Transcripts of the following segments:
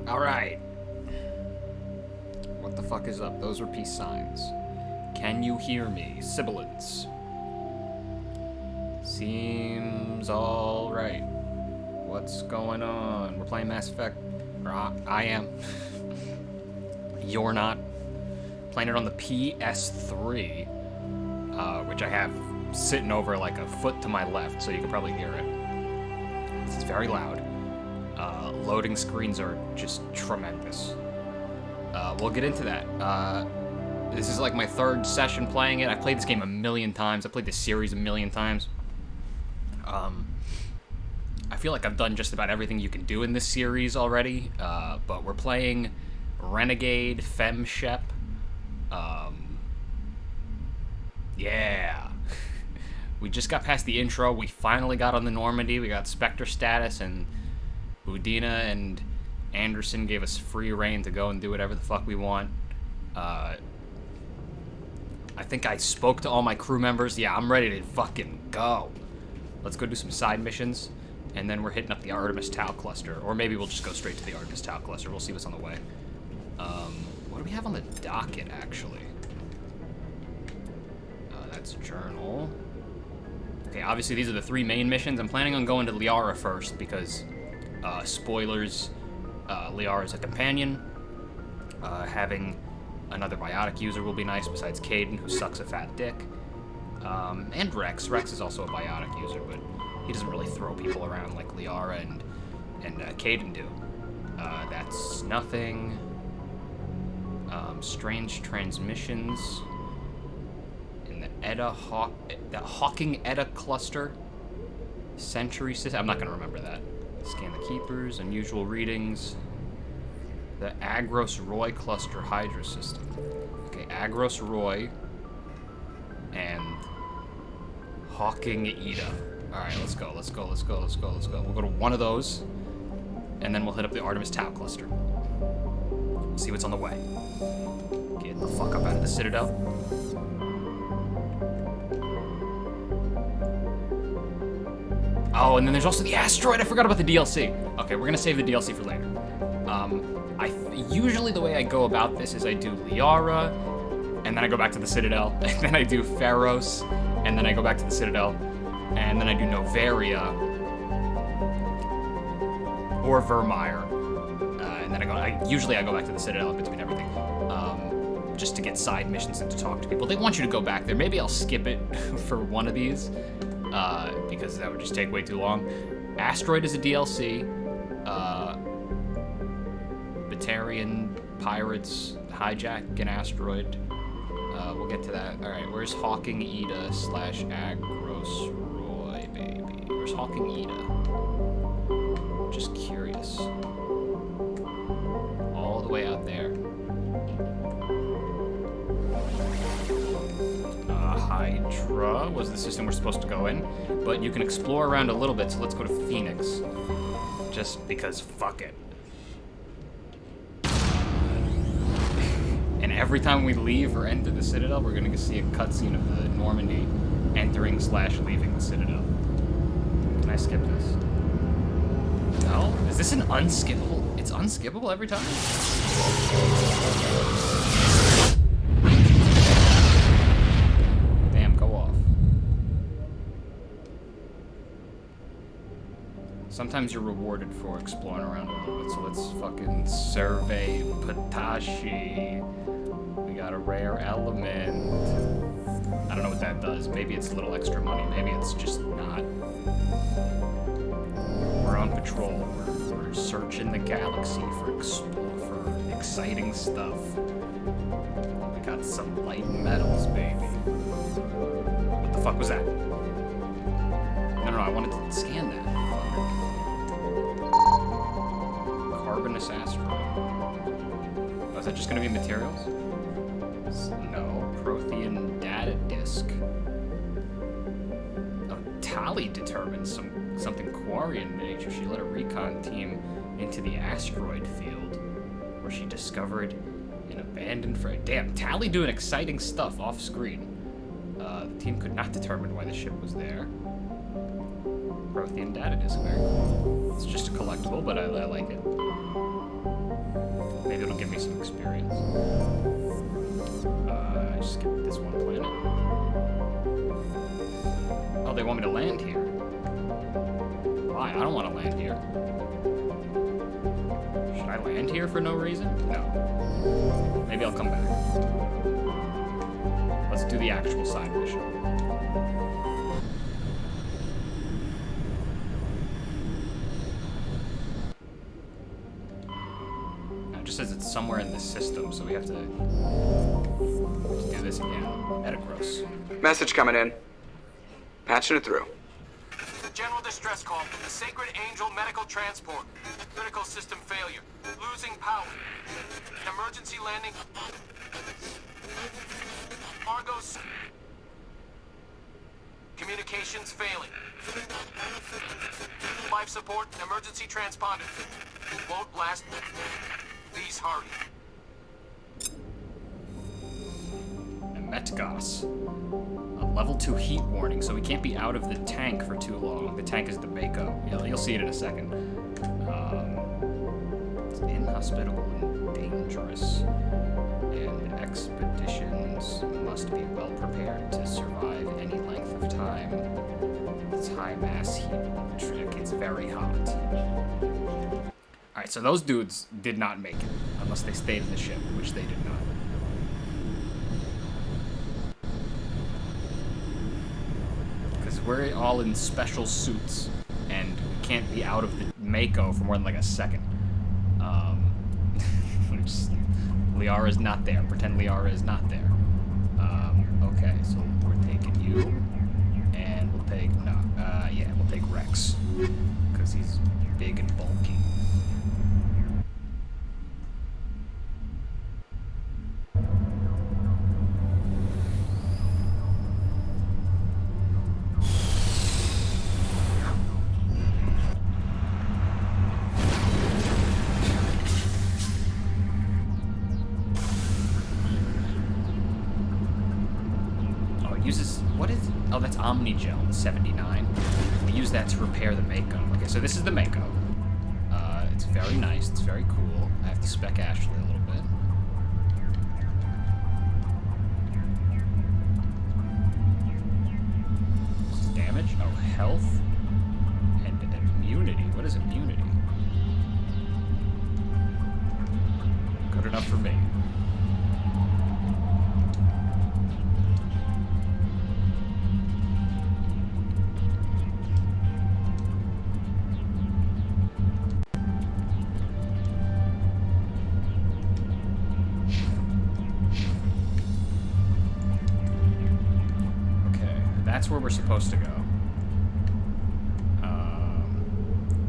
Alright. What the fuck is up? Those are peace signs. Can you hear me? Sibilants. Seems alright. What's going on? We're playing Mass Effect. Or I am. You're not. Playing it on the PS3. Which I have sitting over like a foot to my left, so you can probably hear it. It's very loud. Loading screens are just tremendous. We'll get into that. This is like my third session playing it. I've played this game a million times. I've played this series a million times. I feel like I've done just about everything you can do in this series already, but we're playing Renegade Femshep. Yeah. We just got past the intro. We finally got on the Normandy. We got Spectre status, and Udina and Anderson gave us free reign to go and do whatever the fuck we want. I think I spoke to all my crew members. Yeah, I'm ready to fucking go. Let's go do some side missions, and then we're hitting up the Artemis Tau cluster. Or maybe we'll just go straight to the Artemis Tau cluster. We'll see what's on the way. What do we have on the docket, actually? That's journal. Okay, obviously these are the three main missions. I'm planning on going to Liara first because, spoilers, Liara is a companion. Having another biotic user will be nice besides Caden, who sucks a fat dick. And Rex. Rex is also a biotic user, but he doesn't really throw people around like Liara and Caden do. That's nothing. Strange transmissions. The Hawking Edda cluster. Century system. I'm not going to remember that. Scan the keepers. Unusual readings. The Agros Roy cluster Hydra system. Okay, Agros Roy and Hawking Edda. Alright, let's go. We'll go to one of those, and then we'll hit up the Artemis Tau cluster. We'll see what's on the way. Get the fuck up out of the Citadel. Oh, and then there's also the asteroid. I forgot about the DLC. Okay, we're gonna save the DLC for later. Usually the way I go about this is I do Liara, and then I go back to the Citadel, and then I do Pharos, and then I go back to the Citadel, and then I do Novaria or Vermeer, and then usually I go back to the Citadel in between everything, just to get side missions and to talk to people. They want you to go back there. Maybe I'll skip it for one of these. Because that would just take way too long. Asteroid is a DLC. Batarian pirates hijack an asteroid. We'll get to that. Alright, where's Hawking Edda / Agros Roy, baby? Where's Hawking Edda? Just curious. All the way out there. Hydra was the system we're supposed to go in, but you can explore around a little bit, so let's go to Phoenix. Just because, fuck it. And every time we leave or enter the Citadel, we're gonna see a cutscene of the Normandy entering / leaving the Citadel. Can I skip this? No? Is this an unskippable? It's unskippable every time? Sometimes you're rewarded for exploring around a little bit, so let's fucking survey Patashi. We got a rare element. I don't know what that does. Maybe it's a little extra money. Maybe it's just not. We're on patrol. We're searching the galaxy for exciting stuff. We got some light metals, baby. What the fuck was that? No, I wanted to scan that. Carbonous asteroid. Oh, is that just gonna be materials? No. Prothean data disk. Oh, Tali determined something Quarian nature. She led a recon team into the asteroid field, where she discovered an abandoned fragment. Damn, Tali doing exciting stuff off screen. The team could not determine why the ship was there. Prothean data disk, very cool. It's just a collectible, but I like it. it'll give me some experience. Skip this one planet. Oh, they want me to land here. Why? I don't want to land here. Should I land here for no reason? No. Maybe I'll come back. Let's do the actual side mission. Now, it just says it's somewhere in the system, so we have to do this again. Metagros. Message coming in. Patching it through. General distress call. Sacred Angel medical transport. Critical system failure. Losing power. Emergency landing. Argos. Communications failing. Life support. Emergency transponder. Won't last. Please hurry. Metgas. A level 2 heat warning, so we can't be out of the tank for too long. The tank is the Mako. You'll see it in a second. It's inhospitable and dangerous. And expeditions must be well prepared to survive any length of time. It's high mass heat trick. It's very hot. Alright, so those dudes did not make it, unless they stayed in the ship, which they did not. We're all in special suits, and we can't be out of the Mako for more than like a second. Liara's not there. Pretend Liara is not there. Okay, so we're taking you, and we'll take, we'll take Rex, because he's big and bulky. Omnigel 79. We use that to repair the Mako. Okay, so this is the Mako. It's very nice. It's very cool. I have to spec Ashley a little bit. Damage? Oh, health and immunity. What is immunity? Good enough for me. That's where we're supposed to go.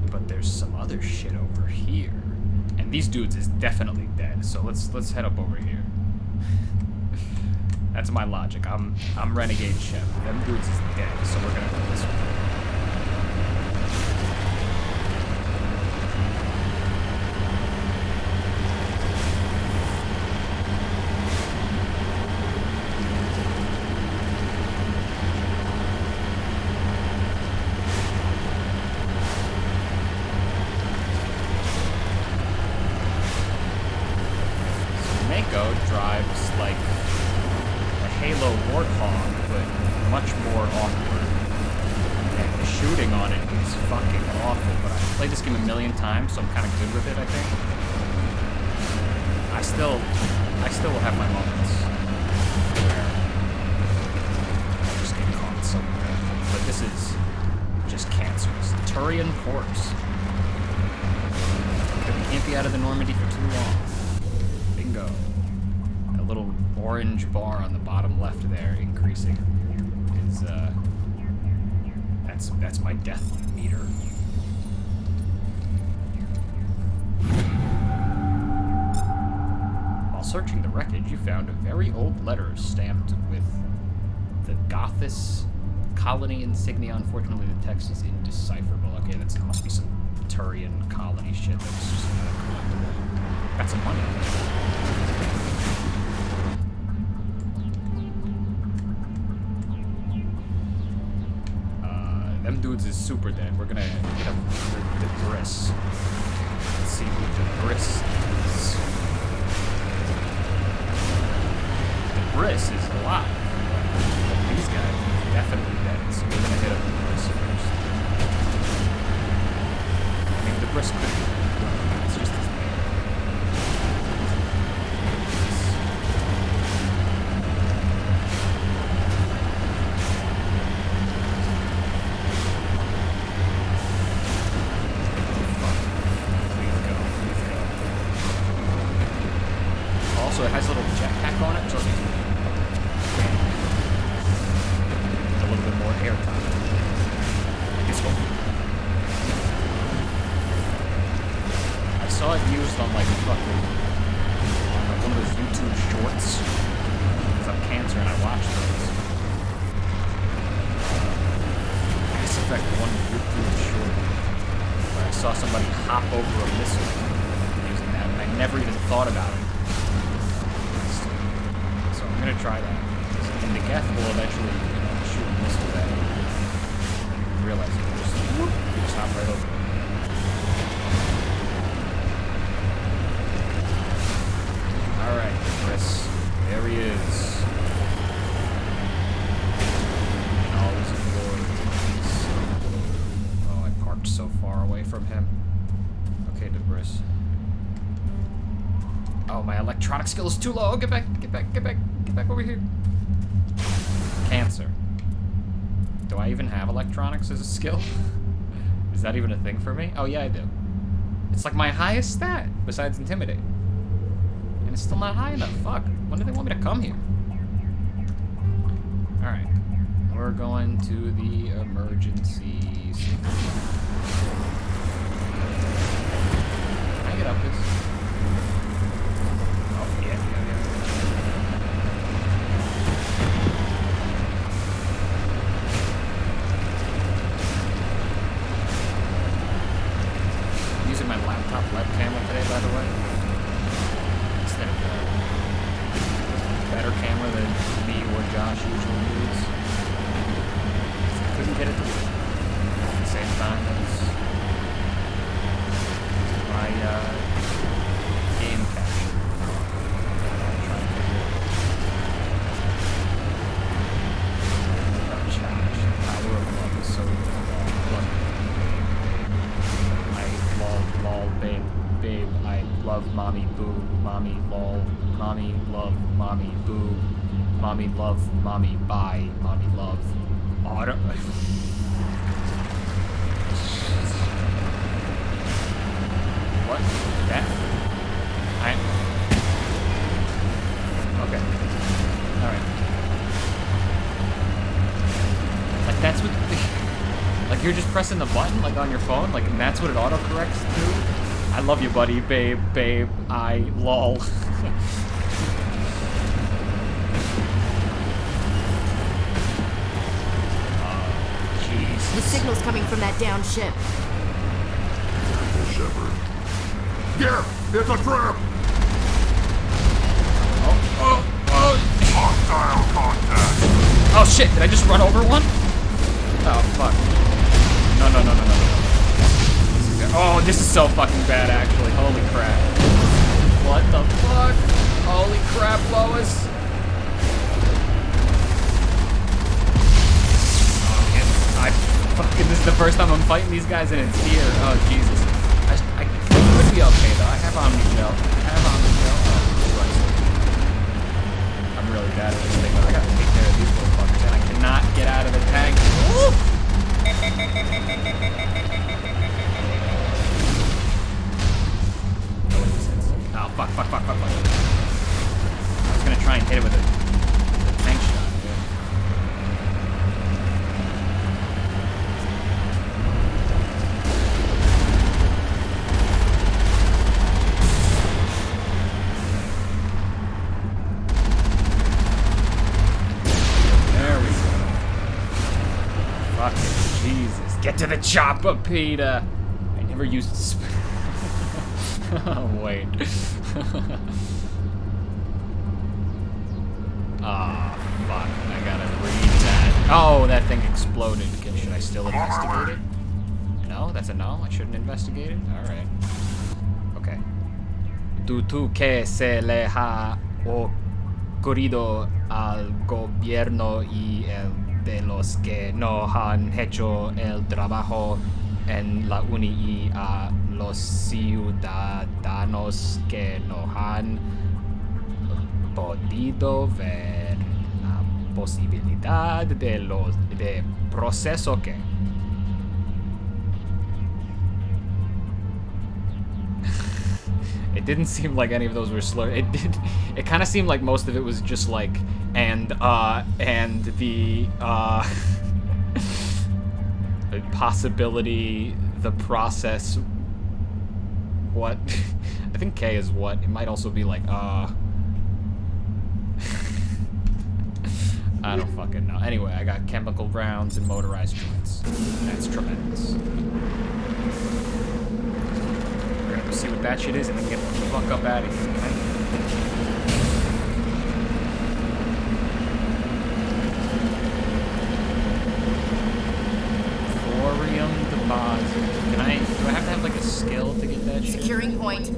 But there's some other shit over here. And these dudes is definitely dead, so let's head up over here. That's my logic. I'm Renegade Chef. Them dudes is dead, so we're gonna go this way. Drives like a Halo Warthog, but much more awkward. And the shooting on it is fucking awful, but I've played this game a million times, so I'm kind of good with it, I think. I still will have my moments where I just get caught somewhere. But this is just cancerous. Turian corpse. We can't be out of the Normandy for too long. Bingo. Little orange bar on the bottom left there increasing is that's my death meter. While searching the wreckage, you found a very old letter stamped with the Gothis colony insignia. Unfortunately, the text is indecipherable. Okay, that must be some Turian colony shit that was just collectible. Got some money. Them dudes is super dead. We're gonna get up the Briss. Let's see who the Briss is. Briss is alive. But these guys are definitely dead, so we're gonna hit up the Briss first. I mean, the Briss could be. It's just his name. Also, it has a little jetpack on it, so it's a little bit more airtime. It's cool. I saw it used on like fucking one of those YouTube shorts. Because I'm cancer and I watch those. Mass Effect 1 YouTube short where I saw somebody hop over a missile using that, and I never even thought about it. So I'm gonna try that. And the Geth will eventually, shoot a missile at it. And realize you can just hop right over it. Alright, Chris. There he is. In all his glory. Oh, I parked so far away from him. Okay, Debris. Oh, my electronic skill is too low. Get back, get back, get back, get back over here. Cancer. Do I even have electronics as a skill? Is that even a thing for me? Oh, yeah, I do. It's like my highest stat, besides Intimidate. And it's still not high enough. Fuck. When do they want me to come here? Alright. We're going to the emergency. Can I get up this? Oh, yeah. I'm using my laptop web camera today, by the way. Instead of better camera than me or Josh usually use. Couldn't get it to work. At the same time as my game capture. I'll try to figure it out. Josh, the power of love is so good. I lol, babe, I love mommy, boo, mommy, lol, mommy, love, mommy, boo, mommy, love, mommy, bye, mommy, love. Oh, I don't... What? That? Okay. Alright. Like, that's what... Like, you're just pressing the button, like, on your phone? Like, and that's what it autocorrects to? I love you, buddy. Babe, I... lol. The signal's coming from that downed ship. Shepard. Here! It's a trap! Hostile contact! Oh shit, did I just run over one? Oh fuck. No. Oh, this is so fucking bad actually. Holy crap. What the fuck? Holy crap, Lois. Fucking, this is the first time I'm fighting these guys and it's here. Oh, Jesus. I could be okay, though. I have Omni-Gel. Oh, Christ. I'm really bad at this thing, but I gotta take care of these motherfuckers, and I cannot get out of the tank. Woo! Oh, fuck. I was gonna try and hit it with a tank shot. Jesus, get to the chopper, Peter. I never used oh, wait. Ah, fuck. I gotta read that. Oh, that thing exploded. Okay, should I still investigate it? No, that's a no. I shouldn't investigate it. All right. Okay. Tu que se le ha o ocurrido al gobierno y el de los que no han hecho el trabajo en la uni y a los ciudadanos que no han podido ver la posibilidad de proceso que it didn't seem like any of those were slur. It kind of seemed like most of it was just like and the the possibility, the process, what I think K is what. It might also be like I don't fucking know. Anyway, I got chemical rounds and motorized joints. That's tremendous. We're gonna go see what that shit is and then get the fuck up out of here, man. Thorium deposit. Do I have to have like a skill to get that shit? Securing point.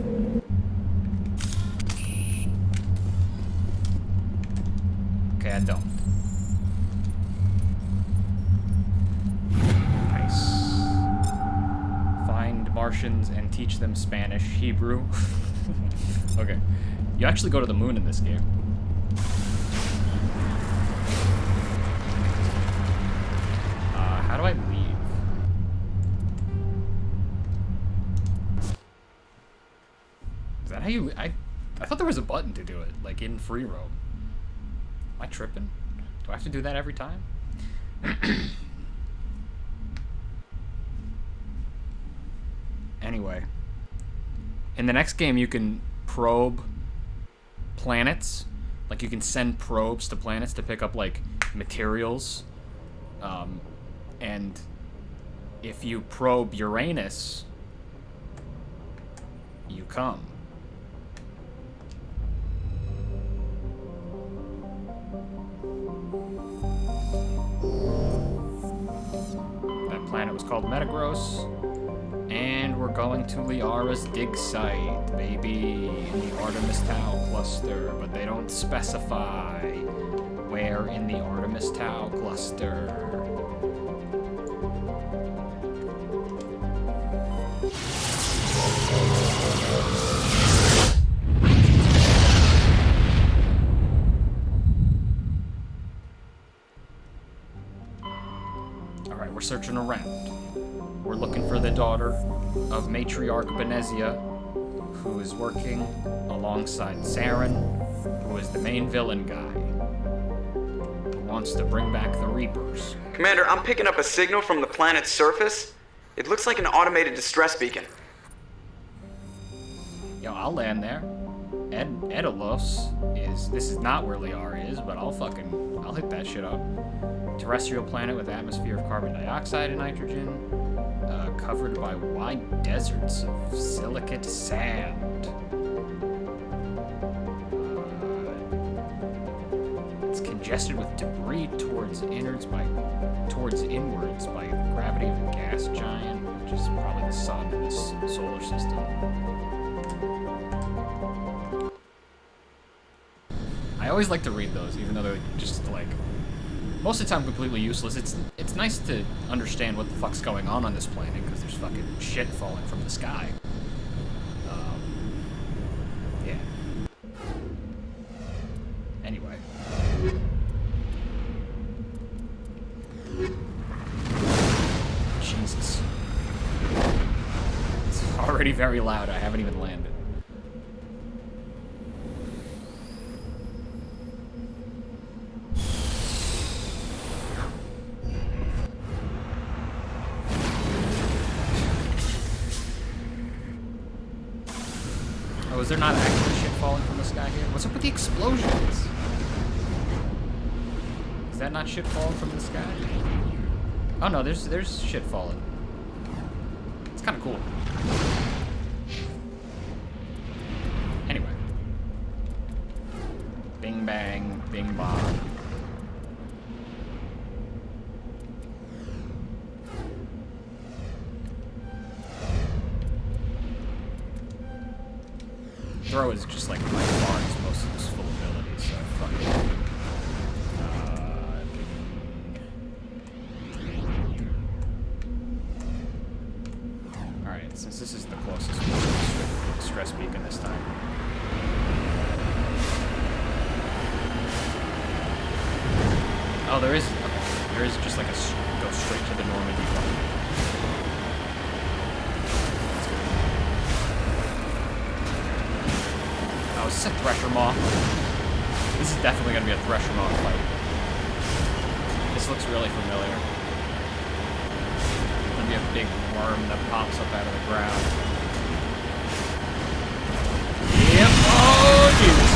Okay, I don't. Nice. Find Martians and teach them Spanish, Hebrew. Okay. You actually go to the moon in this game. How do I leave? Is that how you... I thought there was a button to do it, like in free roam. Am I tripping? Do I have to do that every time? Anyway. In the next game, you can probe planets. Like, you can send probes to planets to pick up, like, materials. And if you probe Uranus, you come. That planet was called Metagross. And we're going to Liara's dig site, baby. The Artemis Tau cluster, but they don't specify where in the Artemis Tau cluster. Alright, we're searching around. We're looking for the daughter of Matriarch Benezia, who is working alongside Saren, who is the main villain guy, who wants to bring back the Reapers. Commander, I'm picking up a signal from the planet's surface. It looks like an automated distress beacon. Yo, I'll land there. Edelos is... This is not where Liara is, but I'll hit that shit up. Terrestrial planet with atmosphere of carbon dioxide and nitrogen. Covered by wide deserts of silicate sand. It's congested with debris towards inwards by the gravity of a gas giant, which is probably the sun in this solar system. I always like to read those, even though they're just like most of the time completely useless. It's nice to understand what the fuck's going on this planet, because there's fucking shit falling from the sky. Yeah. Anyway. Jesus. It's already very loud. I haven't even landed. Oh, is there not actually shit falling from the sky here? What's up with the explosions? Is that not shit falling from the sky? Oh no, there's shit falling. It's kind of cool. Anyway. Bing bang, bing bong. throw is just like by far his most useful ability, so fuck it. Alright, since this is the closest stress beacon this time. Oh, there is just like a go straight to the Normandy one. Oh, is this a Thresher Maw? This is definitely gonna be a Thresher Maw fight. This looks really familiar. There's gonna be a big worm that pops up out of the ground. Yep. Oh, Jesus.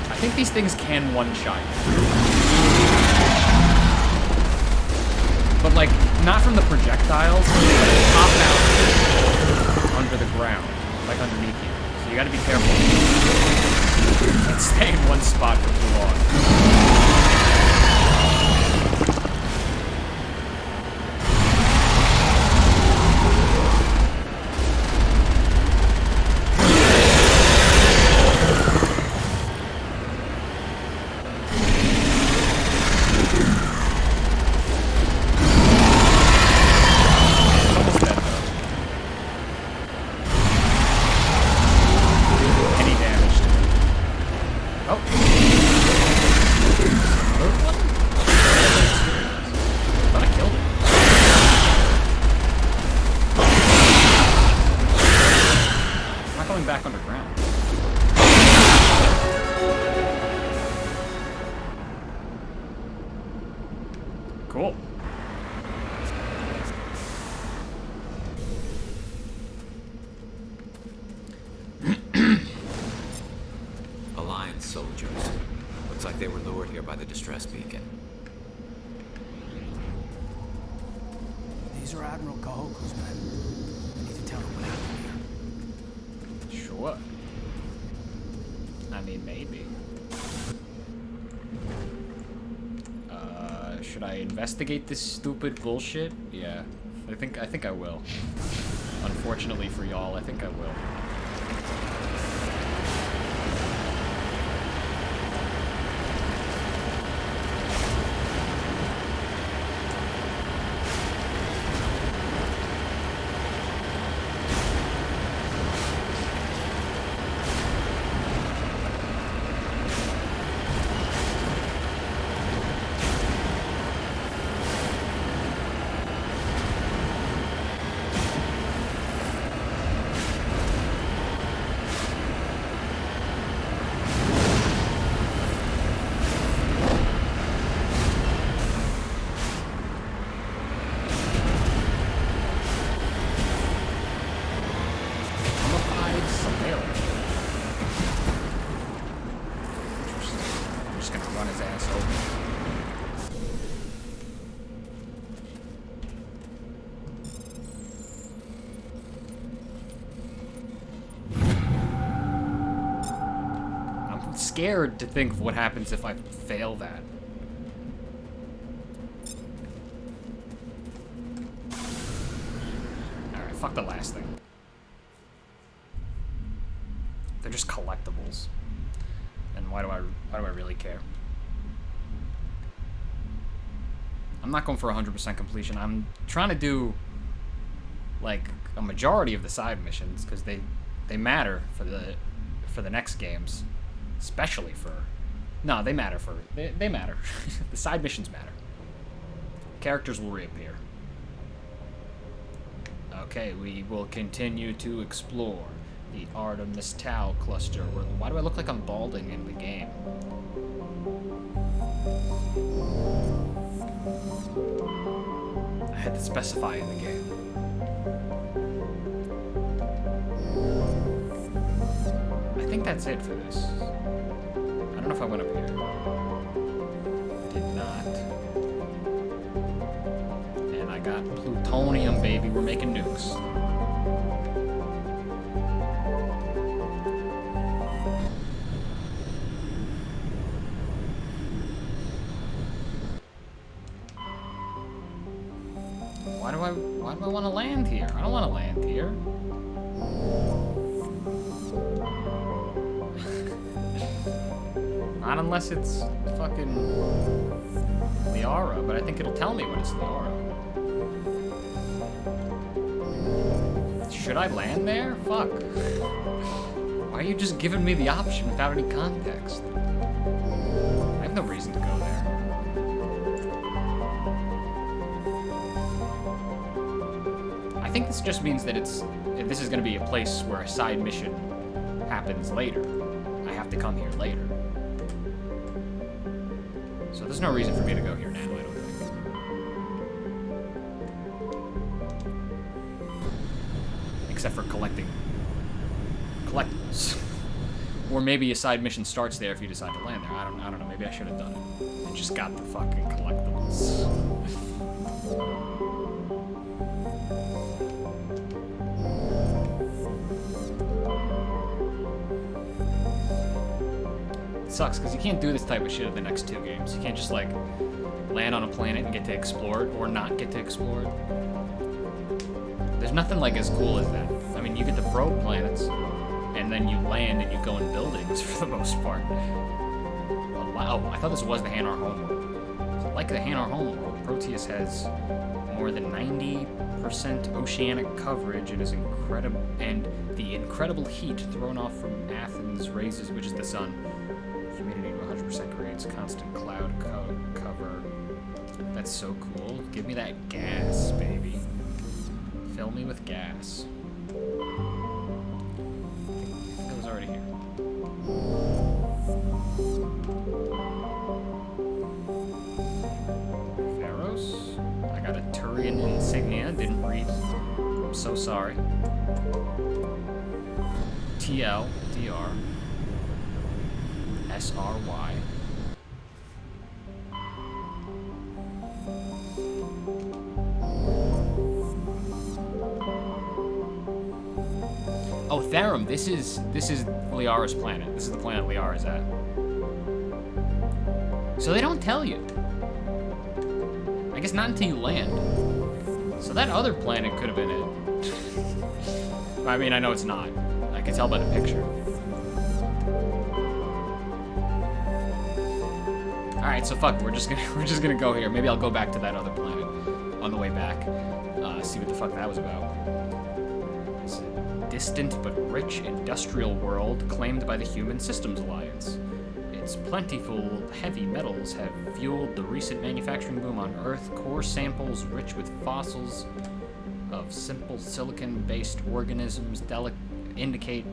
I think these things can one-shot you. But, like, not from the projectiles, they pop out under the ground, like underneath you. So you gotta be careful. And stay in one spot for too long. Back underground. Cool. Alliance soldiers. Looks like they were lured here by the distress beacon. These are Admiral Kahoko's men. I need to tell them what happened here. Sure. I mean, maybe. Should I investigate this stupid bullshit? Yeah. I think I will. Unfortunately for y'all, I think I will. Scared to think of what happens if I fail that. Alright, fuck the last thing. They're just collectibles. And why do I really care? I'm not going for 100% completion. I'm trying to do like a majority of the side missions because they matter for the next games. Especially for... No, they matter for... They matter. The side missions matter. Characters will reappear. Okay, we will continue to explore the Artemis Tau cluster. Why do I look like I'm balding in the game? I had to specify in the game. I think that's it for this. I don't know if I went up here. Did not. And I got plutonium, baby. We're making nukes. Why am I want to land here. I don't want to land here. Not unless it's fucking Liara, but I think it'll tell me when it's Liara. Should I land there? Fuck. Why are you just giving me the option without any context? I have no reason to go there. I think this just means that this is going to be a place where a side mission happens later. I have to come here later. So there's no reason for me to go here now, I don't think. Except for collecting collectibles. Or maybe a side mission starts there if you decide to land there. I don't know, maybe I should have done it. And just got the fucking collectibles. It sucks, because you can't do this type of shit in the next 2 games. You can't just, like, land on a planet and get to explore it, or not get to explore it. There's nothing, like, as cool as that. I mean, you get to probe planets, and then you land and you go in buildings for the most part. Oh, wow, I thought this was the Hanar homeworld. Like the Hanar homeworld, Proteus has more than 90% oceanic coverage and is incredible, and the incredible heat thrown off from Athens raises, which is the sun. Humidity of 100% creates constant cloud cover. That's so cool. Give me that gas, baby. Fill me with gas. I think I was already here. Pharos? I got a Turian insignia. Didn't read. I'm so sorry. TL, DR. SRY. Oh, Therum, this is Liara's planet. This is the planet Liara's at. So they don't tell you. I guess not until you land. So that other planet could have been it. I mean, I know it's not. I can tell by the picture. Alright, so fuck it. We're just gonna go here. Maybe I'll go back to that other planet on the way back. See what the fuck that was about. It's a distant but rich industrial world claimed by the Human Systems Alliance. Its plentiful heavy metals have fueled the recent manufacturing boom on Earth. Core samples rich with fossils of simple silicon-based organisms indicate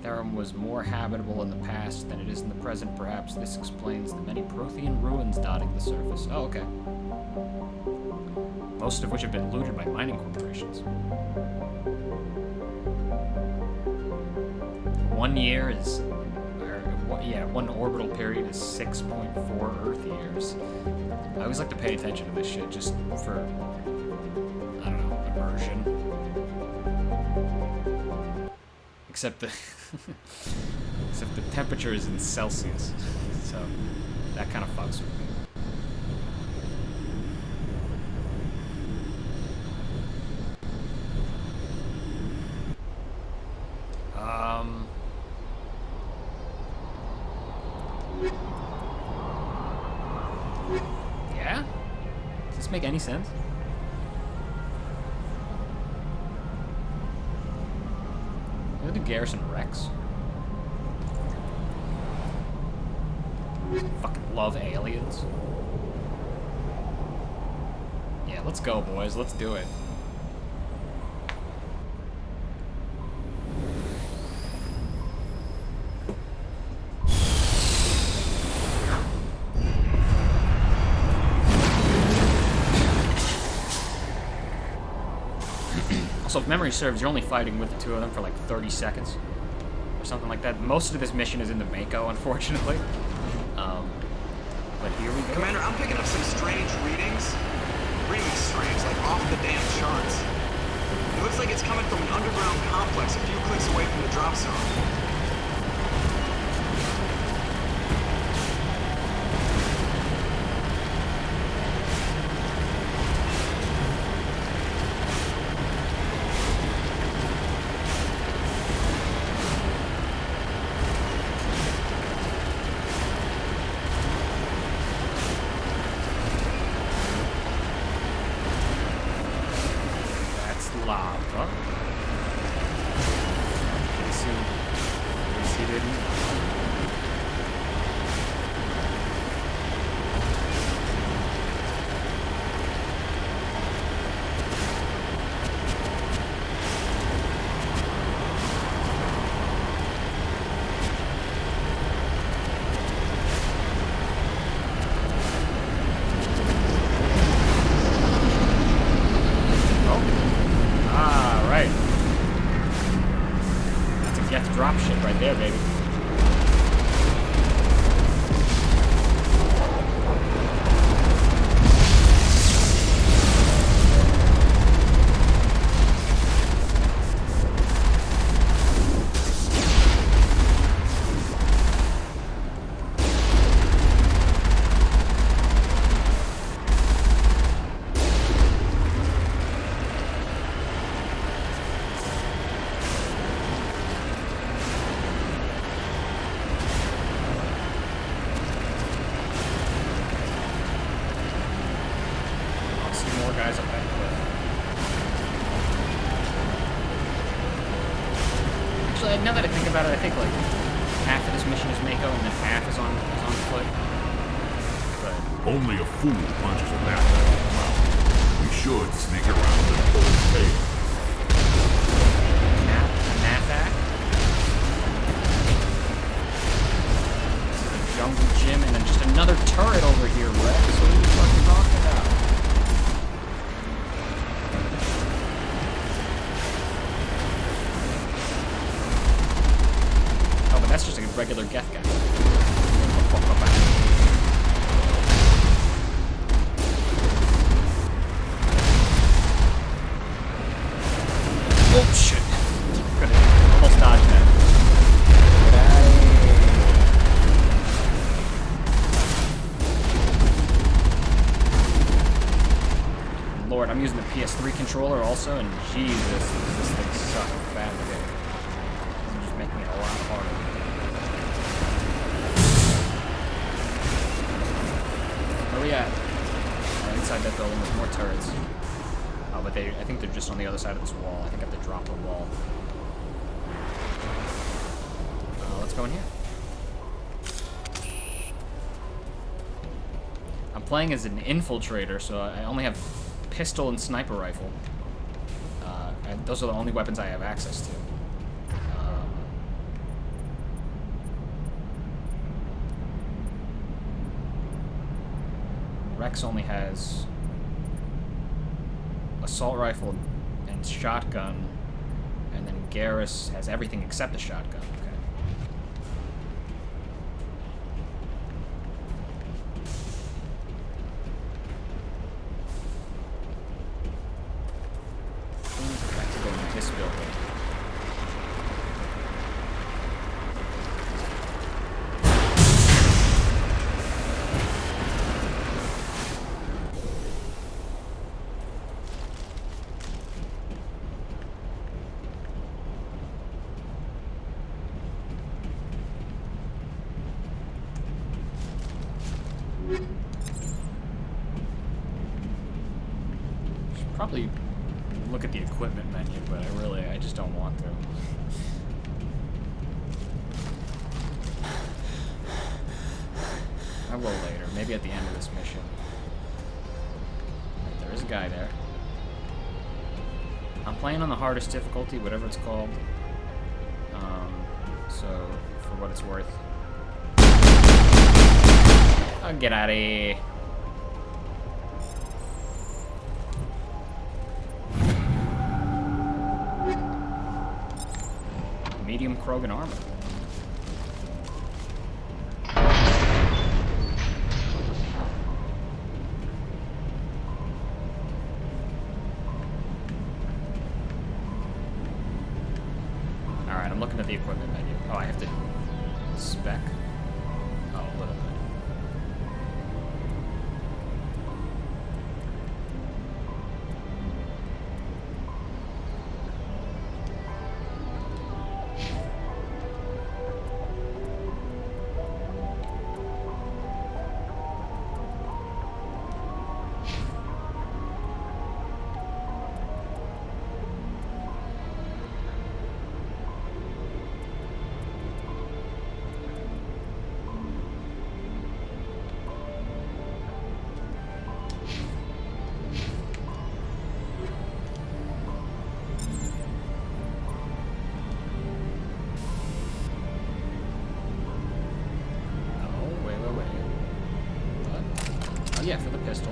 Therum was more habitable in the past than it is in the present. Perhaps this explains the many Prothean ruins dotting the surface. Oh, okay. Most of which have been looted by mining corporations. 1 year is... one orbital period is 6.4 Earth years. I always like to pay attention to this shit just for, I don't know, immersion. Except the temperature is in Celsius, so that kind of fucks with me. Yeah? Does this make any sense? Go to Garrison Rex. Fucking love aliens. Yeah, let's go, boys. Let's do it. So if memory serves, you're only fighting with the 2 of them for like 30 seconds or something like that. Most of this mission is in the Mako, unfortunately. But here we go. Commander, I'm picking up some strange readings. Really strange, like off the damn charts. It looks like it's coming from an underground complex a few clicks away from the drop zone. You have to drop shit right there, baby. Guys up that cliff. Actually, now that I think about it, I think like half of this mission is Mako and then half is on foot. But Only a fool punches a map out of the mouth. We should sneak around and pull his tail. Nathak. This is a jungle gym and then just another turret over here, Rex. What are you fucking talking about? That's just a regular Geth guy. Oh shit. Could've almost dodged that. Get out of here. Lord, I'm using the PS3 controller also, and Jesus, this thing sucks badly. It's just making it a lot harder. Where are we at? Inside that building with more turrets. Oh, but I think they're just on the other side of this wall. I think I have to drop the wall. Let's go in here. I'm playing as an infiltrator, so I only have pistol and sniper rifle. And those are the only weapons I have access to. Rex only has assault rifle and shotgun, and then Garrus has everything except a shotgun. Okay. I have to go in this building. Probably look at the equipment menu, but I just don't want to. I will later, maybe at the end of this mission. Right, there is a guy there. I'm playing on the hardest difficulty, whatever it's called. So, for what it's worth. I'll get out of here. Medium Krogan armor. Alright, I'm looking at the equipment menu. Oh, I have to spec? Oh, a little bit. Yeah, for the pistol.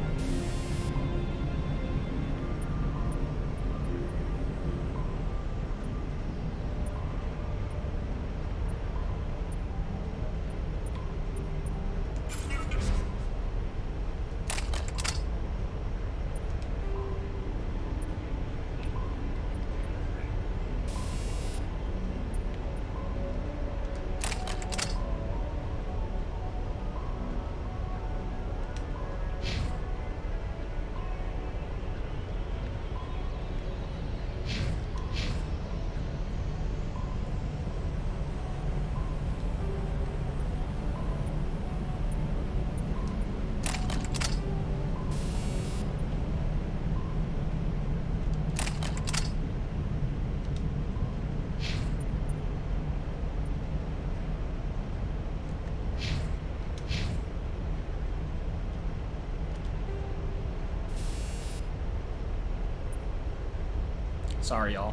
Sorry, y'all.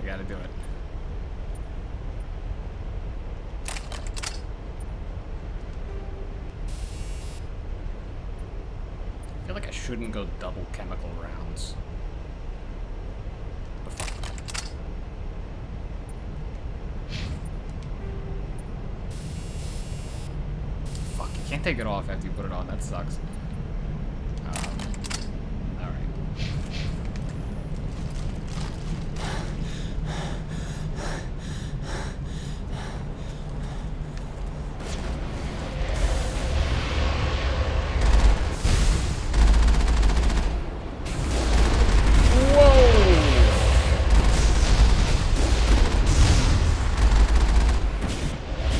We gotta do it. I feel like I shouldn't go double chemical rounds. But fuck, you can't take it off after you put it on. That sucks. Alright.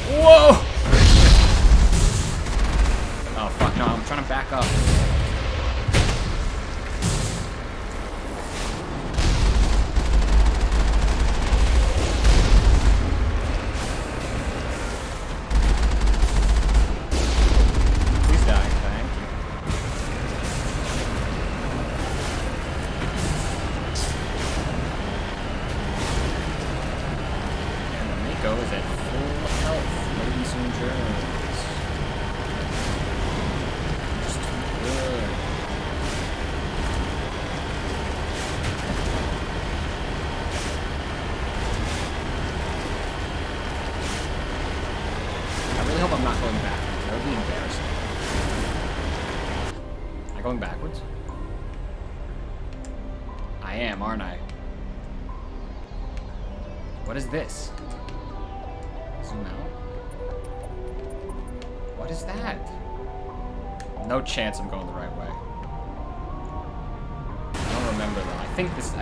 Whoa! Oh fuck, no, I'm trying to back up. Please die, thank you. And the Mako is at full health, ladies and germs. Just too good. I really hope I'm not going backwards. That would be embarrassing. Am I going backwards? I am, aren't I? What is this? Zoom out. What is that? No chance I'm going the right way. I don't remember though. I think this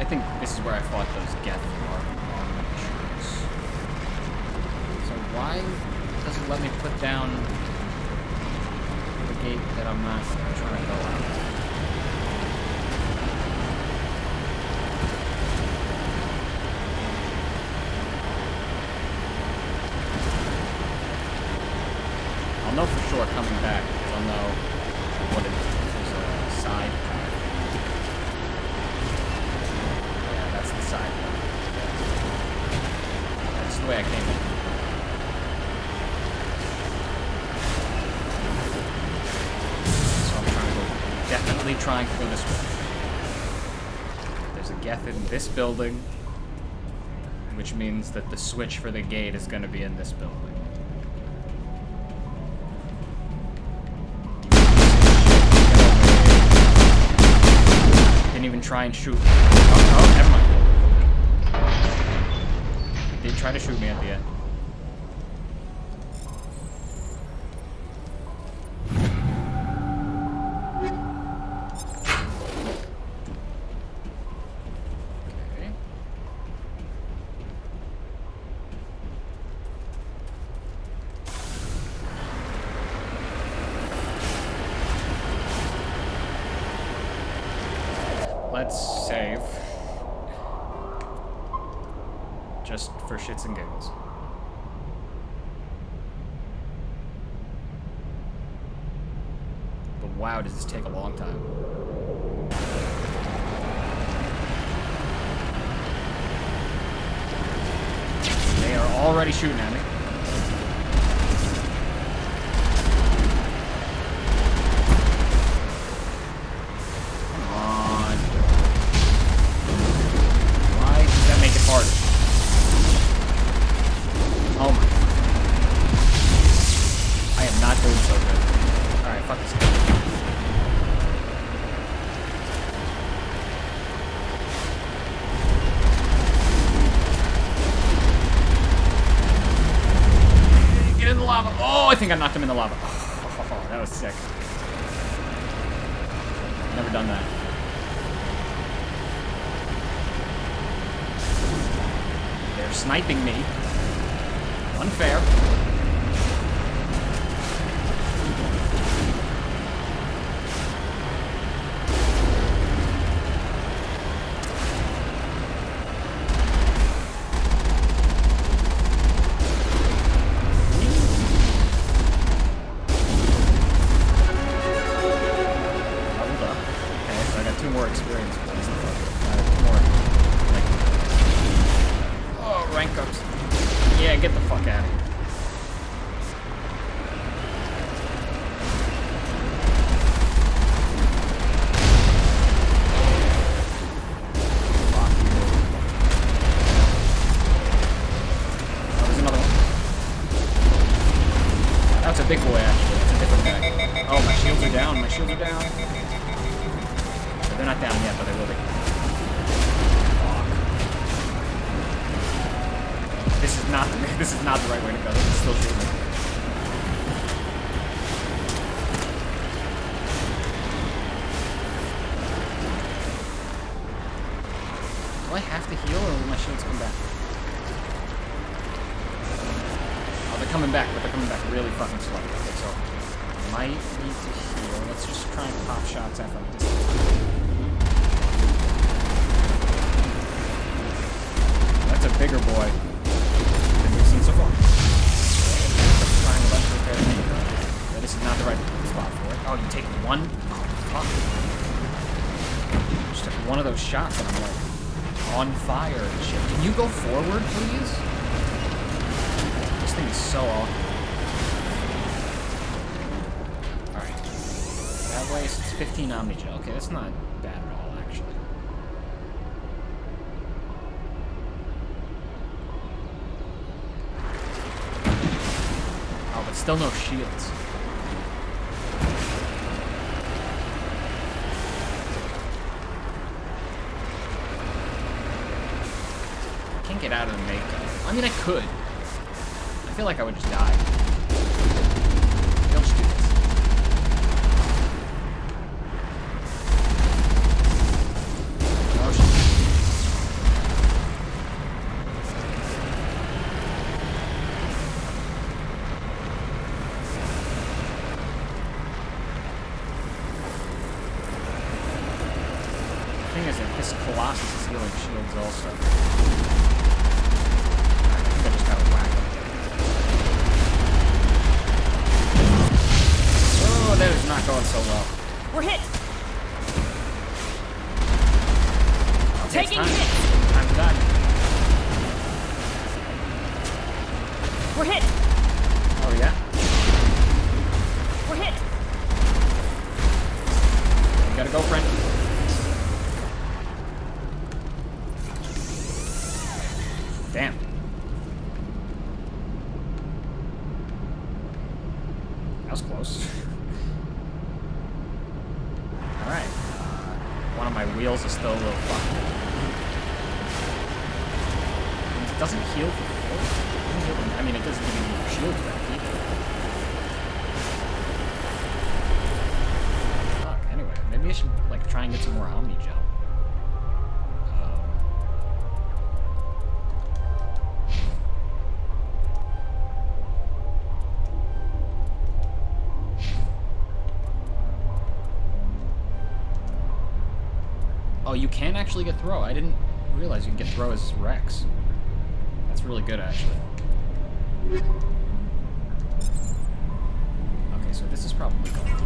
is where I fought those Geth archers. So why does it let me put down the gate that I'm not trying to go out? I'll know for sure coming back, because I'll know what it is. There's a side path. Yeah, that's the side path. That's the way I came in. So I'm trying to go, definitely trying to go this way. There's a Geth in this building, which means that the switch for the gate is going to be in this building. Even try and shoot. Oh, never mind. He did try to shoot me at the end. Okay. Let's save. Just for shits and giggles. But wow, does this take a long time. They are already shooting at me. Oh, I think I knocked him in the lava. Oh, that was sick. Never done that. They're sniping me. Unfair. More experience points. This is not the right way to go. This is still shooting. Do I have to heal, or will my shields come back? Oh, they're coming back, but they're coming back really fucking slow. Okay, so I might need to heal. Let's just try and pop shots at from a distance. That's a bigger boy than we've seen so far. Trying a bunch of repair. Yeah, this is not the right spot for it. Oh, you take one? Oh, fuck. Just took one of those shots and I'm like on fire and shit. Can you go forward, please? This thing is so awful. Alright. That way it's 15 Omni Gel. Okay, that's not bad at all, actually. Oh, but still no shields. I can't get out of the makeup. I mean, I could. I feel like I would just die. They'll just do this. No shit. The thing is that this Colossus is healing shields also. I think I just gotta whack him. Oh, that is not going so well. We're hit. Okay, it's Taking time. hits. Time to die. We're hit. Oh, yeah? We're hit. You gotta go, friend. Damn. That was close. Alright. One of my wheels is still a little fucked. It doesn't heal for full. I mean, it doesn't even need your shield back either. Fuck, anyway. Maybe I should, like, try and get some more Omni Gel. Oh, you can actually get throw. I didn't realize you can get throw as Rex. That's really good, actually. Okay, so this is probably going to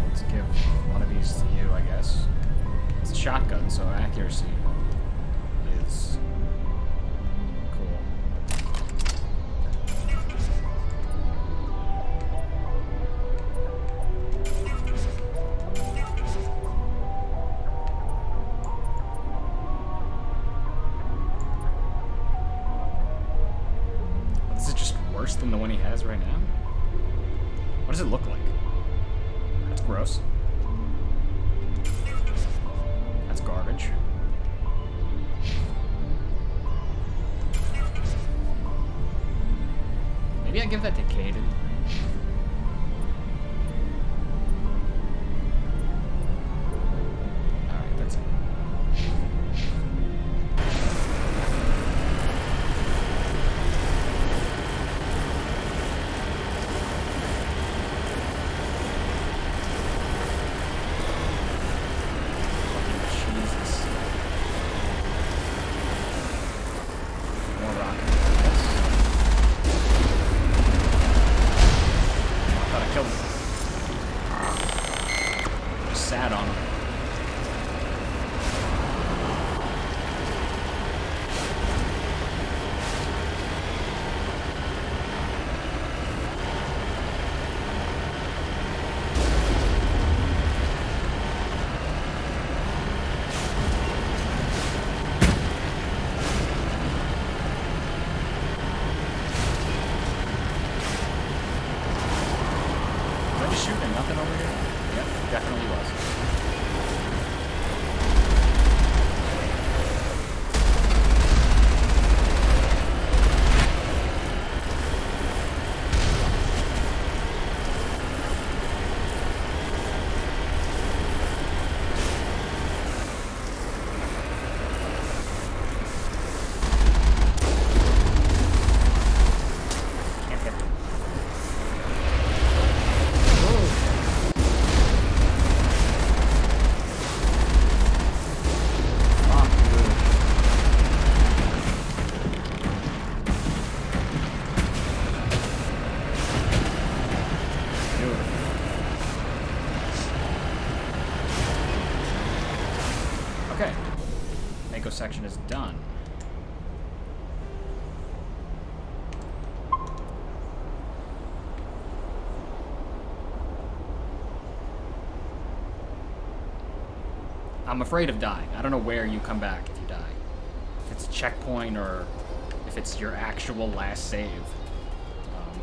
let's give one of these to you, I guess. It's a shotgun, so accuracy is cool. Than the one he has right now? What does it look like? That's gross. That's garbage. Maybe I give that to Caden. Alright, that's it. Okay. Mako section is done. I'm afraid of dying. I don't know where you come back if you die. If it's a checkpoint or if it's your actual last save.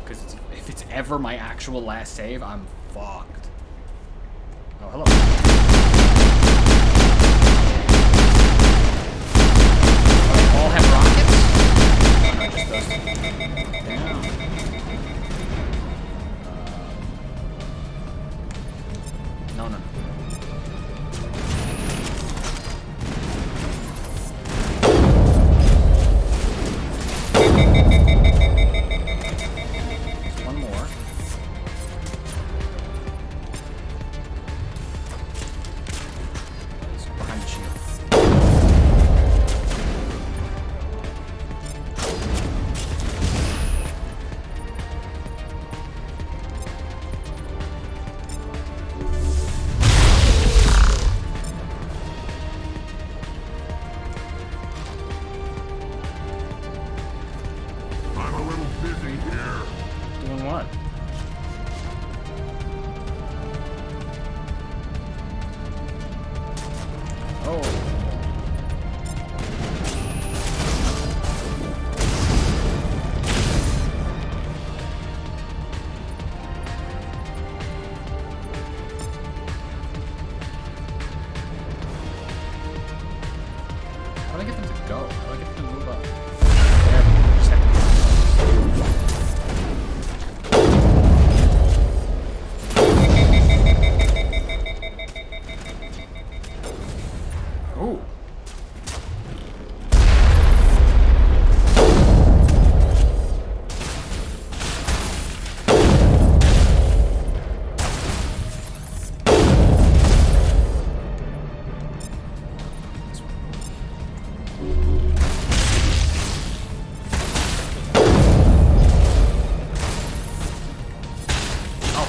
Because if it's ever my actual last save, I'm fucked. Oh, hello. Oh, they all have rockets? Oh, no, just those. Damn. No, no, no.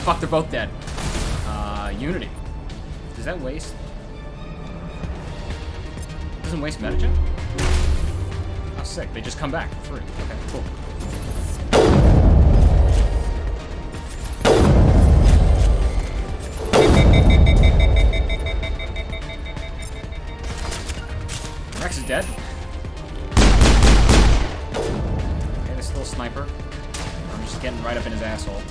Fuck, they're both dead. Unity. Does that waste? It doesn't waste metagen? Oh, sick. They just come back for free. Okay, cool. Rex is dead. Okay, there's still a sniper. I'm just getting right up in his asshole.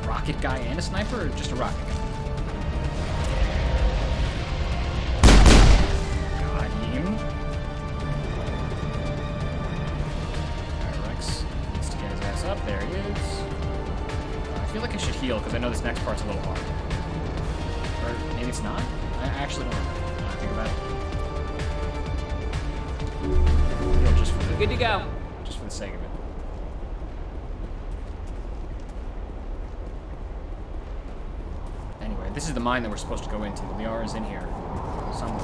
Rocket guy and a sniper, or just a rocket guy? Got him. Alright, Rex needs to get his ass up. There he is. I feel like I should heal, because I know this next part's a little hard. Or maybe it's not? I actually don't know. Now I think about it. Heal just for the, good to go. Just for the sake of it. This is the mine that we're supposed to go into. Liara's in here. Somewhere.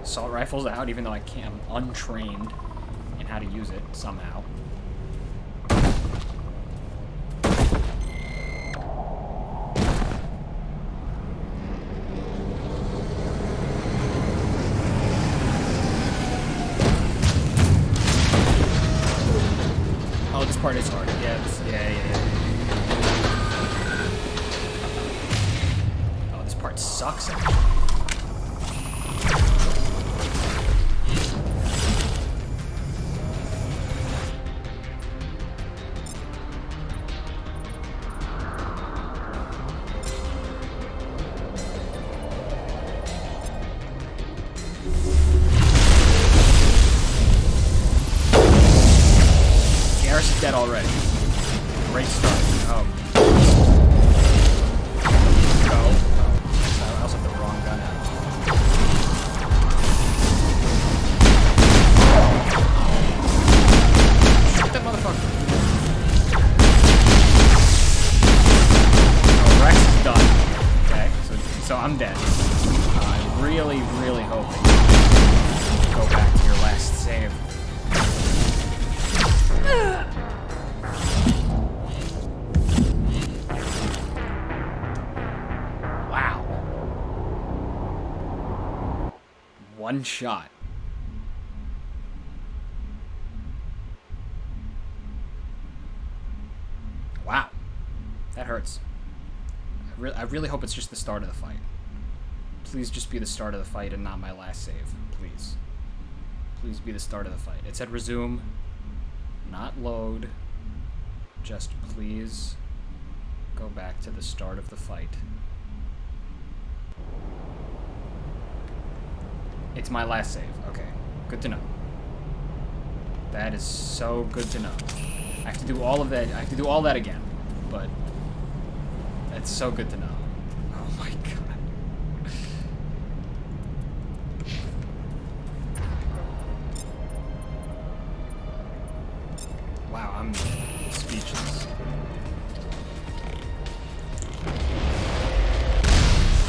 Assault rifle's out, even though I can't. I'm untrained in how to use it somehow. Oh, this part is hard. Yeah, yeah. Part sucks actually. Garrus is dead already. Great start. Oh. I'm dead. I'm really, really hoping you go back to your last One shot. Wow. That hurts. I really hope it's just the start of the fight. Please just be the start of the fight and not my last save. Please. Please be the start of the fight. It said resume, not load. Just please go back to the start of the fight. It's my last save. Okay. Good to know. That is so good to know. I have to do all of that. I have to do all that again. But that's so good to know. Oh my god. Wow, I'm speechless.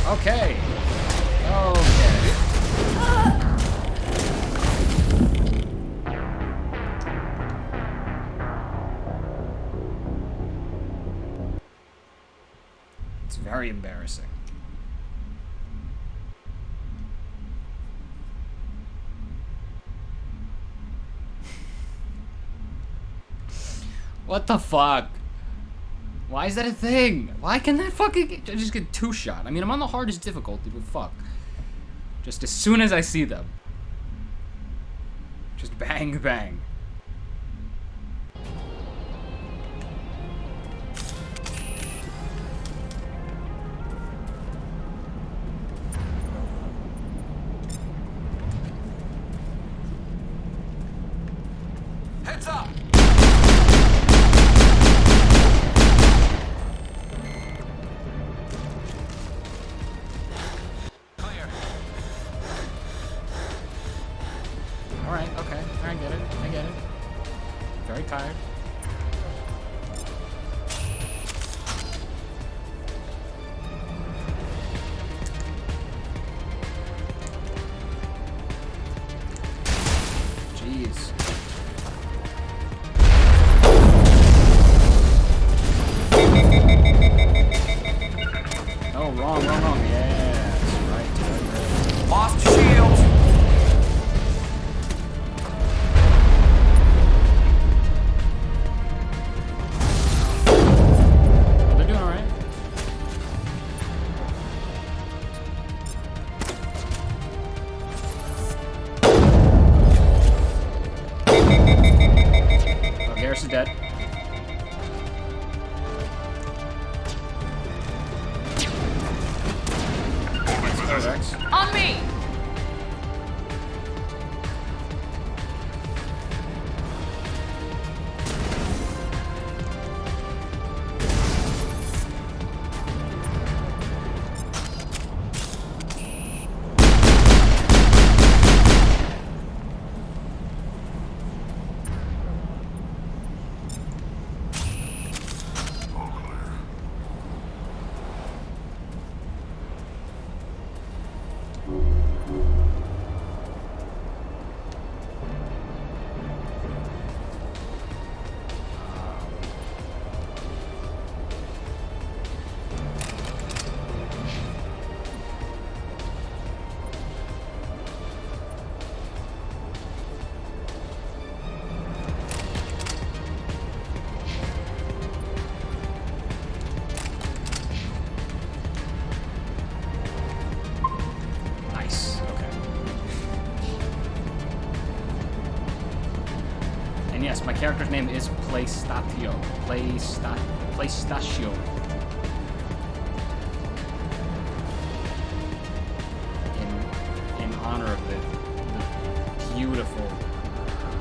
Okay. Okay. It's very embarrassing. What the fuck? Why is that a thing? Why can that fucking just get two shot? I mean, I'm on the hardest difficulty, but fuck. Just as soon as I see them. Just bang, bang. Heads up! Clear. Alright, okay. I get it. I get it. Very tired. Jeez. Oh, wrong. Yes, right. Lost shields. They're doing alright. Oh, Garrus is dead. Let's go, Rex. On me! All clear. Nice. Okay. And yes, my character's name is Playstatio. Playstachio. In honor of the beautiful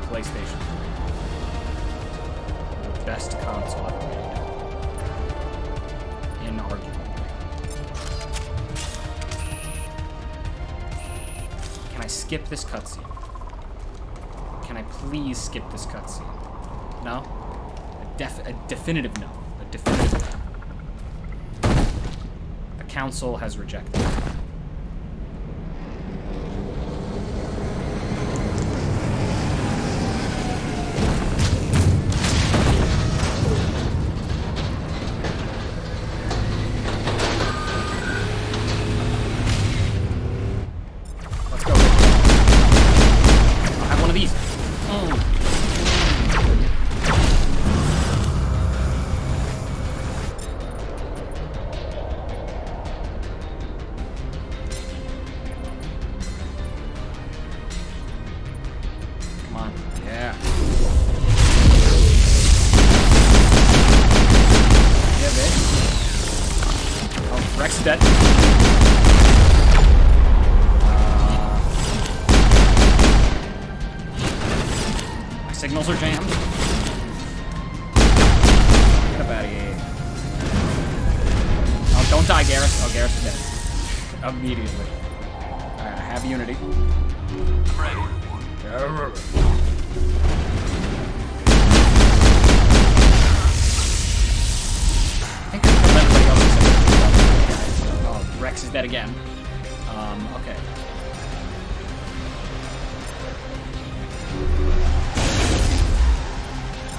PlayStation 3. The best console ever made. Inarguable. Can I skip this cutscene? Can I please skip this cutscene? No? A definitive no. A definitive no. The council has rejected. Let's go. is dead. My signals are jammed. Get up out of here. Oh, don't die, Garrus. Oh, Garrus is dead. Immediately. Alright, I have Unity. Ready. I think that's from everybody else except for oh, Rex is dead again. Okay.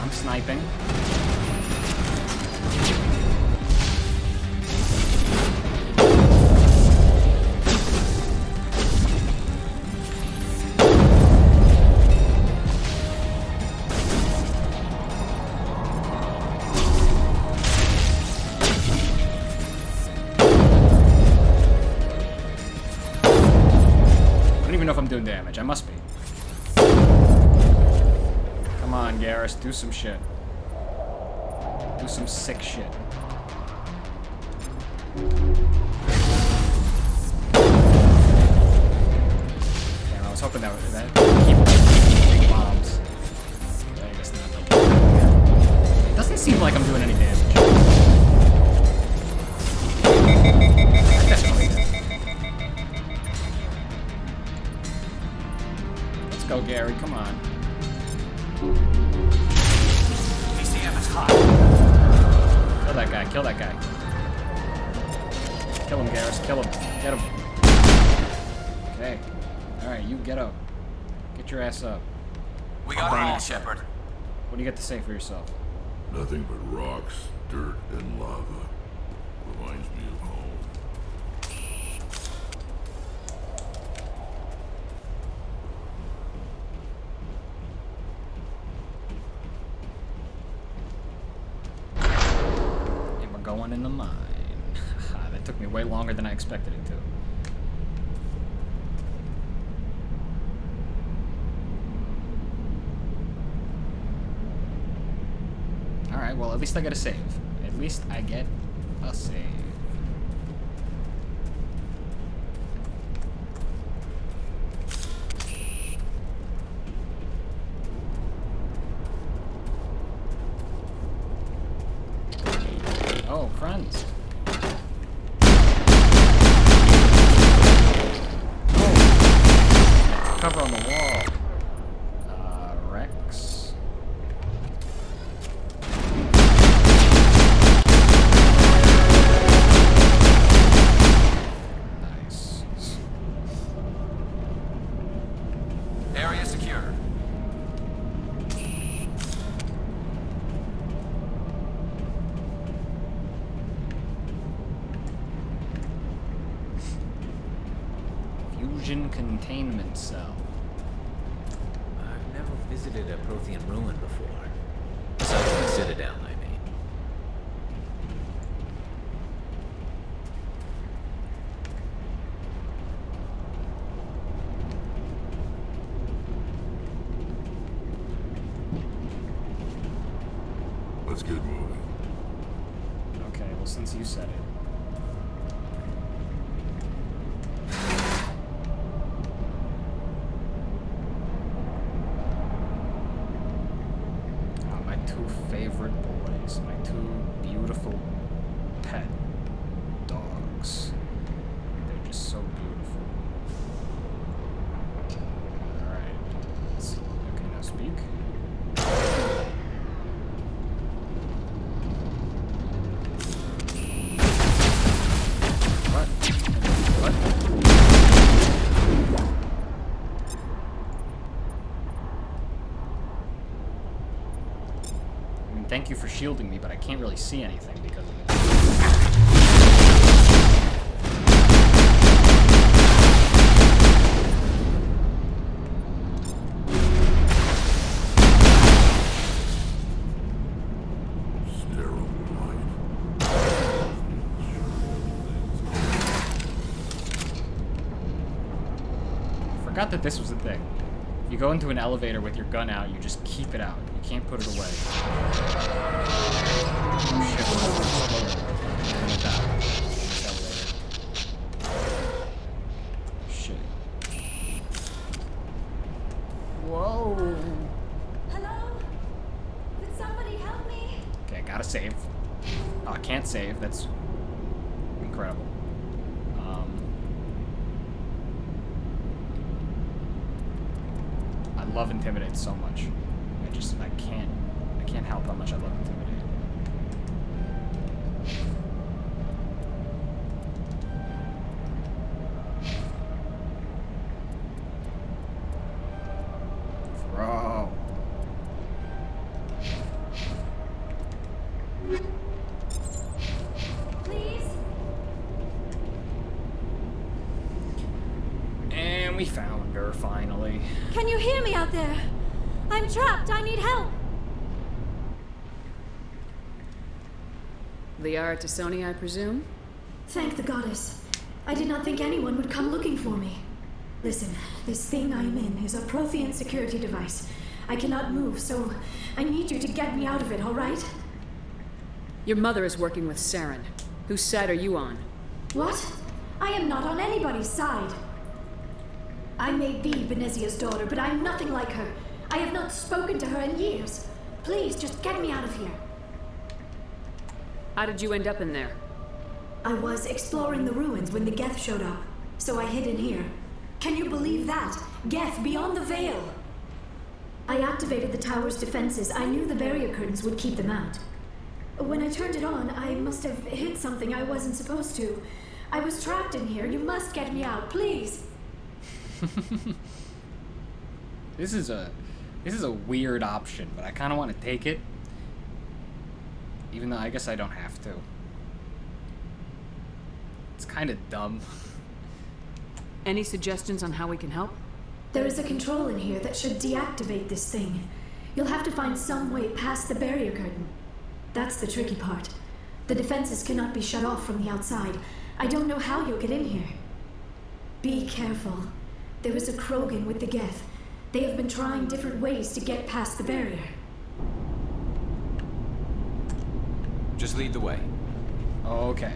I'm sniping. Doing damage. I must be. Come on, Garrus, do some shit. Do some sick shit. Damn, I was hoping that would keep big bombs. I guess not. It doesn't seem like I'm doing any damage. I guess really did. Go, Gary, come on. PCM is hot. Kill that guy, kill that guy. Kill him, Garrus, kill him. Get him. Okay. Alright, you get up. Get your ass up. We got it all, Shepard. What do you got to say for yourself? Nothing but rocks, dirt, and lava. Reminds me of home. Going in the mine. That took me way longer than I expected it to. Alright, well, at least I get a save. At least I get a save. Oh, friends. Oh. Cover on the wall. Rex. Nice. Area secure. Fusion containment cell. I've never visited a Prothean ruin before. Besides the Citadel, I mean. Let's get moving. Okay, well, since you said it. My two favorite boys, my two beautiful pet dogs. They're just so beautiful. Alright. Okay, now speak. What? What? I mean, thank you for shielding me, but I can't really see anything because of it. Sterile light. I forgot that this was the thing. If you go into an elevator with your gun out, you just keep it out. You can't put it away. Oh shit. I'm gonna die. This elevator. save. Oh, I can't save. That's incredible. I love Intimidate so much. I can't help how much I love Intimidate. Bro. Please? And we found her finally. Can you hear me out there? I'm trapped. I need help. Liara Tassoni, I presume? Thank the goddess. I did not think anyone would come looking for me. Listen, this thing I'm in is a Prothean security device. I cannot move, so I need you to get me out of it, all right? Your mother is working with Saren. Whose side are you on? What? I am not on anybody's side. I may be Benezia's daughter, but I'm nothing like her. I have not spoken to her in years. Please, just get me out of here. How did you end up in there? I was exploring the ruins when the Geth showed up, so I hid in here. Can you believe that? Geth beyond the veil! I activated the tower's defenses. I knew the barrier curtains would keep them out. When I turned it on, I must have hit something I wasn't supposed to. I was trapped in here. You must get me out, please! This is a weird option, but I kind of want to take it. Even though I guess I don't have to. It's kind of dumb. Any suggestions on how we can help? There is a control in here that should deactivate this thing. You'll have to find some way past the barrier curtain. That's the tricky part. The defenses cannot be shut off from the outside. I don't know how you'll get in here. Be careful. There is a Krogan with the Geth. They have been trying different ways to get past the barrier. Just lead the way. Okay.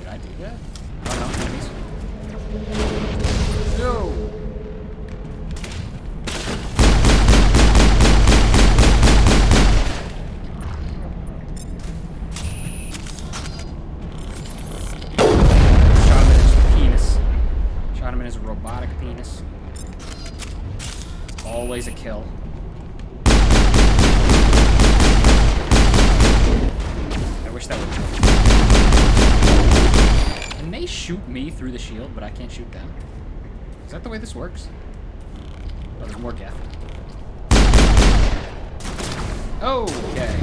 Did I do that? Oh no, enemies. No! Shot him in his penis. Shot him in his robotic penis. It's always a kill. I wish that would work. Can they shoot me through the shield, but I can't shoot them? Is that the way this works? Oh, there's more Geth. Okay.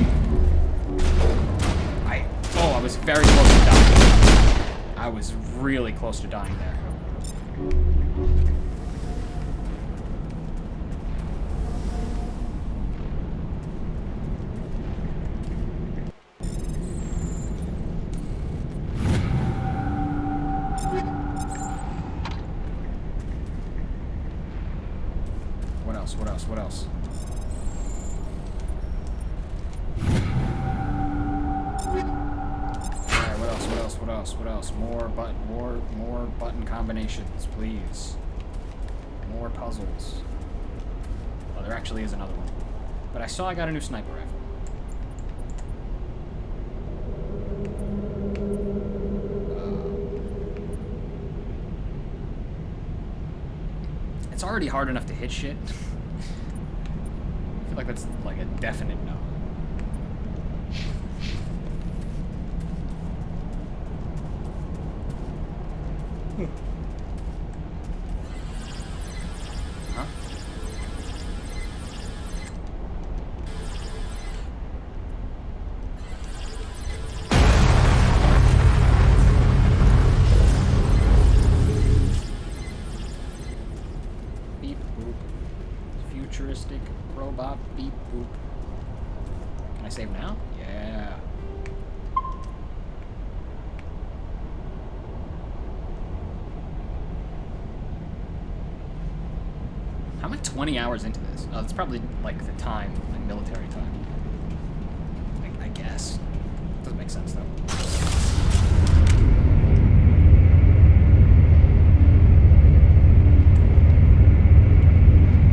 I was very close to dying. I was really close to dying there. What else? Alright, what else? More button combinations, please. More puzzles. Oh, there actually is another one. But I saw I got a new sniper rifle. It's already hard enough to hit shit. I feel like that's like a definite no. Huh? Beep boop. Futuristic robot beep boop. Can I save now? Yeah. How am I 20 hours into this? Oh, it's probably like the time, like military time. I guess. Doesn't make sense though.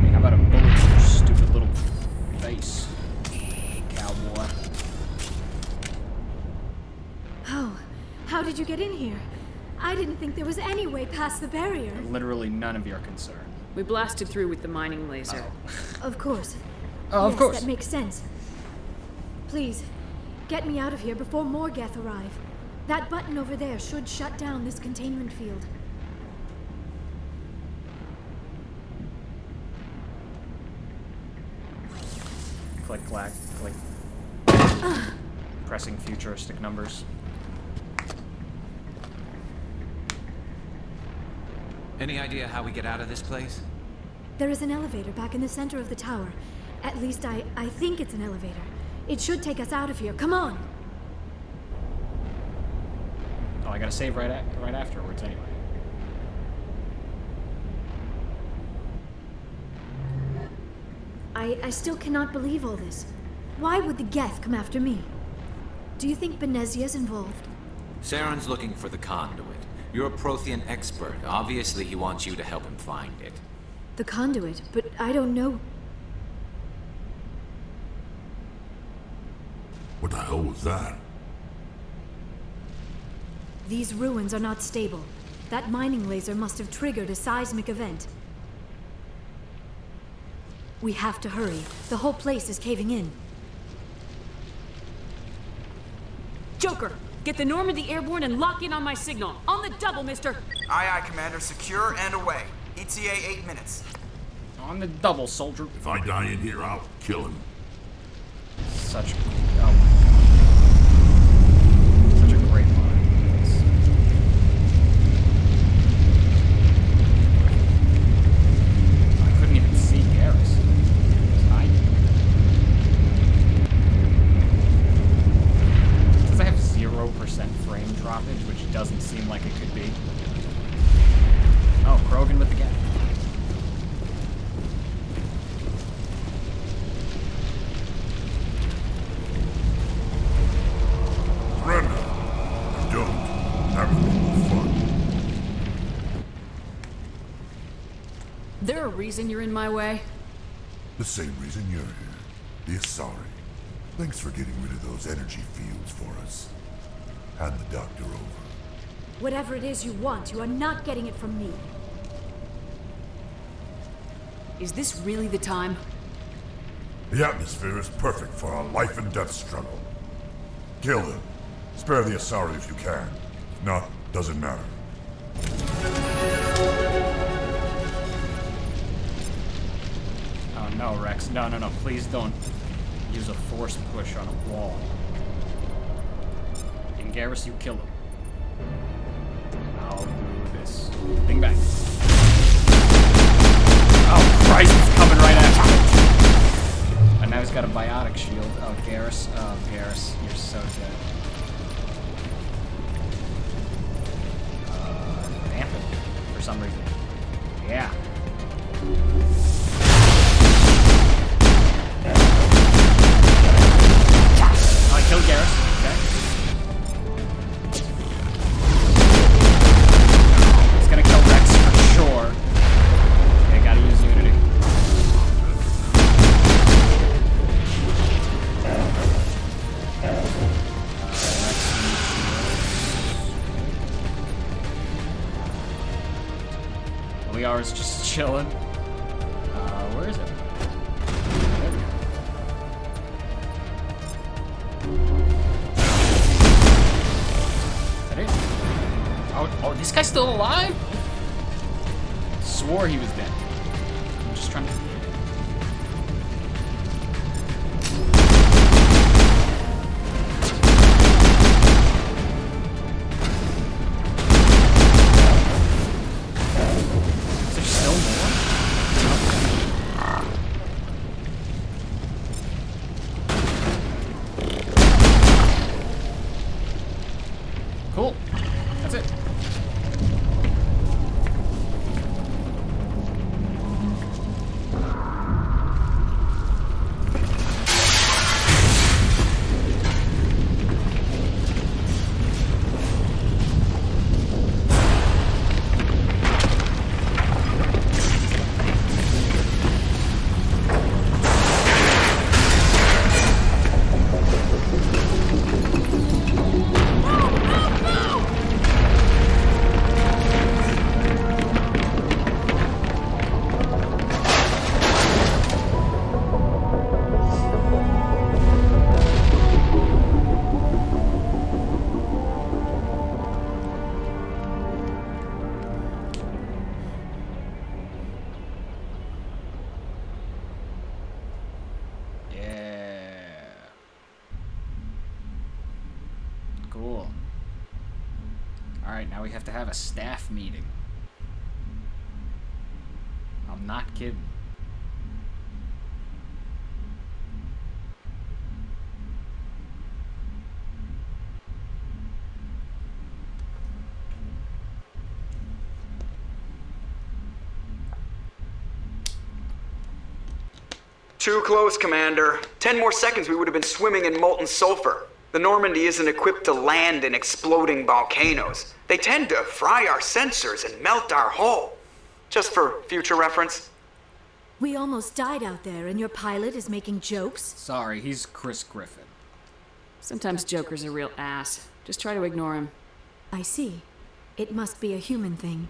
Hey, how about a bullet in your stupid little face? did you get in here? I didn't think there was any way past the barrier. Literally none of your concern. We blasted through with the mining laser. Of course. Oh, of Yes, course. that makes sense. Please, get me out of here before more Geth arrive. That button over there should shut down this containment field. Click, clack, click. Pressing futuristic numbers. Any idea how we get out of this place? There is an elevator back in the center of the tower. At least I think it's an elevator. It should take us out of here. Come on! Oh, I gotta save right afterwards anyway. I still cannot believe all this. Why would the Geth come after me? Do you think Benezia's involved? Saren's looking for the conduit. You're a Prothean expert. Obviously, he wants you to help him find it. The conduit, but I don't know. What the hell was that? These ruins are not stable. That mining laser must have triggered a seismic event. We have to hurry. The whole place is caving in. Joker, get the Normandy airborne and lock in on my signal. On the double, mister. Aye, aye, Commander. Secure and away. ETA 8 minutes. On the double, soldier. If I die in here, I'll kill him. Such. Oh my god. Such a great line. I couldn't even see Garrus. He was hiding. It says I have 0% frame droppage, which doesn't seem like it could be. Oh, Krogan with the gap. Surrender. You don't. That would be more fun. There a reason you're in my way? The same reason you're here. The Asari. Thanks for getting rid of those energy fields for us. Hand the doctor over. Whatever it is you want, you are not getting it from me. Is this really the time? The atmosphere is perfect for a life and death struggle. Kill him. Spare the Asari if you can. If not, doesn't matter. Oh no, Rex. No, no, no. Please don't use a force push on a wall. In Garrus, you kill him. I'll do this. Bing bang. Oh Christ, he's coming right at me. And now he's got a biotic shield. Oh, Garrus. Oh, Garrus. You're so dead. Damp it. For some reason. Yeah. I killed Garrus. Okay. It's gonna kill Rex for sure. Okay, gotta use Unity. Liar's just chilling. Where is it? There we go. Is that it? Oh, this guy's still alive? Swore he was dead. I'm just trying to. Is there still more? Cool. That's it. Alright, now we have to have a staff meeting. I'm not kidding. Too close, Commander. 10 more seconds, we would have been swimming in molten sulfur. The Normandy isn't equipped to land in exploding volcanoes. They tend to fry our sensors and melt our hull. Just for future reference. We almost died out there, and your pilot is making jokes? Sorry, he's Chris Griffin. Sometimes Joker's a real ass. Just try to ignore him. I see. It must be a human thing.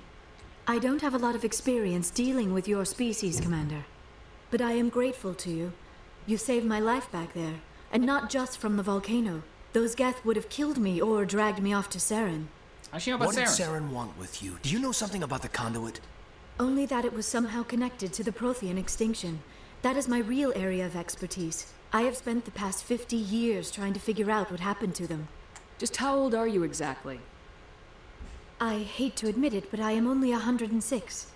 I don't have a lot of experience dealing with your species, Commander. But I am grateful to you. You saved my life back there, and not just from the volcano. Those Geth would have killed me or dragged me off to Saren. How'd she know about What did Saren? Saren want with you? Do you know something about the conduit? Only that it was somehow connected to the Prothean extinction. That is my real area of expertise. I have spent the past 50 years trying to figure out what happened to them. Just how old are you exactly? I hate to admit it, but I am only 106.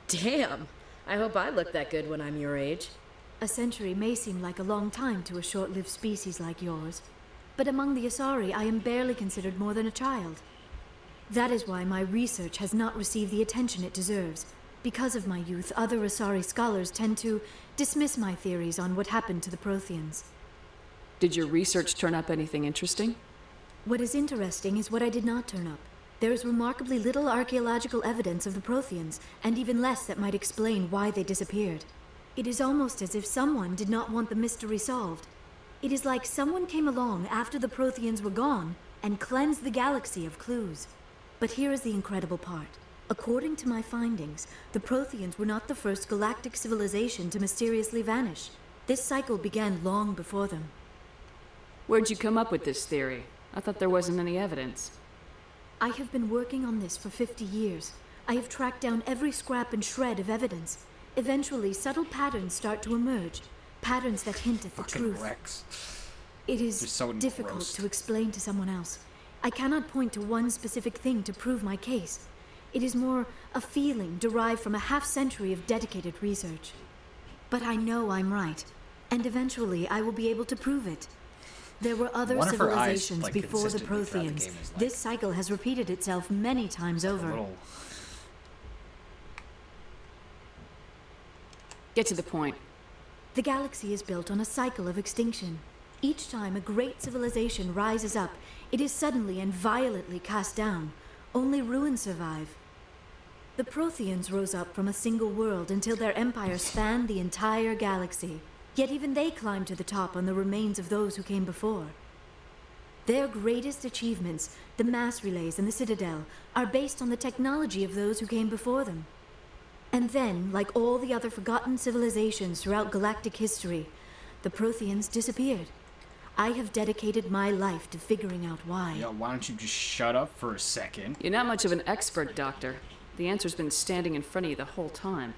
Damn! I hope I look that good when I'm your age. A century may seem like a long time to a short-lived species like yours, but among the Asari, I am barely considered more than a child. That is why my research has not received the attention it deserves. Because of my youth, other Asari scholars tend to dismiss my theories on what happened to the Protheans. Did your research turn up anything interesting? What is interesting is what I did not turn up. There is remarkably little archaeological evidence of the Protheans, and even less that might explain why they disappeared. It is almost as if someone did not want the mystery solved. It is like someone came along after the Protheans were gone and cleansed the galaxy of clues. But here is the incredible part. According to my findings, the Protheans were not the first galactic civilization to mysteriously vanish. This cycle began long before them. Where'd you come up with this theory? I thought there wasn't any evidence. I have been working on this for 50 years. I have tracked down every scrap and shred of evidence. Eventually, subtle patterns start to emerge. Patterns that hint at the Fucking truth. Rex. It is Just so difficult engrossed. to explain to someone else. I cannot point to one specific thing to prove my case. It is more a feeling derived from a half-century of dedicated research. But I know I'm right, and eventually I will be able to prove it. There were other One of her eyes, civilizations like, before the consistently throughout the Protheans. game is like- This cycle has repeated itself many times over. Little... Get to the point. The galaxy is built on a cycle of extinction. Each time a great civilization rises up, it is suddenly and violently cast down. Only ruins survive. The Protheans rose up from a single world until their empire spanned the entire galaxy. Yet even they climbed to the top on the remains of those who came before. Their greatest achievements, the mass relays and the Citadel, are based on the technology of those who came before them. And then, like all the other forgotten civilizations throughout galactic history, the Protheans disappeared. I have dedicated my life to figuring out why. Yo, why don't you just shut up for a second? You're not much of an expert, Doctor. The answer's been standing in front of you the whole time.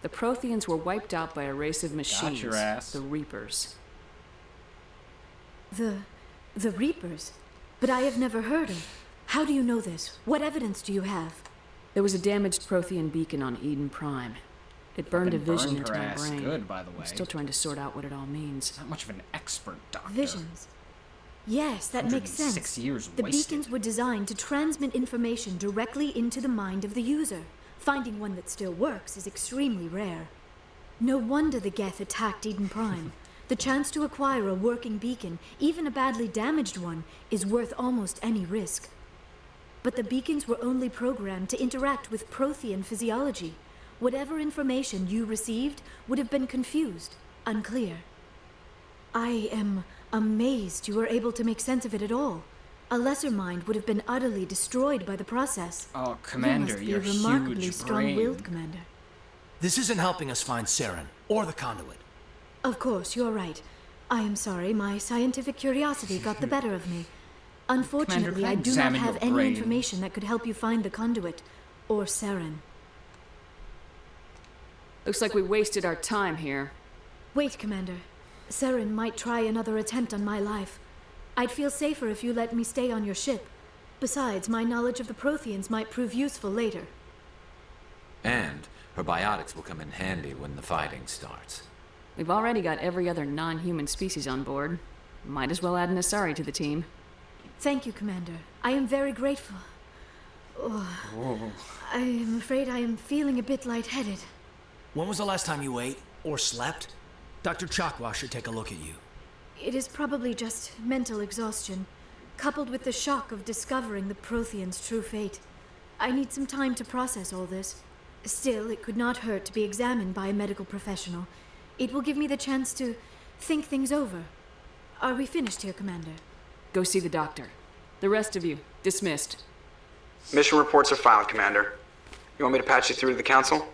The Protheans were wiped out by a race of machines. your ass. The Reapers. The Reapers? But I have never heard of. How do you know this? What evidence do you have? There was a damaged Prothean beacon on Eden Prime. It burned a Fucking vision burned into her my ass brain. good, by the way. I'm still trying to sort out what it all means. Not much of an expert, Doctor. Visions. Yes, that makes 106 sense. years The wasted. beacons were designed to transmit information directly into the mind of the user. Finding one that still works is extremely rare. No wonder the Geth attacked Eden Prime. The chance to acquire a working beacon, even a badly damaged one, is worth almost any risk. But the beacons were only programmed to interact with Prothean physiology. Whatever information you received would have been confused, unclear. I am amazed you were able to make sense of it at all. A lesser mind would have been utterly destroyed by the process. Oh, Commander, you your must be a remarkably huge strong-willed, brain. Commander. This isn't helping us find Saren or the conduit. Of course, you're right. I am sorry, my scientific curiosity got the better of me. Unfortunately, Commander, I can I do not examine have your any brain? information that could help you find the conduit, or Saren. Looks like we wasted our time here. Wait, Commander. Saren might try another attempt on my life. I'd feel safer if you let me stay on your ship. Besides, my knowledge of the Protheans might prove useful later. And her biotics will come in handy when the fighting starts. We've already got every other non-human species on board. Might as well add an Asari to the team. Thank you, Commander. I am very grateful. I am afraid I am feeling a bit lightheaded. When was the last time you ate or slept? Dr. Chakwa should take a look at you. It is probably just mental exhaustion, coupled with the shock of discovering the Protheans' true fate. I need some time to process all this. Still, it could not hurt to be examined by a medical professional. It will give me the chance to think things over. Are we finished here, Commander? Go see the doctor. The rest of you, dismissed. Mission reports are filed, Commander. You want me to patch you through to the Council?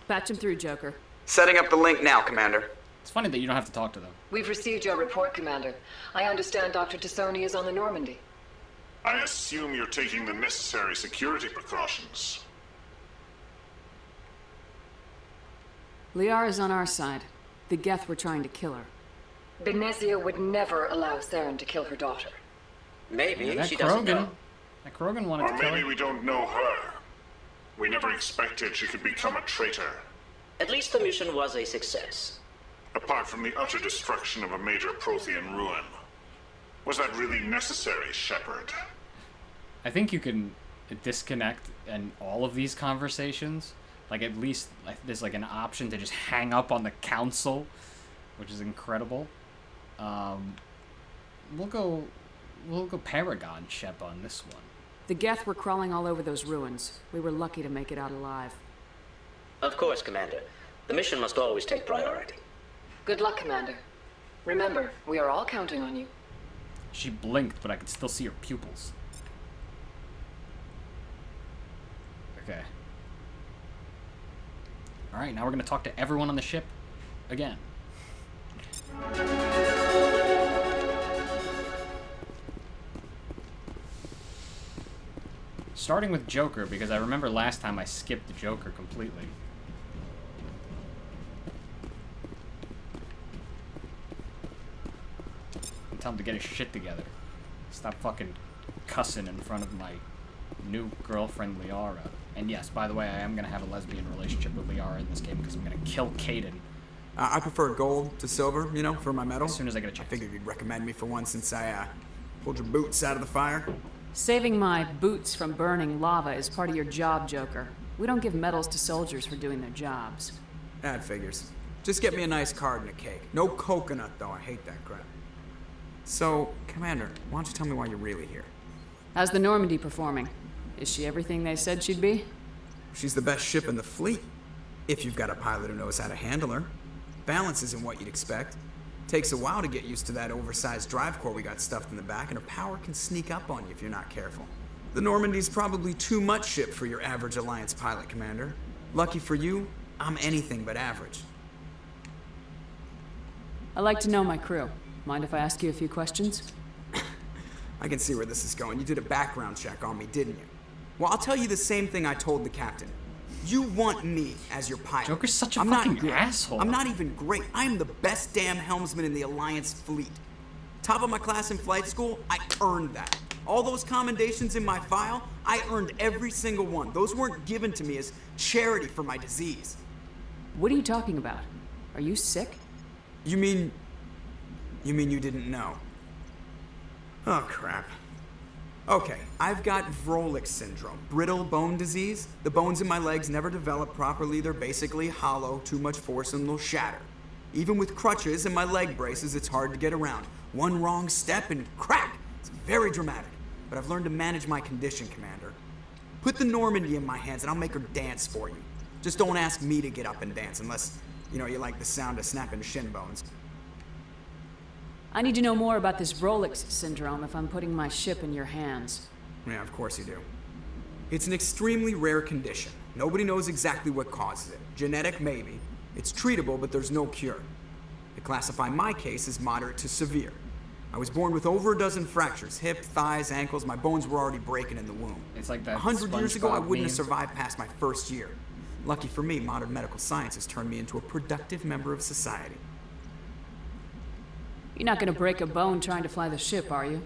Patch him through, Joker. Setting up the link now, Commander. It's funny that you don't have to talk to them. We've received your report, Commander. I understand Dr. Tassoni is on the Normandy. I assume you're taking the necessary security precautions. Liara's on our side. The Geth were trying to kill her. Benezia would never allow Saren to kill her daughter. Maybe Yeah, she doesn't know. That Krogan wanted Or to kill maybe her. we don't know her. We never expected she could become a traitor. At least the mission was a success. Apart from the utter destruction of a major Prothean ruin. Was that really necessary, Shepard? I think you can disconnect in all of these conversations. Like, at least there's like an option to just hang up on the council, which is incredible. We'll go Paragon Shep on this one. The Geth were crawling all over those ruins. We were lucky to make it out alive. Of course, Commander. The mission must always take priority. Good luck, Commander. Remember, we are all counting on you. She blinked, but I could still see her pupils. Okay. Alright, now we're gonna talk to everyone on the ship again. Starting with Joker, because I remember last time I skipped Joker completely. And tell him to get his shit together. Stop fucking cussing in front of my new girlfriend, Liara. And yes, by the way, I am going to have a lesbian relationship with Liara in this game because I'm going to kill Kaden I prefer gold to silver, you know, for my medal. as soon as I get a chance. I figured you'd recommend me for one since I pulled your boots out of the fire. Saving my boots from burning lava is part of your job, Joker. We don't give medals to soldiers for doing their jobs. That figures. Just get me a nice card and a cake. No coconut, though. I hate that crap. So, Commander, why don't you tell me why you're really here? How's the Normandy performing? Is she everything they said she'd be? She's the best ship in the fleet. If you've got a pilot who knows how to handle her. Balance isn't what you'd expect. Takes a while to get used to that oversized drive core we got stuffed in the back, and her power can sneak up on you if you're not careful. The Normandy's probably too much ship for your average Alliance pilot, Commander. Lucky for you, I'm anything but average. I like to know my crew. Mind if I ask you a few questions? I can see where this is going. You did a background check on me, didn't you? Well, I'll tell you the same thing I told the captain. You want me as your pilot. Joker's such a I'm fucking not good. asshole. I'm not even great. I'm the best damn helmsman in the Alliance fleet. Top of my class in flight school, I earned that. All those commendations in my file, I earned every single one. Those weren't given to me as charity for my disease. What are you talking about? Are you sick? You mean you didn't know? Oh, crap. Okay, I've got Vrolik syndrome, brittle bone disease. The bones in my legs never develop properly. They're basically hollow, too much force and they'll shatter. Even with crutches and my leg braces, it's hard to get around. One wrong step and crack! It's very dramatic. But I've learned to manage my condition, Commander. Put the Normandy in my hands and I'll make her dance for you. Just don't ask me to get up and dance unless, you like the sound of snapping shin bones. I need to know more about this Vrolik syndrome if I'm putting my ship in your hands. Yeah, of course you do. It's an extremely rare condition. Nobody knows exactly what causes it. Genetic, maybe. It's treatable, but there's no cure. They classify my case as moderate to severe. I was born with over a dozen fractures. Hip, thighs, ankles. My bones were already breaking in the womb. It's like that 100 years ago, I SpongeBob wouldn't meme. have survived past my first year. Lucky for me, modern medical science has turned me into a productive member of society. You're not gonna break a bone trying to fly the ship, are you?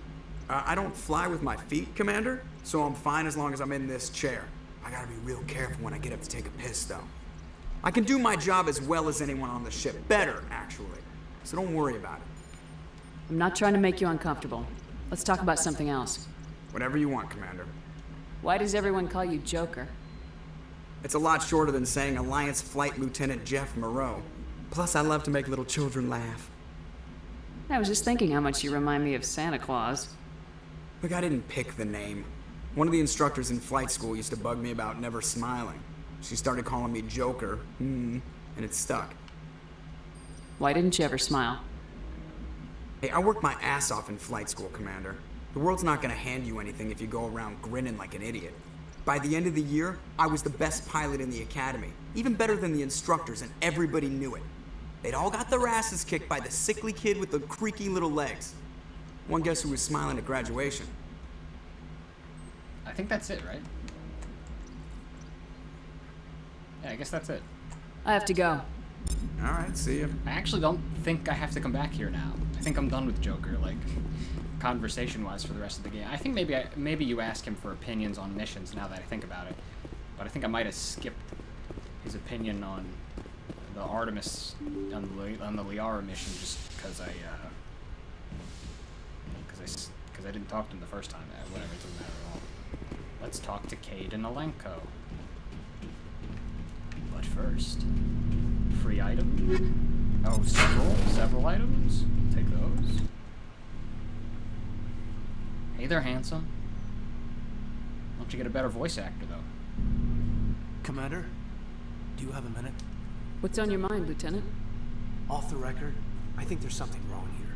I don't fly with my feet, Commander, so I'm fine as long as I'm in this chair. I gotta be real careful when I get up to take a piss, though. I can do my job as well as anyone on the ship. Better, actually. So don't worry about it. I'm not trying to make you uncomfortable. Let's talk about something else. Whatever you want, Commander. Why does everyone call you Joker? It's a lot shorter than saying Alliance Flight Lieutenant Jeff Moreau. Plus, I love to make little children laugh. I was just thinking how much you remind me of Santa Claus. Look, I didn't pick the name. One of the instructors in flight school used to bug me about never smiling. She started calling me Joker, and it stuck. Why didn't you ever smile? Hey, I worked my ass off in flight school, Commander. The world's not gonna hand you anything if you go around grinning like an idiot. By the end of the year, I was the best pilot in the academy, even better than the instructors, and everybody knew it. They'd all got their asses kicked by the sickly kid with the creaky little legs. One guess who was smiling at graduation? I think that's it, right? Yeah, I guess that's it. I have to go. Alright, see ya. I actually don't think I have to come back here now. I think I'm done with Joker, like, conversation-wise for the rest of the game. I think maybe you ask him for opinions on missions now that I think about it. But I think I might have skipped his opinion on the Artemis, on the Liara mission just because I didn't talk to him the first time. Whatever, it doesn't matter at all. Let's talk to Cade and Alenko. But first, free item. Oh, several items. Take those. Hey there, handsome. Why don't you get a better voice actor, though? Commander, do you have a minute? What's on your mind, Lieutenant? Off the record, I think there's something wrong here.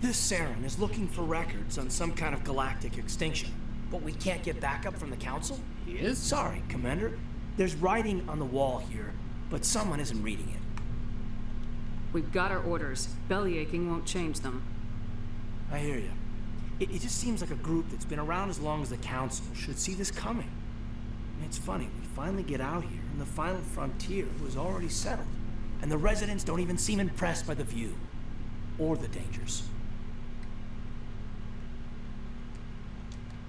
This Saren is looking for records on some kind of galactic extinction, but we can't get backup from the Council? He is? Sorry, Commander. There's writing on the wall here, but someone isn't reading it. We've got our orders. Belly aching won't change them. I hear you. It just seems like a group that's been around as long as the Council should see this coming. And it's funny, we finally get out here, and the final frontier was already settled. And the residents don't even seem impressed by the view. Or the dangers.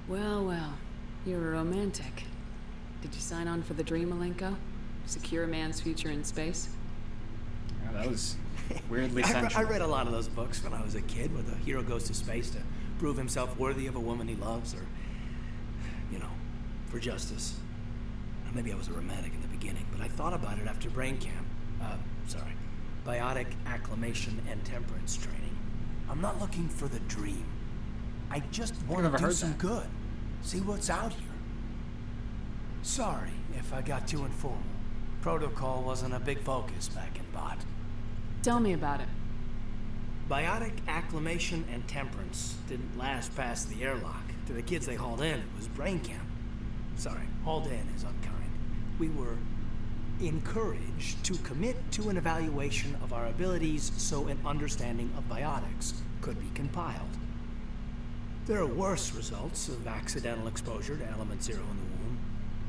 Well, well. You're a romantic. Did you sign on for the dream, Alenko? Secure a man's future in space? Yeah, that was weirdly I sensual. read a lot of those books when I was a kid, where the hero goes to space to prove himself worthy of a woman he loves, or, you know, for justice. Or maybe I was a romantic in the beginning, but I thought about it after brain camp. Biotic acclimation and temperance training. I'm not looking for the dream. I just want to do some good. See what's out here. Sorry if I got too informal. Protocol wasn't a big focus back in Bot. Tell me about it. Biotic acclimation and temperance didn't last past the airlock. To the kids they hauled in, it was brain camp. Sorry, hauled in is unkind. We were encouraged to commit to an evaluation of our abilities so an understanding of biotics could be compiled. There are worse results of accidental exposure to element 0 in the womb.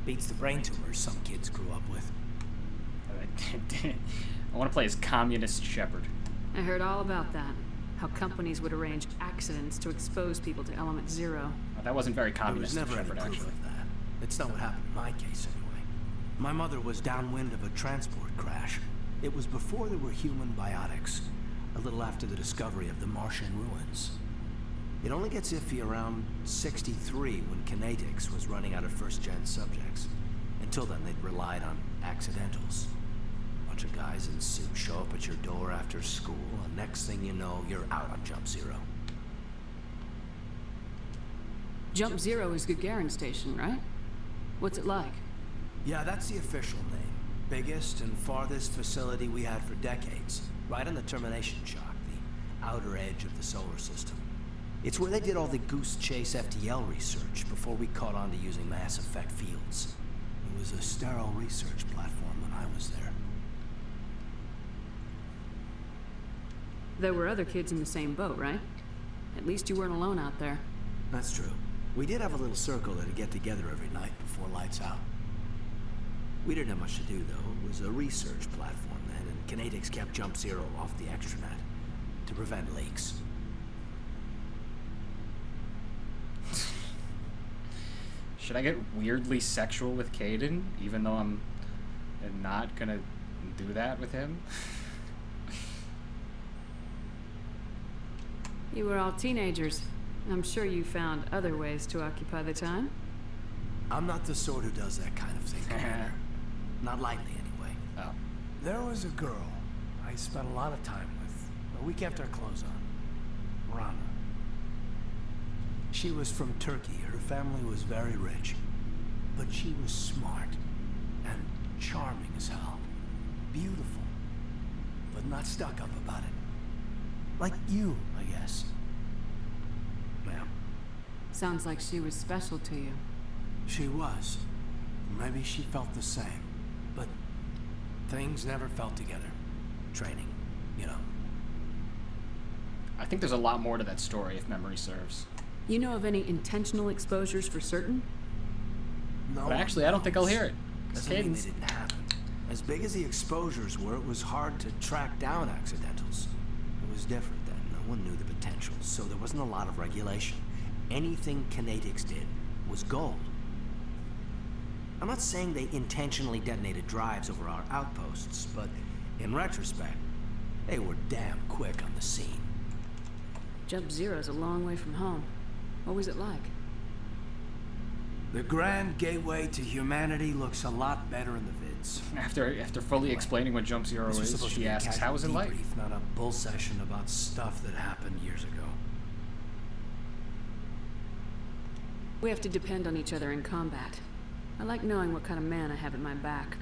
Beats the brain tumors some kids grew up with. I want to play as Communist Shepherd. I heard all about that. How companies would arrange accidents to expose people to element 0. Oh, that wasn't very communist There was never Shepherd, any proof actually. of that. It's not what happened in my case, anyway. My mother was downwind of a transport crash. It was before there were human biotics, a little after the discovery of the Martian ruins. It only gets iffy around 63 when Kinetics was running out of first-gen subjects. Until then, they'd relied on accidentals. Bunch of guys in suits show up at your door after school, and next thing you know, you're out on Jump Zero. Jump 0 is Gagarin Station, right? What's it like? Yeah, that's the official name. Biggest and farthest facility we had for decades. Right on the termination shock, the outer edge of the solar system. It's where they did all the Goose Chase FTL research before we caught on to using mass effect fields. It was a sterile research platform when I was there. There were other kids in the same boat, right? At least you weren't alone out there. That's true. We did have a little circle that'd get together every night before lights out. We didn't have much to do, though. It was a research platform then, and Kinetics kept Jump Zero off the extranet to prevent leaks. Should I get weirdly sexual with Caden, even though I'm not gonna do that with him? You were all teenagers. I'm sure you found other ways to occupy the time. I'm not the sort who does that kind of thing, Commander. Not lightly, anyway. Oh. There was a girl I spent a lot of time with, a week after our close on. Rana. She was from Turkey. Her family was very rich. But she was smart and charming as hell. Beautiful. But not stuck up about it. Like you, I guess. Ma'am. Sounds like she was special to you. She was. Maybe she felt the same. But things never felt together. Training, you know. I think there's a lot more to that story, if memory serves. You know of any intentional exposures for certain? No. But actually, I don't think I'll hear it. Doesn't mean they didn't happen. As big as the exposures were, it was hard to track down accidentals. It was different then. No one knew the potential, so there wasn't a lot of regulation. Anything kinetics did was gold. I'm not saying they intentionally detonated drives over our outposts, but in retrospect, they were damn quick on the scene. Jump Zero's a long way from home. What was it like? The grand gateway to humanity looks a lot better in the vids. After fully explaining what Jump Zero is, she asks, "How was it like?" Debrief, not a bull session about stuff that happened years ago. We have to depend on each other in combat. I like knowing what kind of man I have at my back.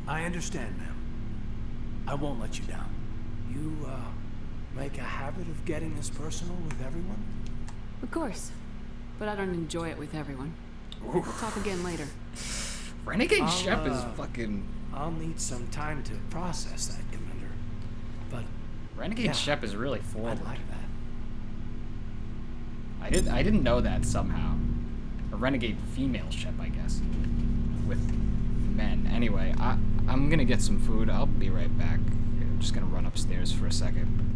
I understand, ma'am. I won't let you down. You, make a habit of getting this personal with everyone? Of course. But I don't enjoy it with everyone. We'll talk again later. Renegade Shep is fucking... I'll need some time to process that, Commander. But... Renegade Shep is really forward. I'd like that. I didn't know that somehow. A renegade female ship, I guess. With men. Anyway, I'm gonna get some food. I'll be right back. I'm just gonna run upstairs for a second.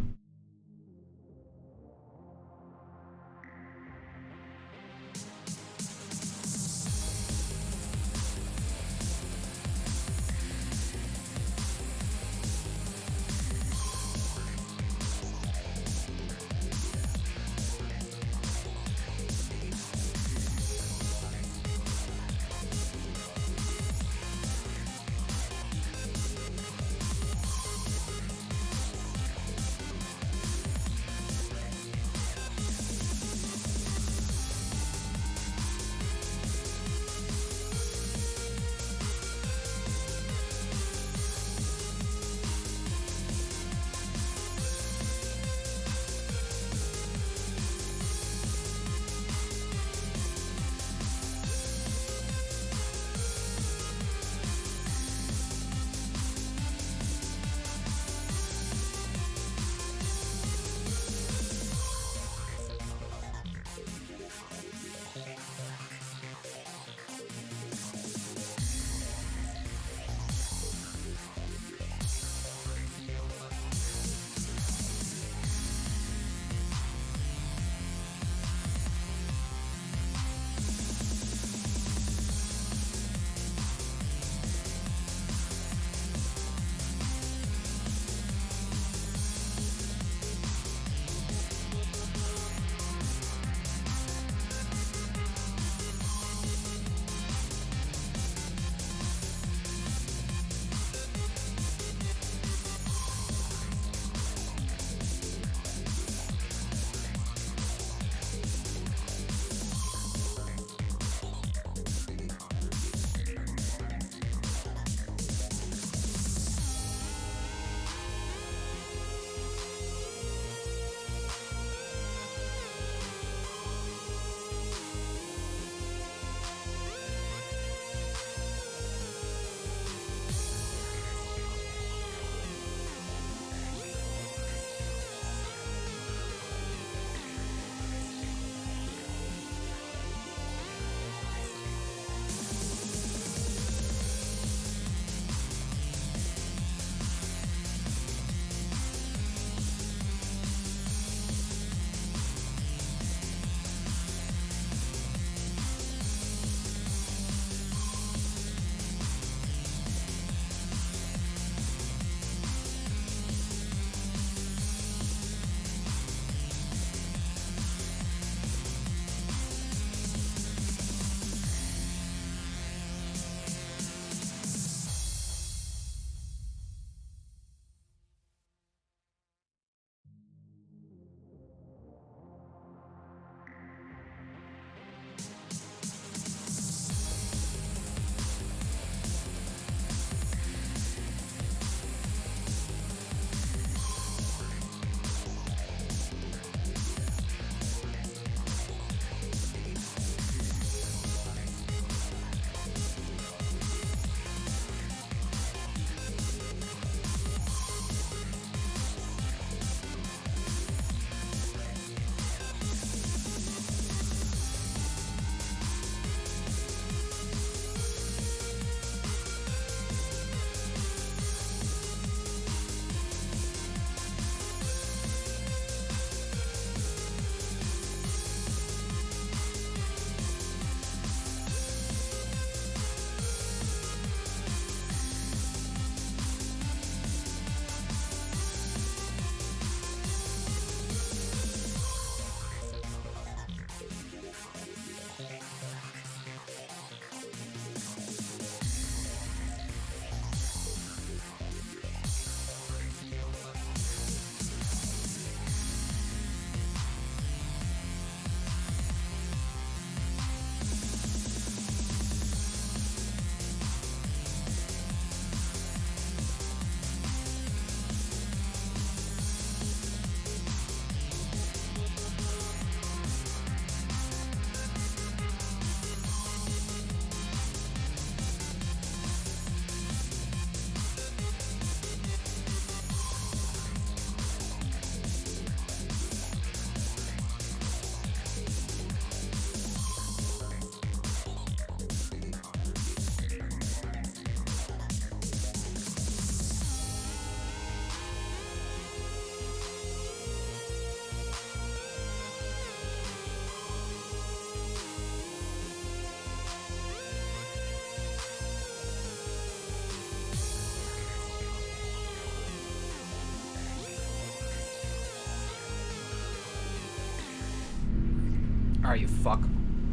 Alright, you fuck.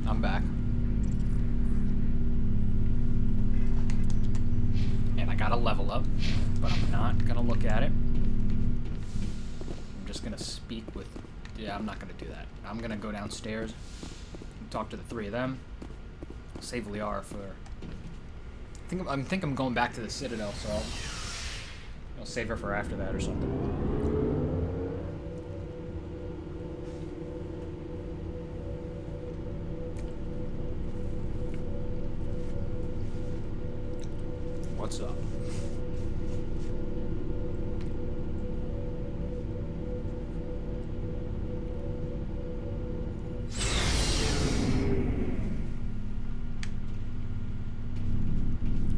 I'm back. And I got a level up, but I'm not gonna look at it. I'm just gonna speak with... Yeah, I'm not gonna do that. I'm gonna go downstairs, talk to the three of them, save Liara for... I think I'm going back to the Citadel, so I'll save her for after that or something. What's up?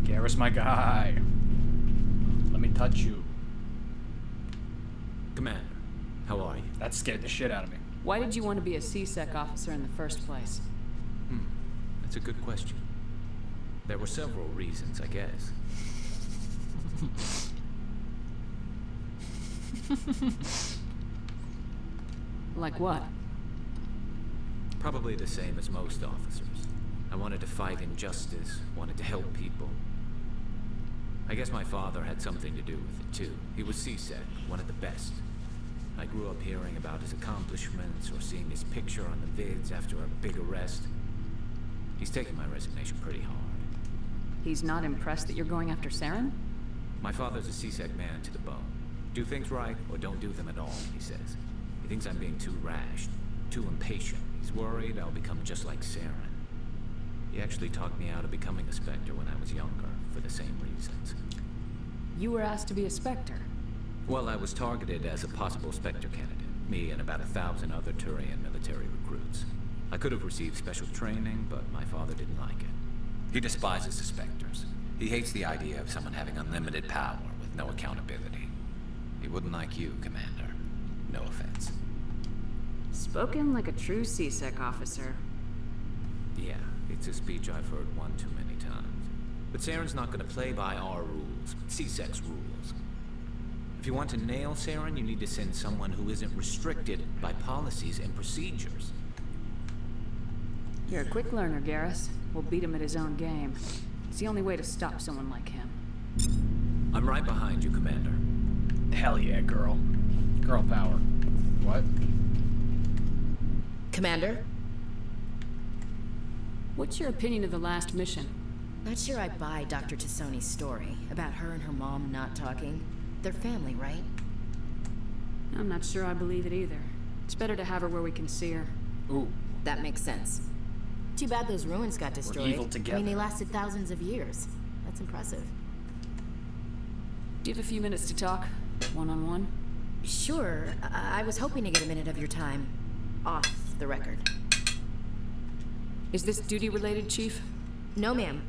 Garrus, my guy. Let me touch you. Commander, how are you? That scared the shit out of me. Why did you want to be a C-Sec officer in the first place? That's a good question. There were several reasons, I guess. Like what? Probably the same as most officers. I wanted to fight injustice, wanted to help people. I guess my father had something to do with it too. He was C-Sec, one of the best. I grew up hearing about his accomplishments or seeing his picture on the vids after a big arrest. He's taken my resignation pretty hard. He's not impressed that you're going after Saren? My father's a C-Sec man to the bone. Do things right or don't do them at all, he says. He thinks I'm being too rash, too impatient. He's worried I'll become just like Saren. He actually talked me out of becoming a Spectre when I was younger, for the same reasons. You were asked to be a Spectre? Well, I was targeted as a possible Spectre candidate. Me and about 1,000 other Turian military recruits. I could have received special training, but my father didn't like it. He despises the Spectres. He hates the idea of someone having unlimited power with no accountability. He wouldn't like you, Commander. No offense. Spoken like a true C-Sec officer. Yeah, it's a speech I've heard one too many times. But Saren's not gonna play by our rules, C-Sec's rules. If you want to nail Saren, you need to send someone who isn't restricted by policies and procedures. You're a quick learner, Garrus. We'll beat him at his own game. It's the only way to stop someone like him. I'm right behind you, Commander. Hell yeah, girl. Girl power. What? Commander? What's your opinion of the last mission? Not sure I buy Dr. Tassoni's story about her and her mom not talking. They're family, right? I'm not sure I believe it either. It's better to have her where we can see her. Ooh. That makes sense. Too bad those ruins got destroyed. We're evil together. I mean, they lasted thousands of years. That's impressive. Do you have a few minutes to talk? One-on-one? Sure. I was hoping to get a minute of your time. Off the record. Is this duty-related, Chief? No, ma'am.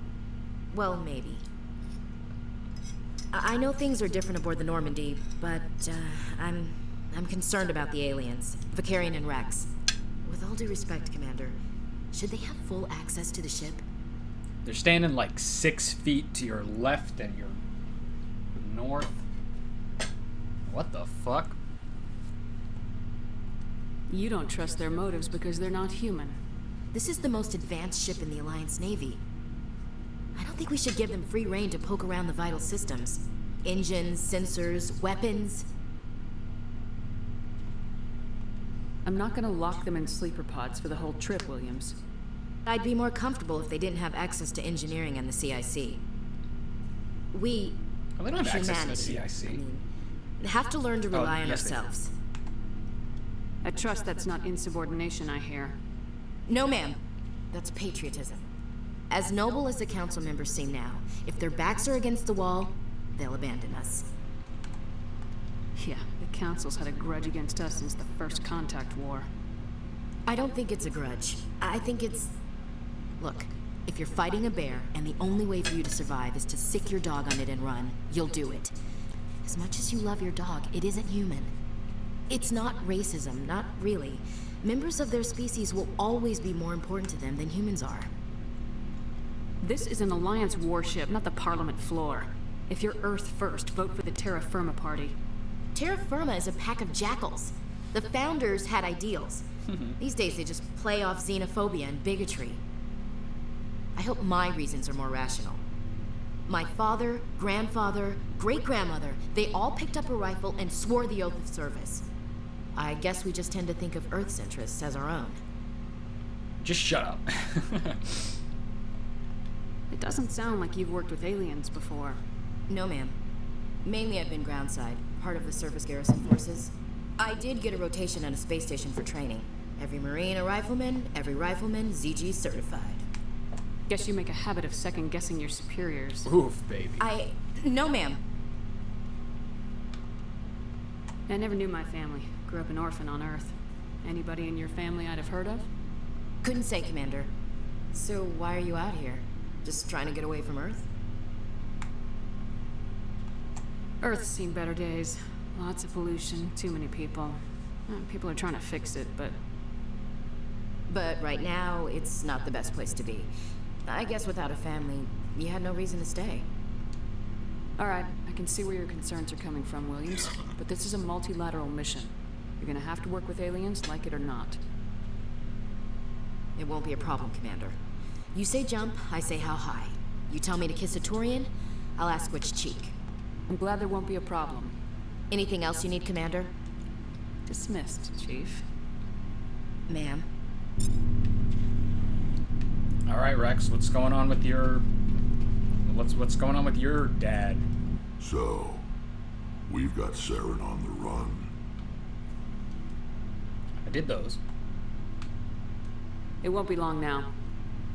Well, maybe. I know things are different aboard the Normandy, but, I'm concerned about the aliens. Vicarian and Rex. With all due respect, Commander, should they have full access to the ship? They're standing like 6 feet to your left and your north. What the fuck? You don't trust their motives because they're not human. This is the most advanced ship in the Alliance Navy. I don't think we should give them free rein to poke around the vital systems. Engines, sensors, weapons. I'm not gonna lock them in sleeper pods for the whole trip, Williams. I'd be more comfortable if they didn't have access to engineering and the CIC. We, Well, they don't have humanity, access to the CIC. I mean, have to learn to rely on yes, they do. ourselves. I trust that's not insubordination, I hear. No, ma'am. That's patriotism. As noble as the council members seem now, if their backs are against the wall, they'll abandon us. Yeah, the Council's had a grudge against us since the first contact war. I don't think it's a grudge. I think it's... Look, if you're fighting a bear and the only way for you to survive is to sick your dog on it and run, you'll do it. As much as you love your dog, it isn't human. It's not racism, not really. Members of their species will always be more important to them than humans are. This is an Alliance warship, not the Parliament floor. If you're Earth first, vote for the Terra Firma Party. Terra Firma is a pack of jackals. The founders had ideals. These days they just play off xenophobia and bigotry. I hope my reasons are more rational. My father, grandfather, great-grandmother, they all picked up a rifle and swore the oath of service. I guess we just tend to think of Earth's interests as our own. Just shut up. It doesn't sound like you've worked with aliens before. No, ma'am. Mainly I've been groundside, part of the surface garrison forces. I did get a rotation on a space station for training. Every Marine a rifleman, every rifleman ZG certified. Guess you make a habit of second-guessing your superiors. Oof, baby. No, ma'am. I never knew my family. Grew up an orphan on Earth. Anybody in your family I'd have heard of? Couldn't say, Commander. So why are you out here? Just trying to get away from Earth? Earth's seen better days. Lots of pollution, too many people. People are trying to fix it, but... But right now, it's not the best place to be. I guess without a family, you had no reason to stay. Alright, I can see where your concerns are coming from, Williams. But this is a multilateral mission. You're gonna have to work with aliens, like it or not. It won't be a problem, Commander. You say jump, I say how high. You tell me to kiss a Turian, I'll ask which cheek. I'm glad there won't be a problem. Anything else you need, Commander? Dismissed, Chief. Ma'am. All right, Rex, what's going on with your... What's going on with your dad? So, we've got Saren on the run. I did those. It won't be long now.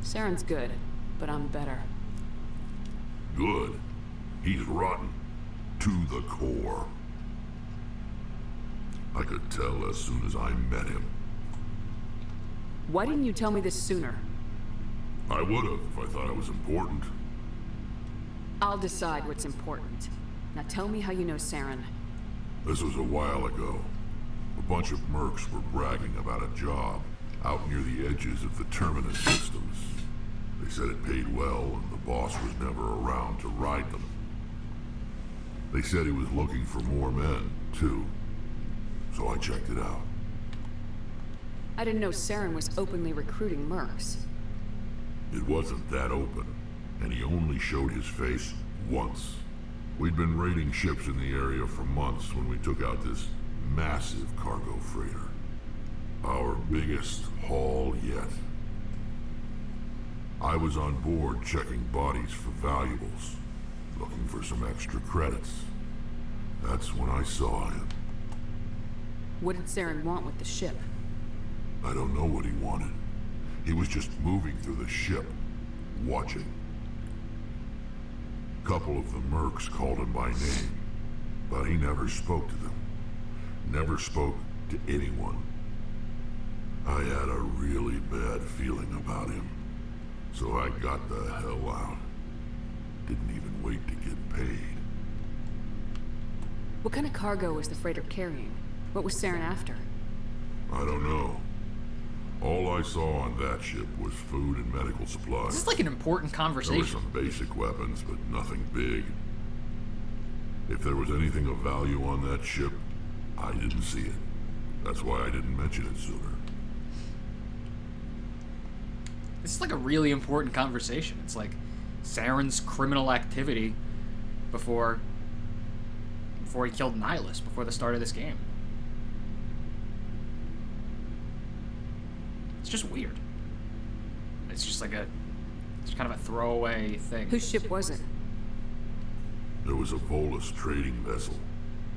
Saren's good, but I'm better. Good. He's rotten. To the core. I could tell as soon as I met him. Why didn't you tell me this sooner? I would have if I thought it was important. I'll decide what's important. Now tell me how you know Saren. This was a while ago. A bunch of mercs were bragging about a job out near the edges of the Terminus systems. They said it paid well and the boss was never around to ride them. They said he was looking for more men, too. So I checked it out. I didn't know Saren was openly recruiting mercs. It wasn't that open, and he only showed his face once. We'd been raiding ships in the area for months when we took out this massive cargo freighter. Our biggest haul yet. I was on board checking bodies for valuables, looking for some extra credits. That's when I saw him. What did Saren want with the ship? I don't know what he wanted. He was just moving through the ship, watching. A couple of the mercs called him by name, but he never spoke to them. Never spoke to anyone. I had a really bad feeling about him, so I got the hell out. Didn't even wait to get paid. What kind of cargo was the freighter carrying? What was Saren after? I don't know. All I saw on that ship was food and medical supplies. This is like an important conversation. There were some basic weapons, but nothing big. If there was anything of value on that ship, I didn't see it. That's why I didn't mention it sooner. This is like a really important conversation. It's like Saren's criminal activity before he killed Nihilus, before the start of this game. It's just weird. It's just like it's kind of a throwaway thing. Whose ship was it? There was a Volus trading vessel.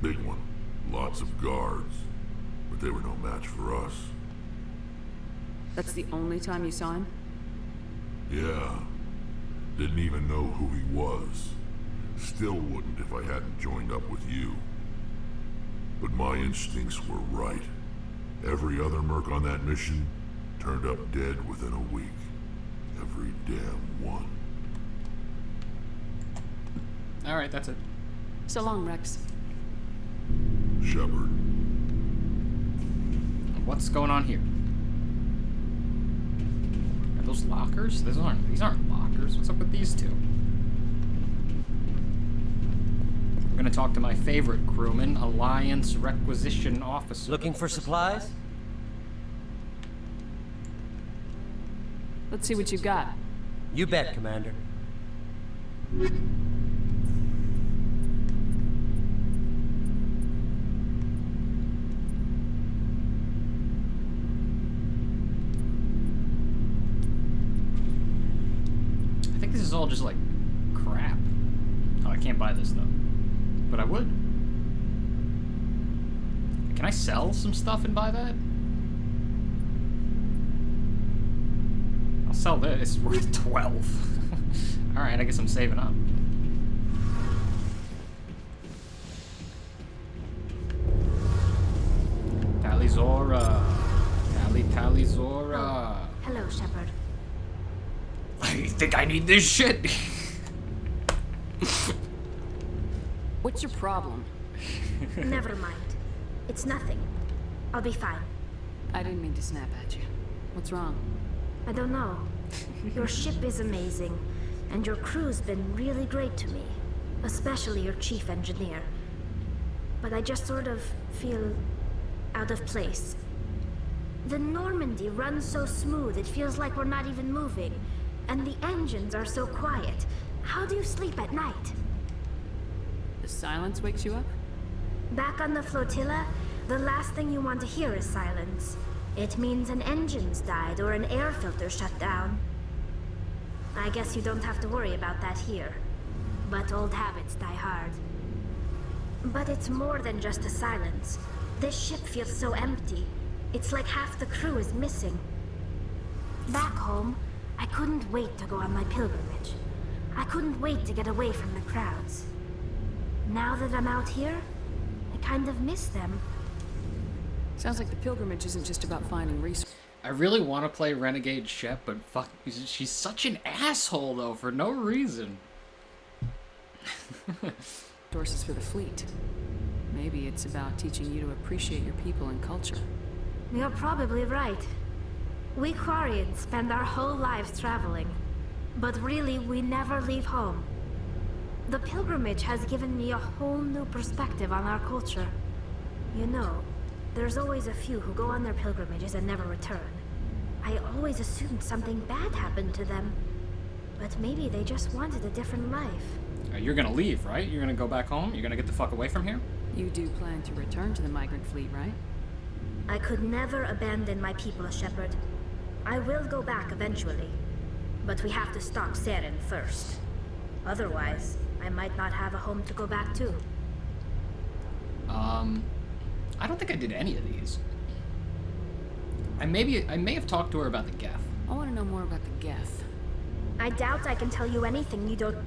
Big one. Lots of guards. But they were no match for us. That's the only time you saw him? Yeah. Didn't even know who he was. Still wouldn't if I hadn't joined up with you. But my instincts were right. Every other merc on that mission turned up dead within a week. Every damn one. Alright, that's it. So long, Rex. Shepard. What's going on here? Are those lockers? These aren't lockers. What's up with these two? I'm gonna talk to my favorite crewman, Alliance Requisition Officer. Looking for supplies? Let's see what you got. You bet, Commander. I think this is all just like crap. Oh, I can't buy this though. But I would. Can I sell some stuff and buy that? I'll sell this. It's worth 12. Alright, I guess I'm saving up. Talizora. Talizora. Oh, hello, Shepard. I think I need this shit. What's your problem? Never mind. It's nothing. I'll be fine. I didn't mean to snap at you. What's wrong? I don't know. Your ship is amazing, and your crew's been really great to me. Especially your chief engineer. But I just sort of feel out of place. The Normandy runs so smooth it feels like we're not even moving. And the engines are so quiet. How do you sleep at night? The silence wakes you up? Back on the flotilla, the last thing you want to hear is silence. It means an engine's died or an air filter shut down. I guess you don't have to worry about that here. But old habits die hard. But it's more than just a silence. This ship feels so empty. It's like half the crew is missing. Back home, I couldn't wait to go on my pilgrimage. I couldn't wait to get away from the crowds. Now that I'm out here, I kind of miss them. Sounds like the pilgrimage isn't just about finding resources. I really want to play Renegade Shep, but fuck, she's such an asshole though for no reason. Resources for the fleet. Maybe it's about teaching you to appreciate your people and culture. You're probably right. We Quarians spend our whole lives traveling, but really we never leave home. The pilgrimage has given me a whole new perspective on our culture. You know, there's always a few who go on their pilgrimages and never return. I always assumed something bad happened to them, but maybe they just wanted a different life. You're gonna leave, right? You're gonna go back home? You're gonna get the fuck away from here? You do plan to return to the migrant fleet, right? I could never abandon my people, Shepard. I will go back eventually, but we have to stop Saren first. Otherwise, I might not have a home to go back to. I don't think I did any of these. I may have talked to her about the Geth. I want to know more about the Geth. I doubt I can tell you anything you don't...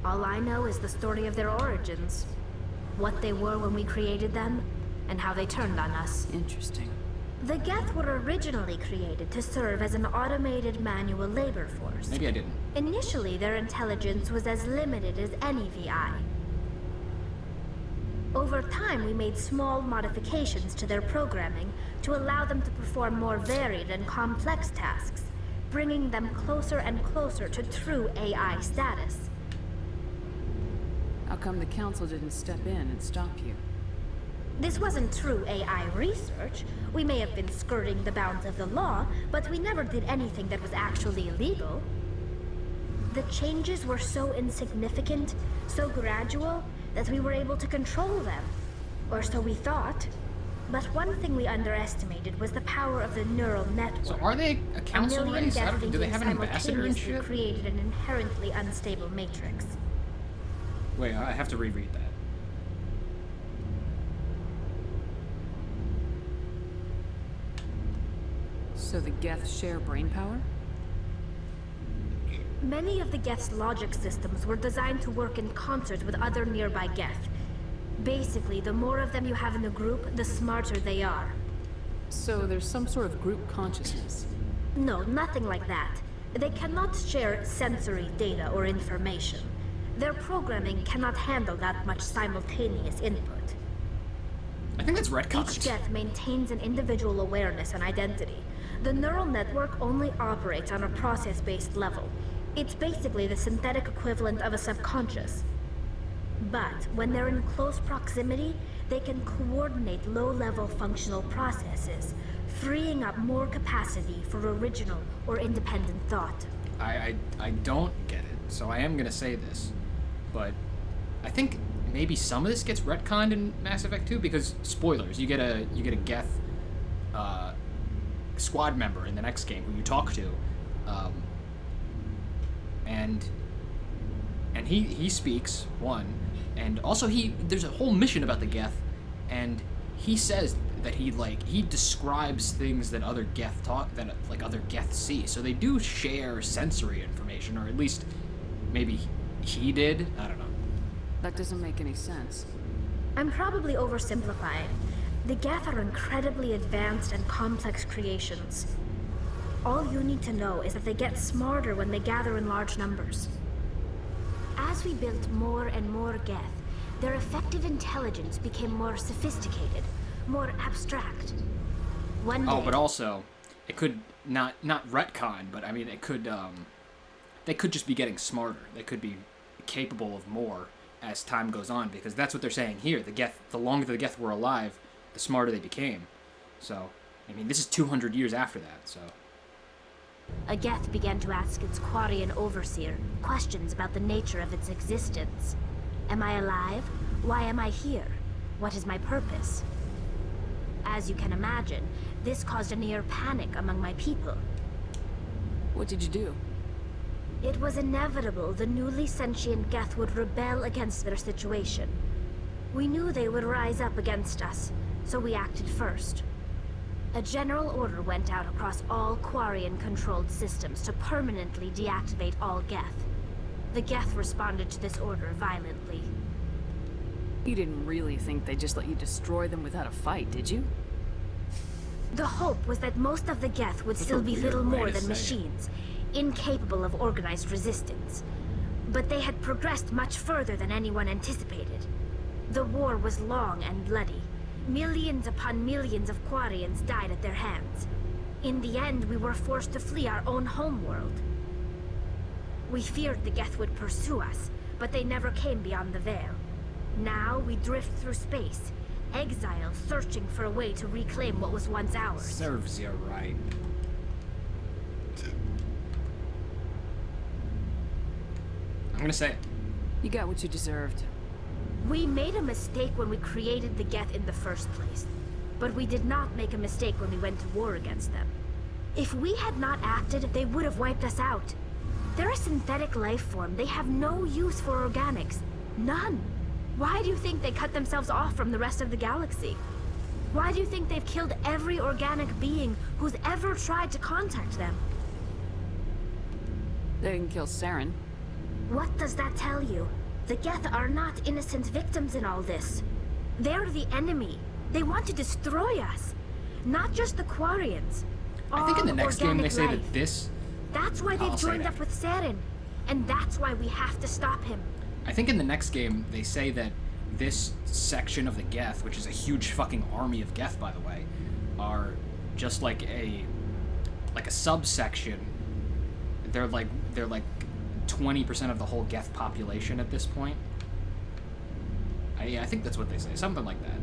All I know is the story of their origins. What they were when we created them, and how they turned on us. Interesting. The Geth were originally created to serve as an automated manual labor force. Maybe I didn't. Initially, their intelligence was as limited as any VI. Over time, we made small modifications to their programming to allow them to perform more varied and complex tasks, bringing them closer and closer to true AI status. How come the Council didn't step in and stop you? This wasn't true AI research. We may have been skirting the bounds of the law, but we never did anything that was actually illegal. The changes were so insignificant, so gradual, that we were able to control them. Or so we thought. But one thing we underestimated was the power of the neural network. So are they a council race? Do they have an ambassador and shit? Created an inherently unstable matrix. Wait, I have to reread that. So the Geth share brainpower? Many of the Geth's logic systems were designed to work in concert with other nearby Geth. Basically, the more of them you have in a group, the smarter they are. So there's some sort of group consciousness? No, nothing like that. They cannot share sensory data or information. Their programming cannot handle that much simultaneous input. I think that's retcons. Each Geth maintains an individual awareness and identity. The neural network only operates on a process-based level. It's basically the synthetic equivalent of a subconscious. But when they're in close proximity, they can coordinate low-level functional processes, freeing up more capacity for original or independent thought. I don't get it, so I am gonna say this, but I think maybe some of this gets retconned in Mass Effect 2 because spoilers, you get a Geth squad member in the next game who you talk to, and he speaks one, and also there's a whole mission about the Geth, and he says that he describes things that other Geth other Geth see. So they do share sensory information, or at least maybe he did. I don't know. That doesn't make any sense. I'm probably oversimplifying. The Geth are incredibly advanced and complex creations. All you need to know is that they get smarter when they gather in large numbers. As we built more and more Geth, their effective intelligence became more sophisticated, more abstract. One day... Oh, but also, it could not retcon, but I mean, it could, they could just be getting smarter. They could be capable of more as time goes on, because that's what they're saying here. The longer the Geth were alive, the smarter they became. So, I mean, this is 200 years after that, so... A Geth began to ask its Quarian overseer questions about the nature of its existence. Am I alive? Why am I here? What is my purpose? As you can imagine, this caused a near panic among my people. What did you do? It was inevitable the newly sentient Geth would rebel against their situation. We knew they would rise up against us, so we acted first. A general order went out across all Quarian-controlled systems to permanently deactivate all Geth. The Geth responded to this order violently. You didn't really think they'd just let you destroy them without a fight, did you? The hope was that most of the Geth would still be little more than machines, incapable of organized resistance. But they had progressed much further than anyone anticipated. The war was long and bloody. Millions upon millions of Quarians died at their hands. In the end, we were forced to flee our own homeworld. We feared the Geth would pursue us, but they never came beyond the Veil. Now we drift through space, exile, searching for a way to reclaim what was once ours. Serves you right. I'm gonna say it. You got what you deserved. We made a mistake when we created the Geth in the first place, but we did not make a mistake when we went to war against them. If we had not acted, they would have wiped us out. They're a synthetic life form. They have no use for organics. None. Why do you think they cut themselves off from the rest of the galaxy? Why do you think they've killed every organic being who's ever tried to contact them? They didn't kill Saren. What does that tell you? The Geth are not innocent victims in all this. They're the enemy. They want to destroy us. Not just the Quarians. I think in the next game they say life. that this... That's why they've joined up with Saren. And that's why we have to stop him. I think in the next game they say that this section of the Geth, which is a huge fucking army of Geth, by the way, are just like a subsection. They're like 20% of the whole Geth population at this point. I think that's what they say, something like that.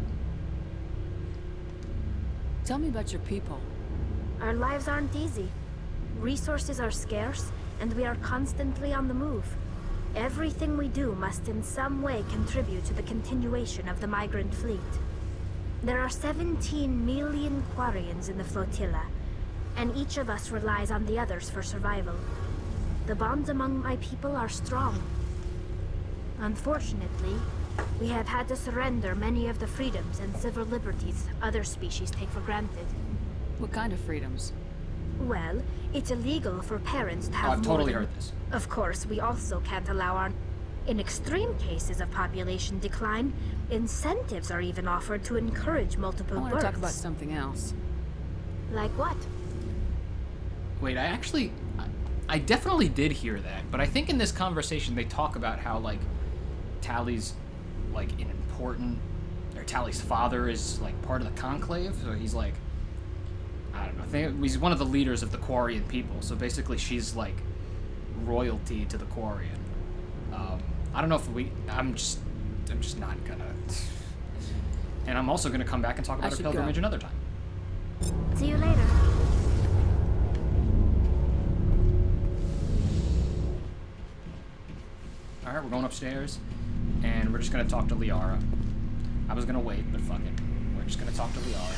Tell me about your people. Our lives aren't easy. Resources are scarce, and we are constantly on the move. Everything we do must in some way contribute to the continuation of the migrant fleet. There are 17 million Quarians in the flotilla, and each of us relies on the others for survival. The bonds among my people are strong. Unfortunately, we have had to surrender many of the freedoms and civil liberties other species take for granted. What kind of freedoms? Well, it's illegal for parents to have I've totally more than... heard this. Of course, we also can't allow our... In extreme cases of population decline, incentives are even offered to encourage multiple I want to births. talk about something else. Like what? Wait, I definitely did hear that, but I think in this conversation they talk about how, like, Tally's, like, an important... Or Tally's father is, like, part of the Conclave, so he's, like... I don't know, I think he's one of the leaders of the Quarian people, so basically she's, like, royalty to the Quarian. I don't know if I'm just not gonna... And I'm also gonna come back and talk about her pilgrimage another time. See you later. Alright, we're going upstairs, and we're just gonna talk to Liara. I was gonna wait, but fuck it. We're just gonna talk to Liara.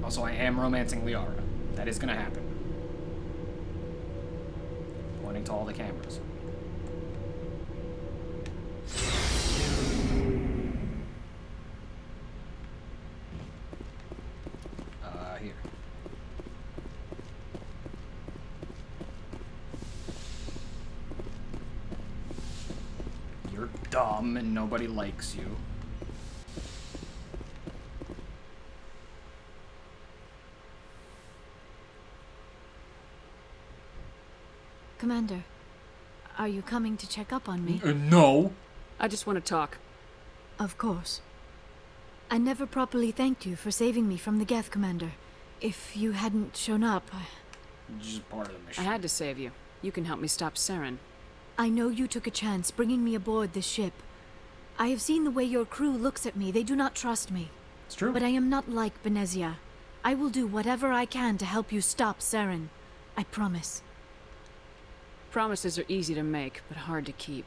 Also, I am romancing Liara. That is gonna happen. Pointing to all the cameras. Here. You're dumb and nobody likes you. Commander, are you coming to check up on me? No. I just want to talk. Of course. I never properly thanked you for saving me from the Geth, Commander. If you hadn't shown up, Just part of the mission. I had to save you. You can help me stop Saren. I know you took a chance bringing me aboard this ship. I have seen the way your crew looks at me. They do not trust me. It's true. But I am not like Benezia. I will do whatever I can to help you stop Saren. I promise. Promises are easy to make, but hard to keep.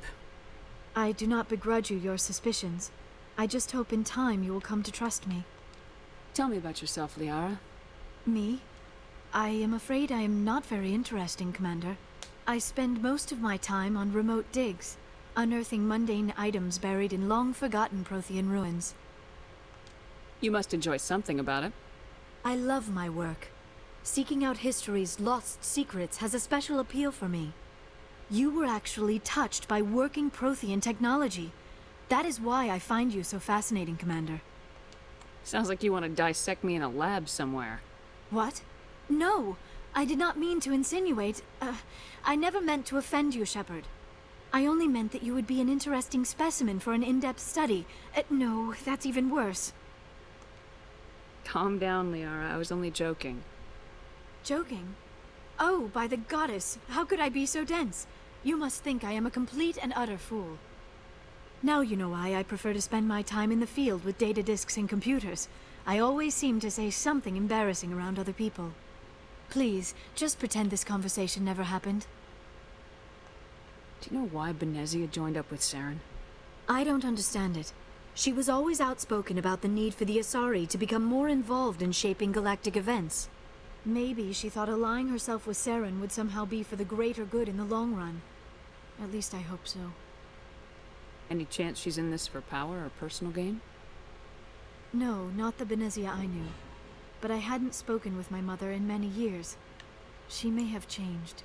I do not begrudge you your suspicions. I just hope in time you will come to trust me. Tell me about yourself, Liara. Me? I am afraid I am not very interesting, Commander. I spend most of my time on remote digs, unearthing mundane items buried in long-forgotten Prothean ruins. You must enjoy something about it. I love my work. Seeking out history's lost secrets has a special appeal for me. You were actually touched by working Prothean technology. That is why I find you so fascinating, Commander. Sounds like you want to dissect me in a lab somewhere. What? No, I did not mean to insinuate. I never meant to offend you, Shepard. I only meant that you would be an interesting specimen for an in-depth study. No, that's even worse. Calm down, Liara. I was only joking. Joking? Oh, by the goddess, how could I be so dense? You must think I am a complete and utter fool. Now you know why I prefer to spend my time in the field with data disks and computers. I always seem to say something embarrassing around other people. Please, just pretend this conversation never happened. Do you know why Benezia joined up with Saren? I don't understand it. She was always outspoken about the need for the Asari to become more involved in shaping galactic events. Maybe she thought allying herself with Saren would somehow be for the greater good in the long run. At least I hope so. Any chance she's in this for power or personal gain? No, not the Benezia I knew. But I hadn't spoken with my mother in many years. She may have changed.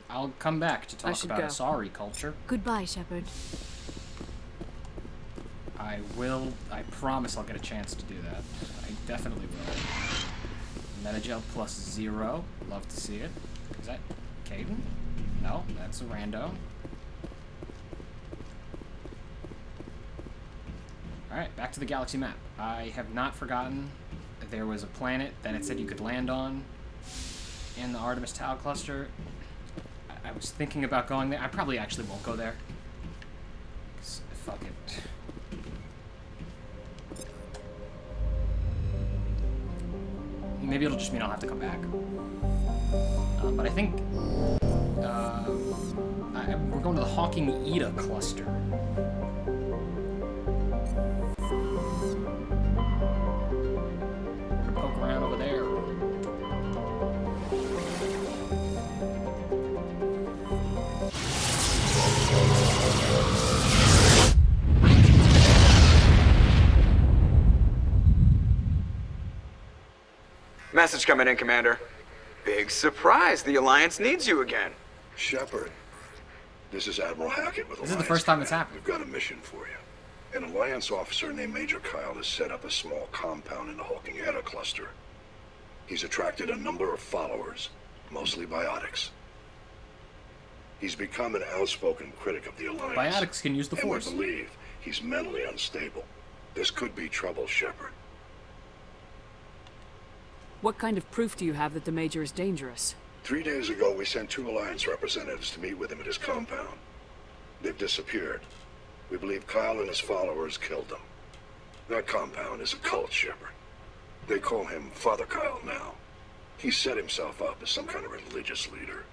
I'll come back to talk about go. Asari culture. Goodbye, Shepard. I promise I'll get a chance to do that. I definitely will. Metagel +0. Love to see it. Is that Caden? No, that's a rando. Alright, back to the galaxy map. I have not forgotten that there was a planet that it said you could land on in the Artemis Tau cluster. I was thinking about going there. I probably actually won't go there. 'Cause fuck it. Maybe it'll just mean I'll have to come back. But I think we're going to the Hawking Ida cluster. Poke around over there. Message coming in, Commander. Big surprise, the Alliance needs you again. Shepard, this is Admiral Hackett with This is the Alliance first time it's Command. happened. We've got a mission for you. An Alliance officer named Major Kyle has set up a small compound in the Hawking Etta cluster. He's attracted a number of followers, mostly biotics. He's become an outspoken critic of the Alliance. Biotics can use the Force. And we believe he's mentally unstable. This could be trouble, Shepard. What kind of proof do you have that the Major is dangerous? 3 days ago, we sent 2 Alliance representatives to meet with him at his compound. They've disappeared. We believe Kyle and his followers killed them. That compound is a cult, Shepard. They call him Father Kyle now. He set himself up as some kind of religious leader.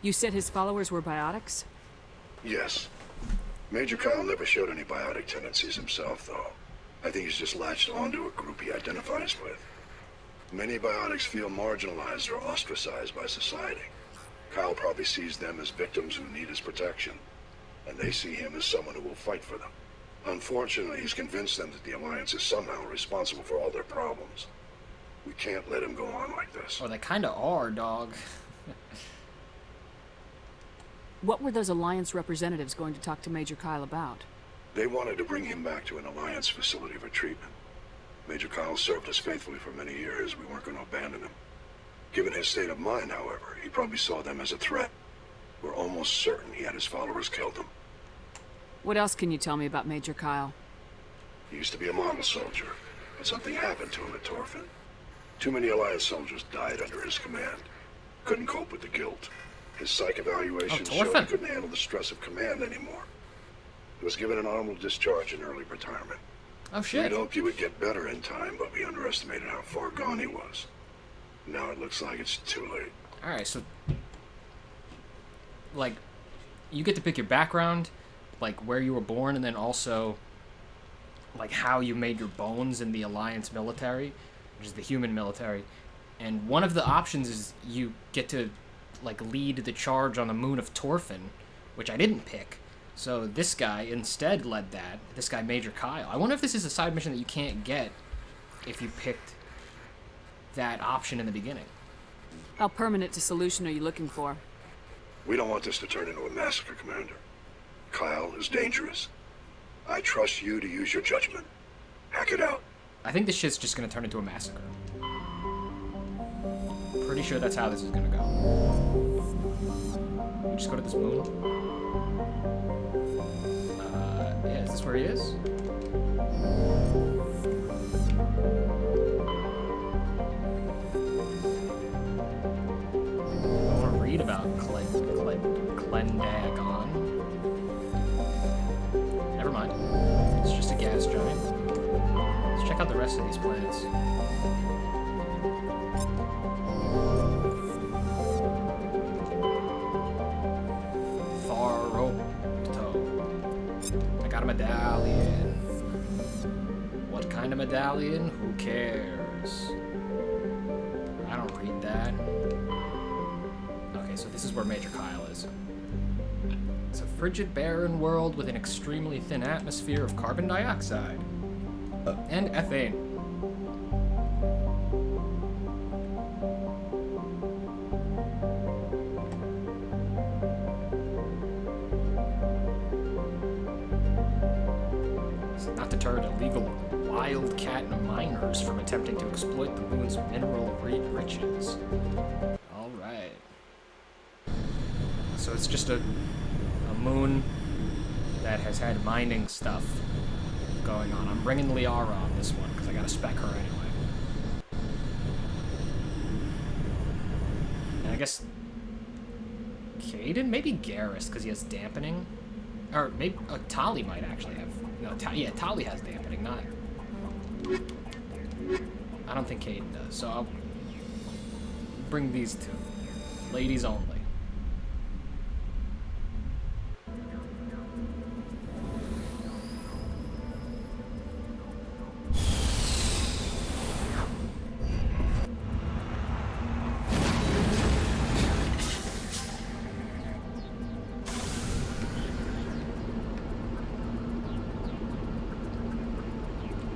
You said his followers were biotics? Yes. Major Kyle never showed any biotic tendencies himself, though. I think he's just latched onto a group he identifies with. Many biotics feel marginalized or ostracized by society. Kyle probably sees them as victims who need his protection, and they see him as someone who will fight for them. Unfortunately, he's convinced them that the Alliance is somehow responsible for all their problems. We can't let him go on like this. Well, they kinda are, dog. What were those Alliance representatives going to talk to Major Kyle about? They wanted to bring him back to an Alliance facility for treatment. Major Kyle served us faithfully for many years. We weren't going to abandon him. Given his state of mind, however, he probably saw them as a threat. We're almost certain he had his followers killed him. What else can you tell me about Major Kyle? He used to be a model soldier, but something happened to him at Torfin. Too many Alliance soldiers died under his command. Couldn't cope with the guilt. His psych evaluations showed he couldn't handle the stress of command anymore. He was given an honorable discharge in early retirement. Oh shit. We'd hoped he would get better in time, but we underestimated how far gone he was. Now it looks like it's too late. Alright, so... like, you get to pick your background, like, where you were born, and then also, like, how you made your bones in the Alliance military, which is the human military. And one of the options is you get to, like, lead the charge on the moon of Torfin, which I didn't pick. So this guy instead led that. This guy, Major Kyle. I wonder if this is a side mission that you can't get if you picked that option in the beginning. How permanent a solution are you looking for? We don't want this to turn into a massacre, Commander. Kyle is dangerous. I trust you to use your judgment. Hack it out. I think this shit's just gonna turn into a massacre. Pretty sure that's how this is gonna go. We just go to this moon. Yeah, is this where he is? I want to read about Clendagon. Never mind. It's just a gas giant. Let's check out the rest of these planets. I got a medallion. What kind of medallion? Who cares? I don't read that. Okay, so this is where Major Kyle is. It's a frigid, barren world with an extremely thin atmosphere of carbon dioxide and ethane. Not deterred illegal wildcat miners from attempting to exploit the moon's mineral riches. Alright. So it's just a moon that has had mining stuff going on. I'm bringing Liara on this one because I gotta spec her anyway. And I guess Caden? Maybe Garrus because he has dampening. Or maybe Tali might actually have. No, yeah, Tali has dampening, not... I don't think Caden does, so I'll bring these two. Ladies only.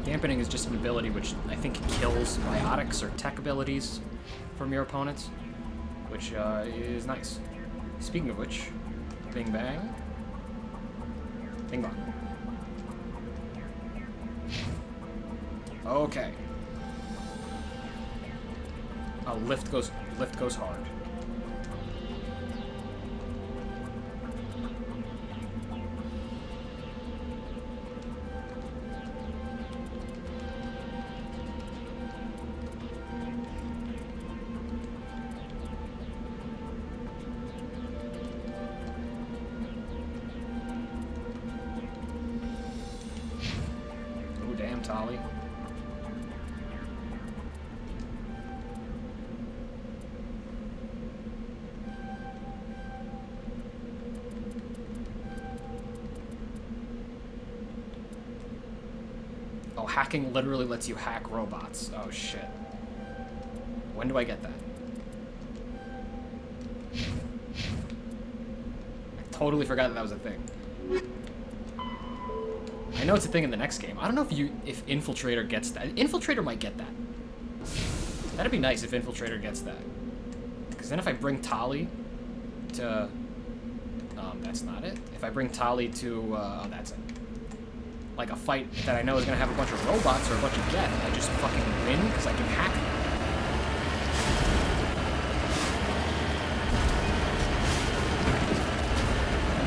Dampening is just an ability which I think kills biotics or tech abilities from your opponents, which is nice. Speaking of which, bing bang, bing bang. Okay. Lift goes hard. Tali. Oh, hacking literally lets you hack robots. Oh, shit. When do I get that? I totally forgot that that was a thing. I know it's a thing in the next game. I don't know if Infiltrator gets that. Infiltrator might get that. That'd be nice if Infiltrator gets that. Because then if I bring Tali to... that's not it. If I bring Tali to... oh, that's it. Like a fight that I know is going to have a bunch of robots or a bunch of Geth, I just fucking win because I can hack them.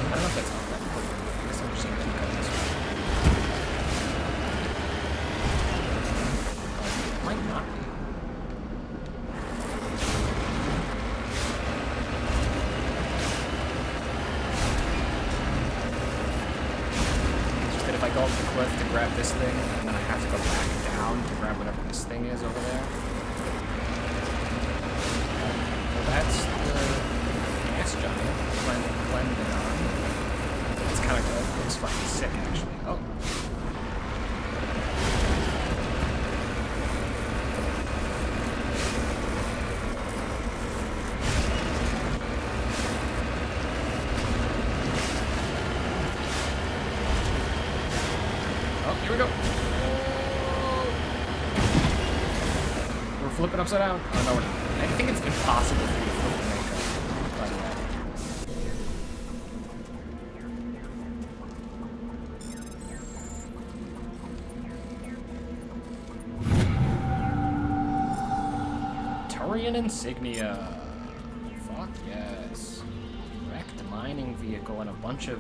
I don't know if that's all that important. I guess I'm just going to keep going this way. It might not be. If I go up the cliff to grab this thing, and then I have to go back down to grab whatever this thing is over there. Well, that's the gas giant, Clendenon. It's kind of good. It looks fucking sick, actually. Oh. Here we go. We're flipping upside down. Oh, no, we're not. I think it's impossible for you to flip the makeup, by the way. Turian insignia. Fuck yes. Wrecked mining vehicle and a bunch of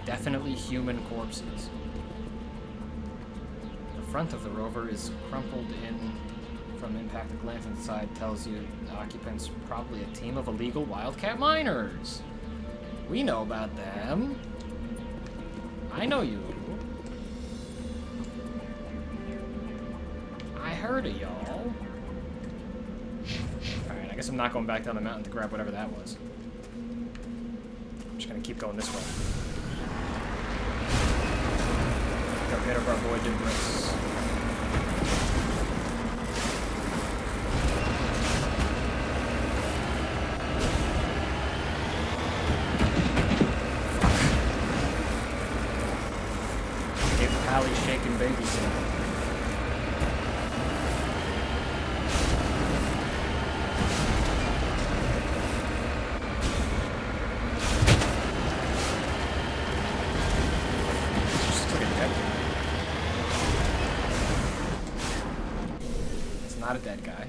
definitely human corpses. The front of the rover is crumpled in from impact. The glance inside tells you the occupants probably a team of illegal wildcat miners. We know about them. I know you. I heard of y'all. Alright, I guess I'm not going back down the mountain to grab whatever that was. I'm just gonna keep going this way. Go get over our boy Debris. Gave Pally shaking baby syndrome. Not a dead guy.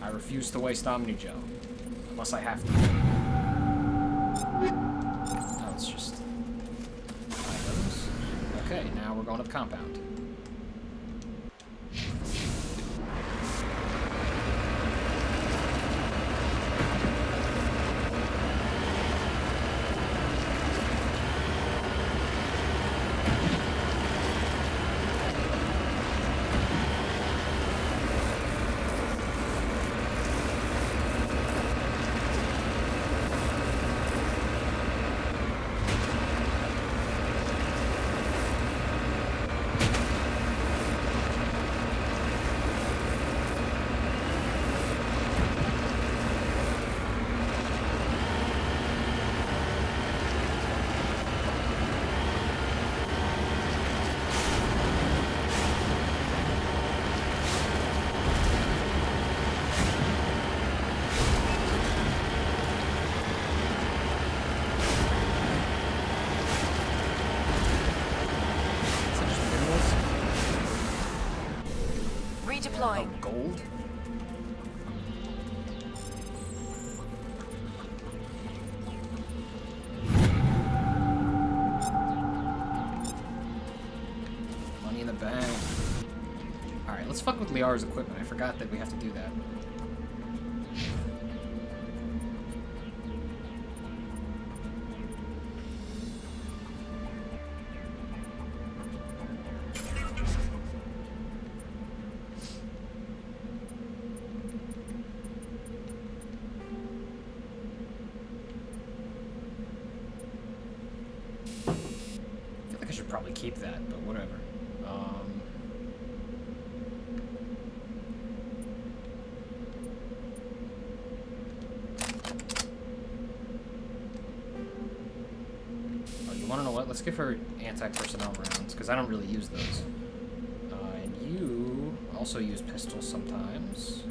I refuse to waste Omni Gel. Unless I have to. Oh, it's just... items. Okay, now we're going to the compound. Redeploying. Oh, gold? Money in the bank. Alright, let's fuck with Liara's equipment. I forgot that we have to do that. probably keep that, but whatever. Oh, you want to know what? Let's give her anti-personnel rounds, because I don't really use those. And you also use pistols sometimes.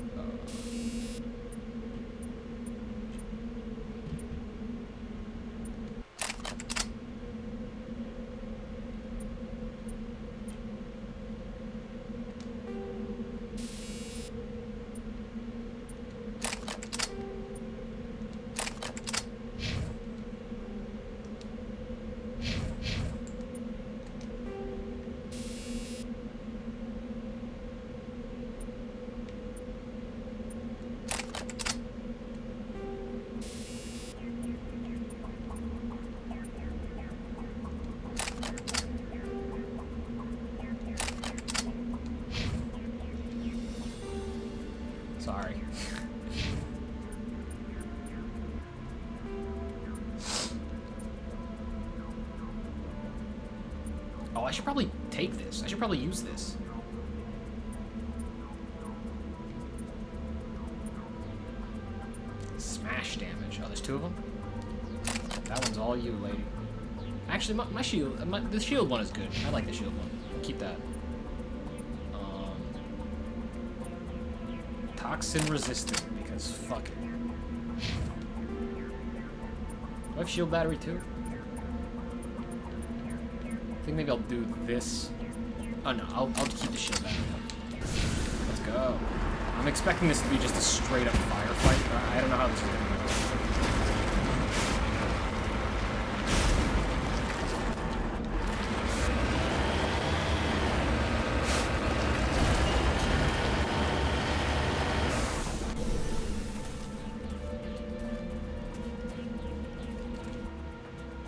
Sorry. Oh, I should probably take this. I should probably use this. Smash damage. Oh, there's two of them? That one's all you, lady. Actually, my shield, the shield one is good. I like the shield one. I'll keep that. Toxin resistant, because fuck it. Do I have shield battery too? I think maybe I'll do this. Oh no, I'll keep the shield battery. Let's go. I'm expecting this to be just a straight up firefight. I don't know how this is gonna go.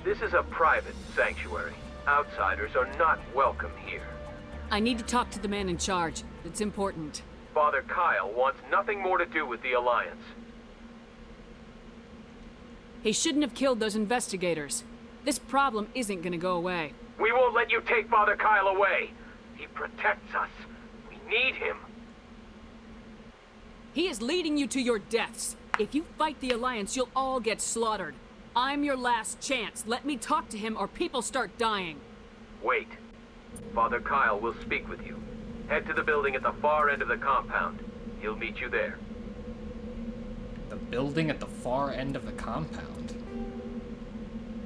This is a private sanctuary. Outsiders are not welcome here. I need to talk to the man in charge. It's important. Father Kyle wants nothing more to do with the Alliance. He shouldn't have killed those investigators. This problem isn't gonna go away. We won't let you take Father Kyle away. He protects us. We need him. He is leading you to your deaths. If you fight the Alliance, you'll all get slaughtered. I'm your last chance. Let me talk to him or people start dying. Wait. Father Kyle will speak with you. Head to the building at the far end of the compound. He'll meet you there. The building at the far end of the compound?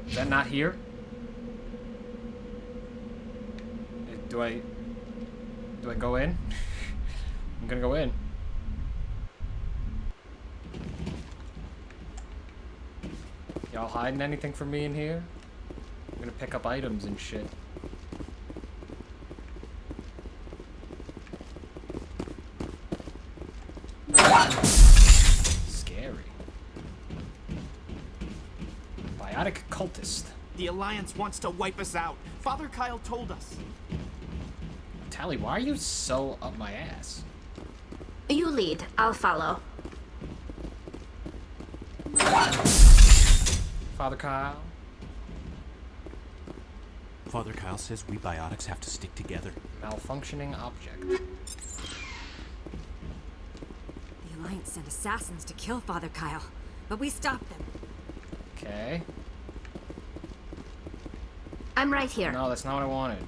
Is that not here? Do I go in? I'm gonna go in. Y'all hiding anything from me in here? I'm gonna pick up items and shit. Scary. Biotic cultist. The Alliance wants to wipe us out. Father Kyle told us. Tally, why are you so up my ass? You lead. I'll follow. Father Kyle? Father Kyle says we biotics have to stick together. Malfunctioning object. The Alliance sent assassins to kill Father Kyle, but we stopped them. Okay. I'm right here. No, that's not what I wanted.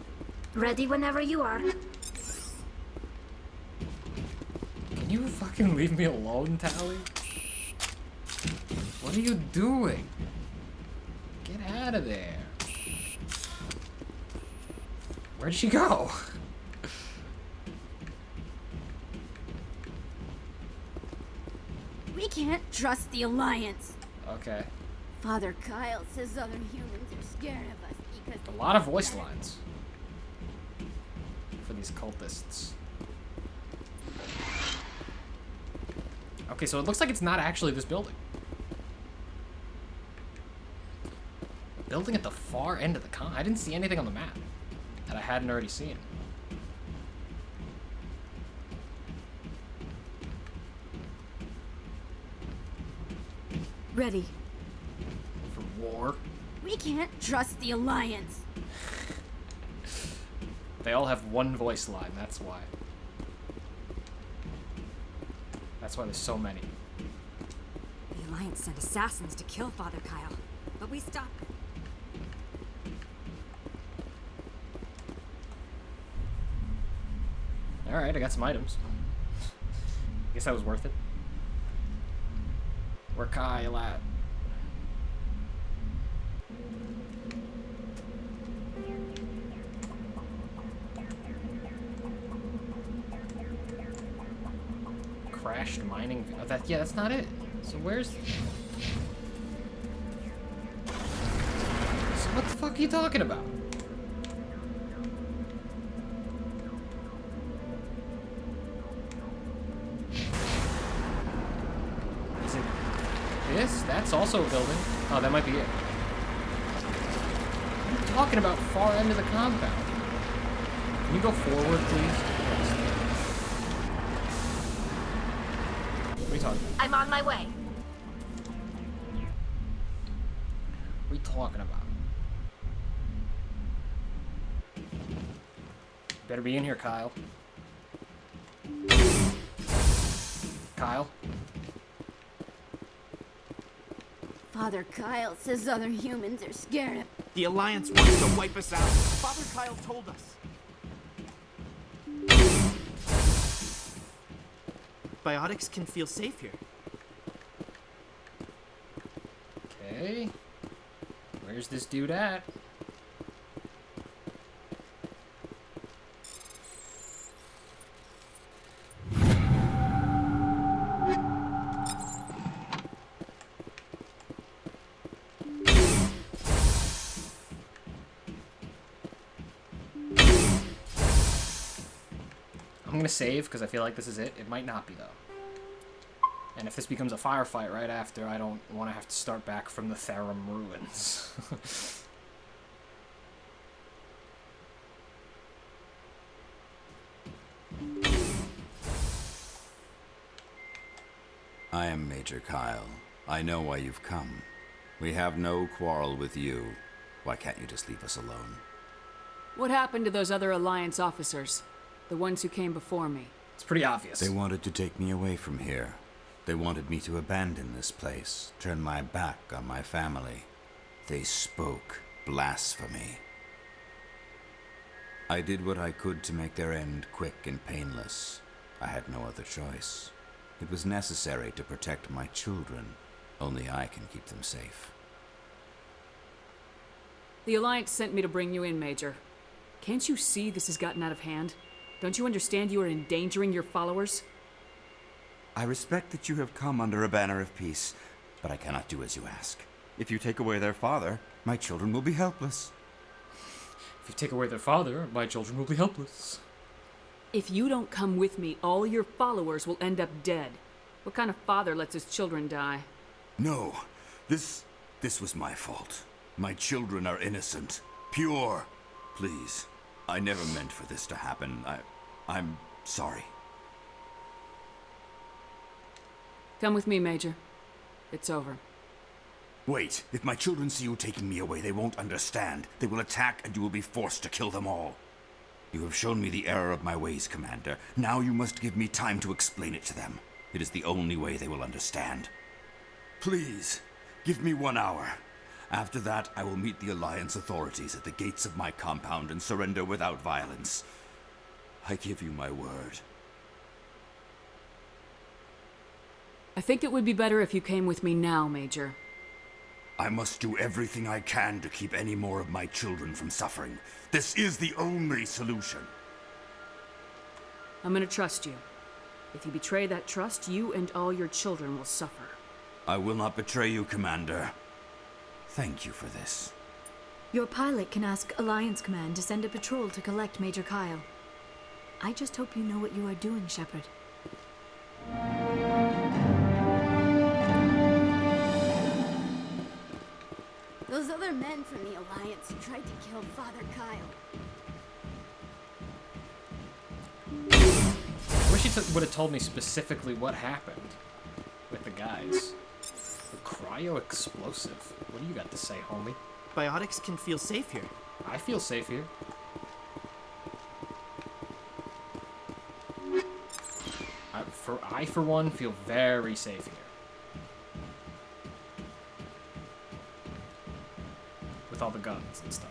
Ready whenever you are. Can you fucking leave me alone, Tally? What are you doing? Get out of there. Where'd she go? We can't trust the Alliance. Okay. Father Kyle says other humans are scared of us because A lot of voice lines for these cultists. Okay, so it looks like it's not actually this building. Building at the far end of the con. I didn't see anything on the map that I hadn't already seen. Ready. For war. We can't trust the Alliance. they all have one voice line, that's why. That's why there's so many. The Alliance sent assassins to kill Father Kyle, but we stopped. Alright, I got some items. Guess that was worth it. Where Kyle at? Crashed mining. Oh, that's not it. So where's? So what the fuck are you talking about? Is it this? That's also a building. Oh, that might be it. What are you talking about? Far end of the compound. Can you go forward, please? What are you talking about? I'm on my way. What are you talking about? Better be in here, Kyle. Kyle? Father Kyle says other humans are scared of... The Alliance wants to wipe us out. Father Kyle told us. Biotics can feel safe here. Okay. Where's this dude at? I'm gonna save because I feel like this is it. It might not be though. And if this becomes a firefight right after, I don't want to have to start back from the Therum ruins. I am Major Kyle. I know why you've come. We have no quarrel with you. Why can't you just leave us alone? What happened to those other Alliance officers? The ones who came before me? It's pretty obvious. They wanted to take me away from here. They wanted me to abandon this place, turn my back on my family. They spoke blasphemy. I did what I could to make their end quick and painless. I had no other choice. It was necessary to protect my children. Only I can keep them safe. The Alliance sent me to bring you in, Major. Can't you see this has gotten out of hand? Don't you understand you are endangering your followers? I respect that you have come under a banner of peace, but I cannot do as you ask. If you take away their father, my children will be helpless. If you take away their father, my children will be helpless. If you don't come with me, all your followers will end up dead. What kind of father lets his children die? No, this was my fault. My children are innocent, pure. Please, I never meant for this to happen. I'm sorry. Come with me, Major. It's over. Wait, if my children see you taking me away, they won't understand. They will attack and you will be forced to kill them all. You have shown me the error of my ways, Commander. Now you must give me time to explain it to them. It is the only way they will understand. Please, give me 1 hour. After that, I will meet the Alliance authorities at the gates of my compound and surrender without violence. I give you my word. I think it would be better if you came with me now, Major. I must do everything I can to keep any more of my children from suffering. This is the only solution. I'm gonna trust you. If you betray that trust, you and all your children will suffer. I will not betray you, Commander. Thank you for this. Your pilot can ask Alliance Command to send a patrol to collect Major Kyle. I just hope you know what you are doing, Shepard. Those other men from the Alliance tried to kill Father Kyle. I wish he would have told me specifically what happened with the guys. The cryo-explosive. What do you got to say, homie? Biotics can feel safe here. I feel safe here. I for one feel very safe here. With all the guns and stuff.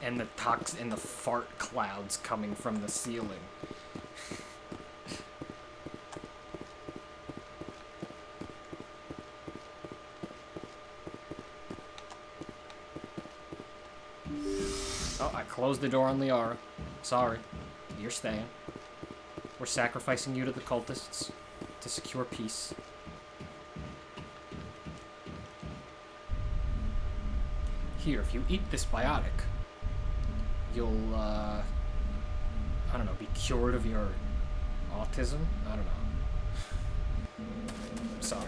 And the fart clouds coming from the ceiling. Oh, I closed the door on Liara. Sorry. You're staying. We're sacrificing you to the cultists to secure peace. Here, if you eat this biotic, you'll, I don't know, be cured of your autism? I don't know. Sorry.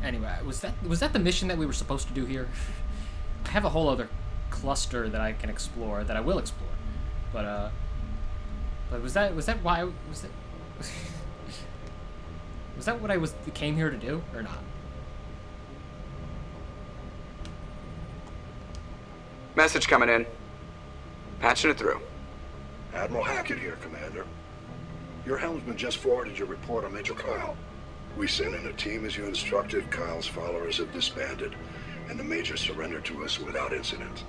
Anyway, was that the mission that we were supposed to do here? I have a whole other cluster that I can explore, that I will explore. But was that why was that was that what I came here to do or not? Message coming in. Patching it through. Admiral Hackett here, Commander. Your helmsman just forwarded your report on Major Kyle. We sent in a team as you instructed. Kyle's followers have disbanded, and the Major surrendered to us without incident.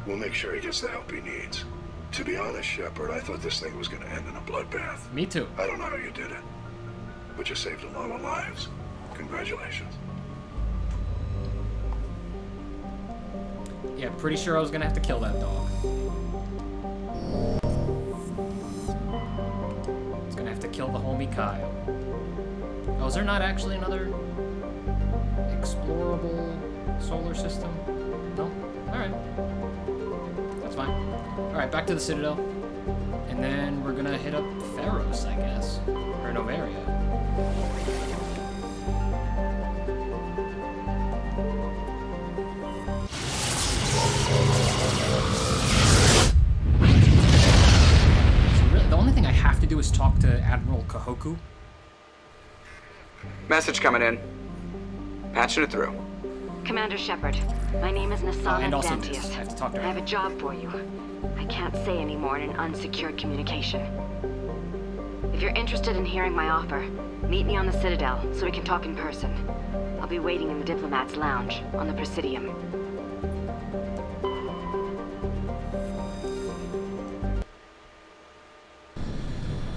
We'll make sure he gets the help he needs. To be honest, Shepard, I thought this thing was going to end in a bloodbath. Me too. I don't know how you did it, but you saved a lot of lives. Congratulations. Yeah, pretty sure I was going to have to kill that dog. I was going to have to kill the homie Kyle. Oh, is there not actually another explorable solar system? No? Alright. That's fine. Alright, back to the Citadel. And then we're gonna hit up Theros, I guess. Or Novaria. So really, the only thing I have to do is talk to Admiral Kahoku. Message coming in. Patching it through. Commander Shepard, my name is Nasana and also Dantius. this. I have to talk to I her. have a job for you. I can't say anymore in an unsecured communication. If you're interested in hearing my offer, meet me on the Citadel so we can talk in person. I'll be waiting in the Diplomat's Lounge on the Presidium.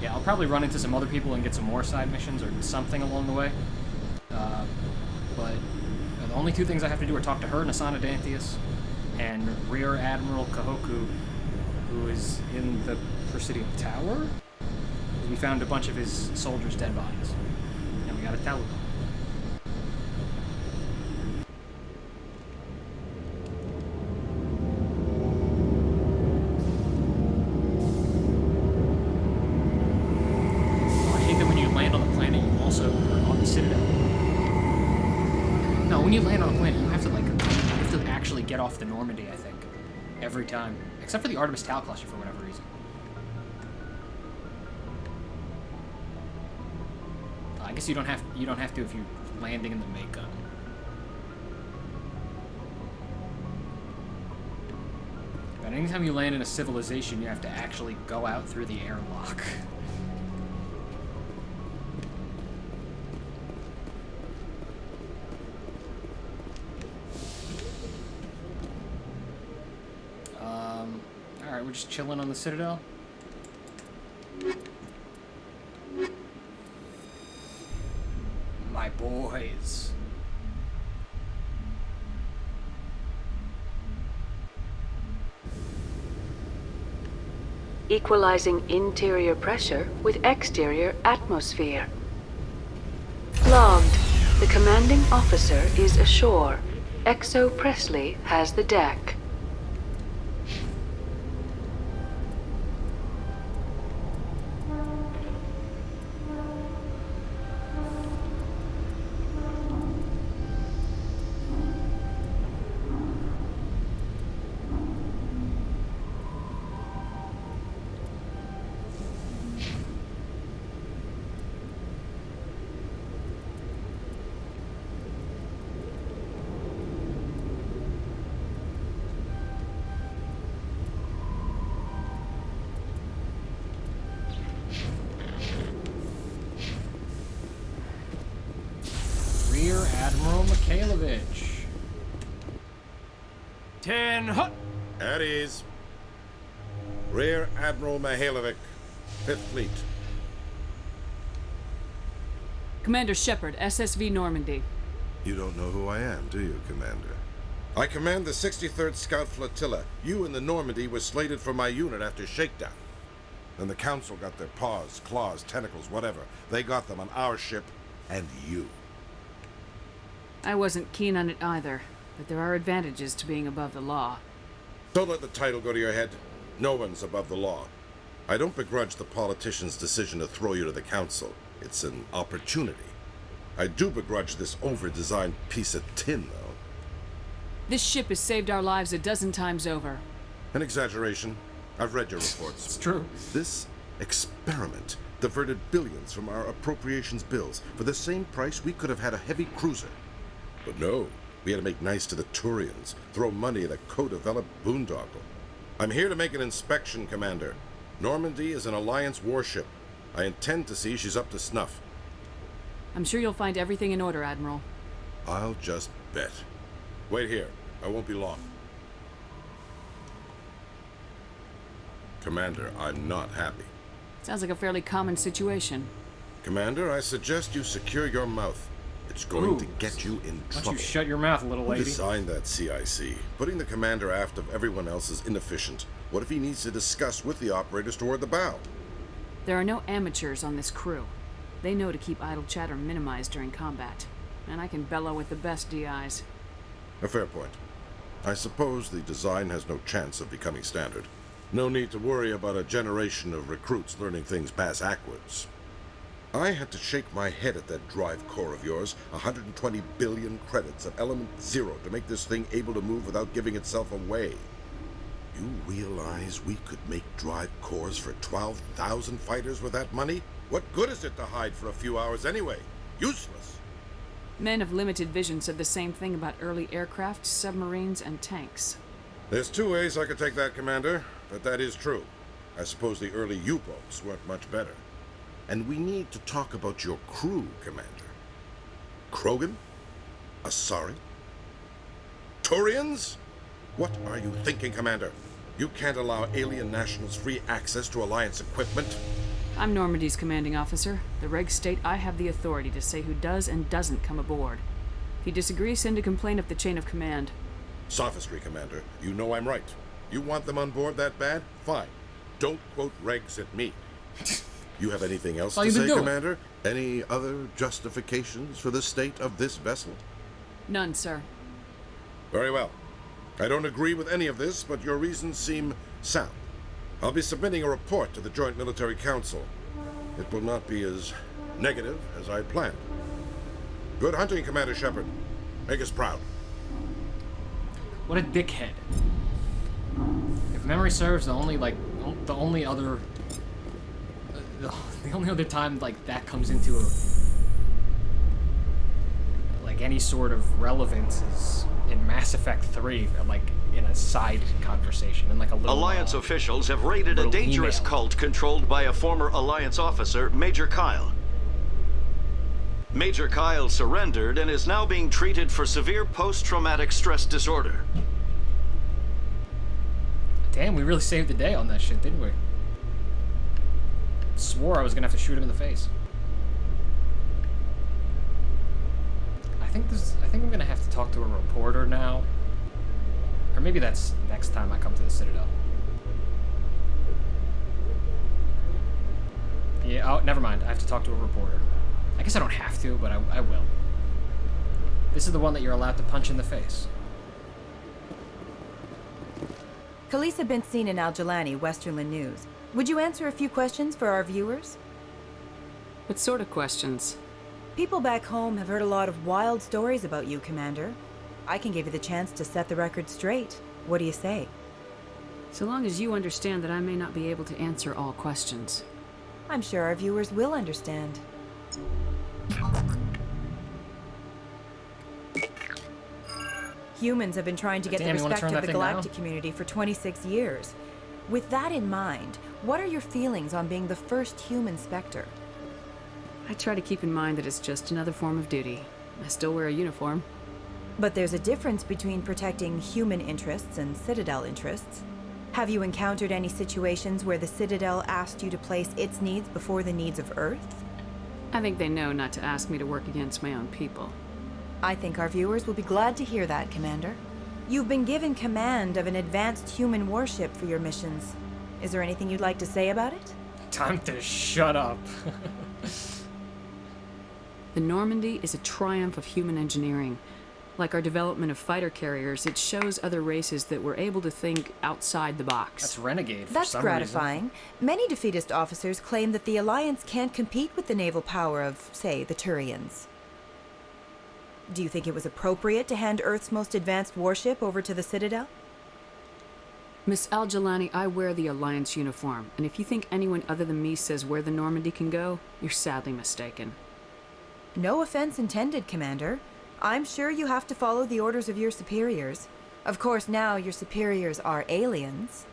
Yeah, I'll probably run into some other people and get some more side missions or something along the way. But the only two things I have to do are talk to her, Nasana Dantius, and Rear Admiral Kahoku, who is in the Presidium Tower. We found a bunch of his soldiers' dead bodies, and we gotta tell them. Oh, I hate that when you land on the planet, you also are on the Citadel. No, when you land on a planet, you have to actually get off the Normandy, I think, every time, except for the Artemis Tau cluster for whatever reason. I guess you don't have to if you're landing in the Mako. But anytime you land in a civilization, you have to actually go out through the airlock. Alright, we're just chilling on the Citadel. My boys. Equalizing interior pressure with exterior atmosphere. Logged. The commanding officer is ashore. Exo Presley has the deck. Rear Admiral Mikhailovich. 10 hut. At ease. Rear Admiral Mihailovic, 5th Fleet. Commander Shepard, SSV Normandy. You don't know who I am, do you, Commander? I command the 63rd Scout Flotilla. You and the Normandy were slated for my unit after shakedown. Then the Council got their paws, claws, tentacles, whatever. They got them on our ship and you. I wasn't keen on it either, but there are advantages to being above the law. Don't let the title go to your head. No one's above the law. I don't begrudge the politician's decision to throw you to the Council. It's an opportunity. I do begrudge this over-designed piece of tin, though. This ship has saved our lives a dozen times over. An exaggeration. I've read your reports. It's true. This experiment diverted billions from our appropriations bills. For the same price, we could have had a heavy cruiser. But no, we had to make nice to the Turians, throw money at a co-developed boondoggle. I'm here to make an inspection, Commander. Normandy is an Alliance warship. I intend to see she's up to snuff. I'm sure you'll find everything in order, Admiral. I'll just bet. Wait here. I won't be long. Commander, I'm not happy. Sounds like a fairly common situation. Commander, I suggest you secure your mouth. It's going to get you in trouble. Why don't you shut your mouth, little lady? Who designed that CIC? Putting the commander aft of everyone else is inefficient. What if he needs to discuss with the operators toward the bow? There are no amateurs on this crew. They know to keep idle chatter minimized during combat. And I can bellow with the best DIs. A fair point. I suppose the design has no chance of becoming standard. No need to worry about a generation of recruits learning things bass-ackwards. I had to shake my head at that drive core of yours. 120 billion credits at element 0 to make this thing able to move without giving itself away. You realize we could make drive cores for 12,000 fighters with that money? What good is it to hide for a few hours anyway? Useless. Men of limited vision said the same thing about early aircraft, submarines, and tanks. There's two ways I could take that, Commander, but that is true. I suppose the early U-boats weren't much better. And we need to talk about your crew, Commander. Krogan? Asari? Turians? What are you thinking, Commander? You can't allow alien nationals free access to Alliance equipment. I'm Normandy's commanding officer. The regs state I have the authority to say who does and doesn't come aboard. If you disagree, send a complaint up the chain of command. Sophistry, Commander. You know I'm right. You want them on board that bad? Fine. Don't quote regs at me. You have anything else to say, Commander? Any other justifications for the state of this vessel? None, sir. Very well. I don't agree with any of this, but your reasons seem sound. I'll be submitting a report to the Joint Military Council. It will not be as negative as I planned. Good hunting, Commander Shepard. Make us proud. What a dickhead. If memory serves, the only other time like that comes into any sort of relevance is in Mass Effect 3, like in a side conversation, in like a little Alliance officials have raided a dangerous email. cult controlled by a former Alliance officer, Major Kyle. Major Kyle surrendered and is now being treated for severe post-traumatic stress disorder. Damn, we really saved the day on that shit, didn't we? Swore I was gonna have to shoot him in the face. I think I'm gonna have to talk to a reporter now. Or maybe that's next time I come to the Citadel. Yeah, oh, never mind. I have to talk to a reporter. I guess I don't have to, but I will. This is the one that you're allowed to punch in the face. Khaleesa been seen in Al-Jalani, Westerland News. Would you answer a few questions for our viewers? What sort of questions? People back home have heard a lot of wild stories about you, Commander. I can give you the chance to set the record straight. What do you say? So long as you understand that I may not be able to answer all questions. I'm sure our viewers will understand. Humans have been trying to get the respect of the galactic community for 26 years. With that in mind, what are your feelings on being the first human Spectre? I try to keep in mind that it's just another form of duty. I still wear a uniform. But there's a difference between protecting human interests and Citadel interests. Have you encountered any situations where the Citadel asked you to place its needs before the needs of Earth? I think they know not to ask me to work against my own people. I think our viewers will be glad to hear that, Commander. You've been given command of an advanced human warship for your missions. Is there anything you'd like to say about it? Time to shut up. The Normandy is a triumph of human engineering. Like our development of fighter carriers, it shows other races that were able to think outside the box. That's renegade for That's some gratifying. reason. Many defeatist officers claim that the Alliance can't compete with the naval power of, say, the Turians. Do you think it was appropriate to hand Earth's most advanced warship over to the Citadel? Miss Al-Jalani, I wear the Alliance uniform, and if you think anyone other than me says where the Normandy can go, you're sadly mistaken. No offense intended, Commander. I'm sure you have to follow the orders of your superiors. Of course, now your superiors are aliens.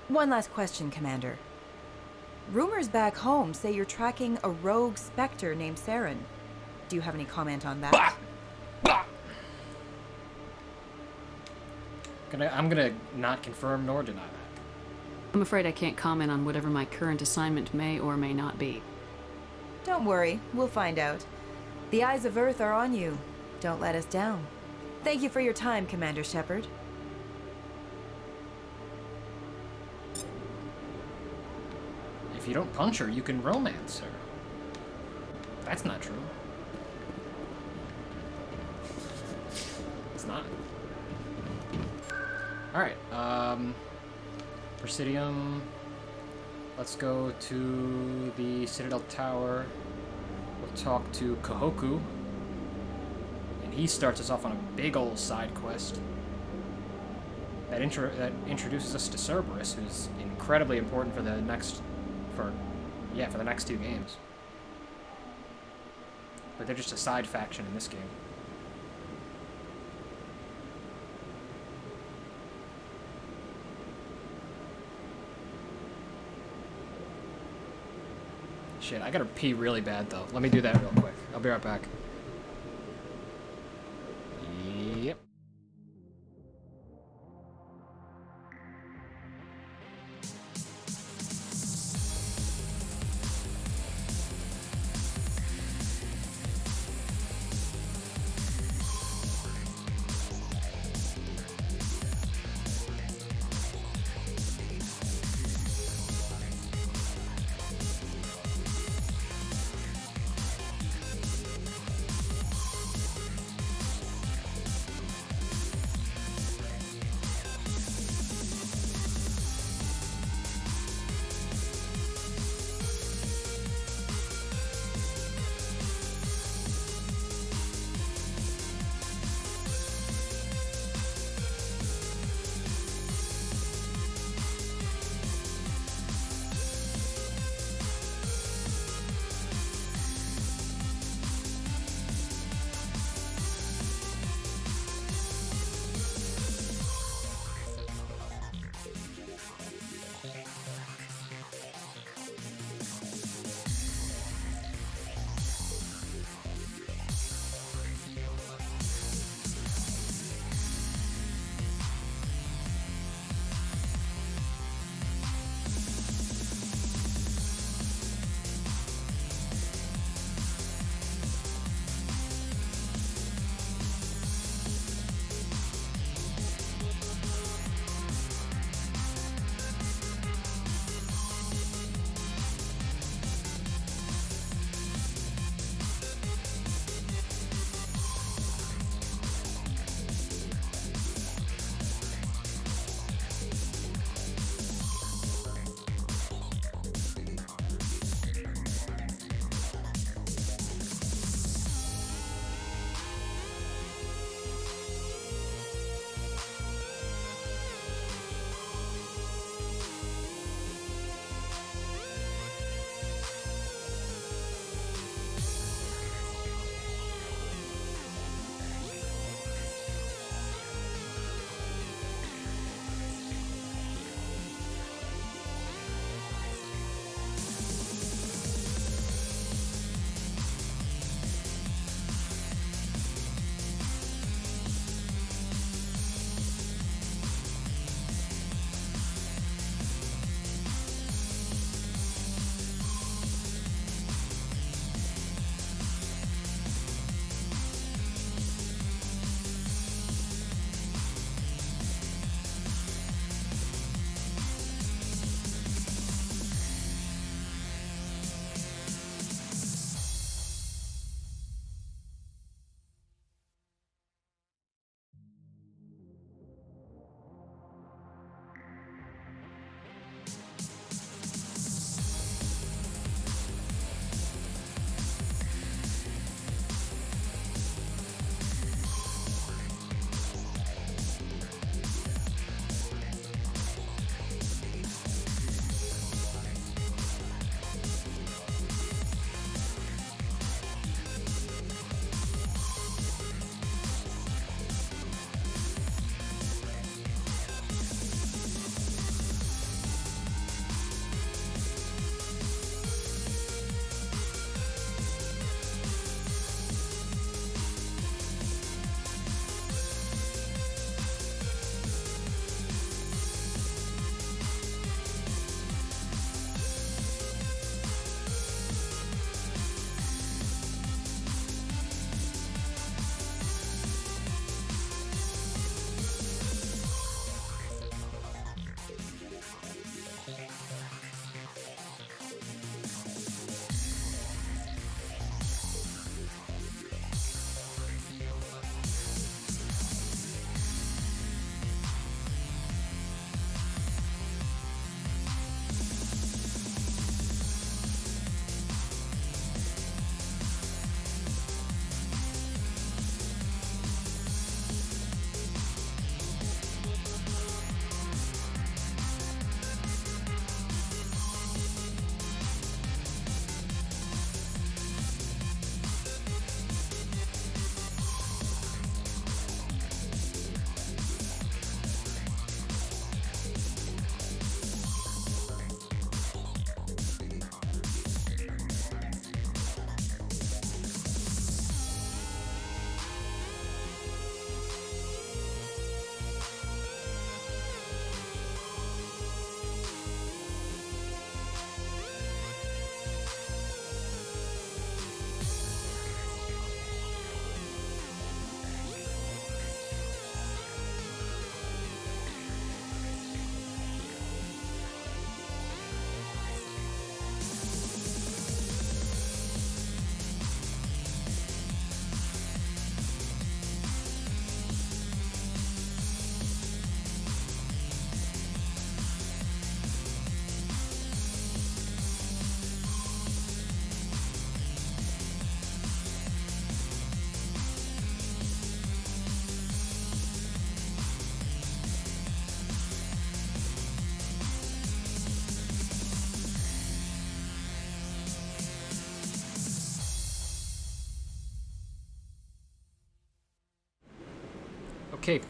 One last question, Commander. Rumors back home say you're tracking a rogue Spectre named Saren. Do you have any comment on that? I'm gonna not confirm nor deny that. I'm afraid I can't comment on whatever my current assignment may or may not be. Don't worry, we'll find out. The eyes of Earth are on you. Don't let us down. Thank you for your time, Commander Shepard. If you don't punch her, you can romance her. That's not true. It's not. Alright, Presidium. Let's go to the Citadel Tower. We'll talk to Kahoku. And he starts us off on a big old side quest. That introduces us to Cerberus, who's incredibly important for the next... for the next two games. But they're just a side faction in this game. Shit, I gotta pee really bad though. Let me do that real quick. I'll be right back. Yep. Okay,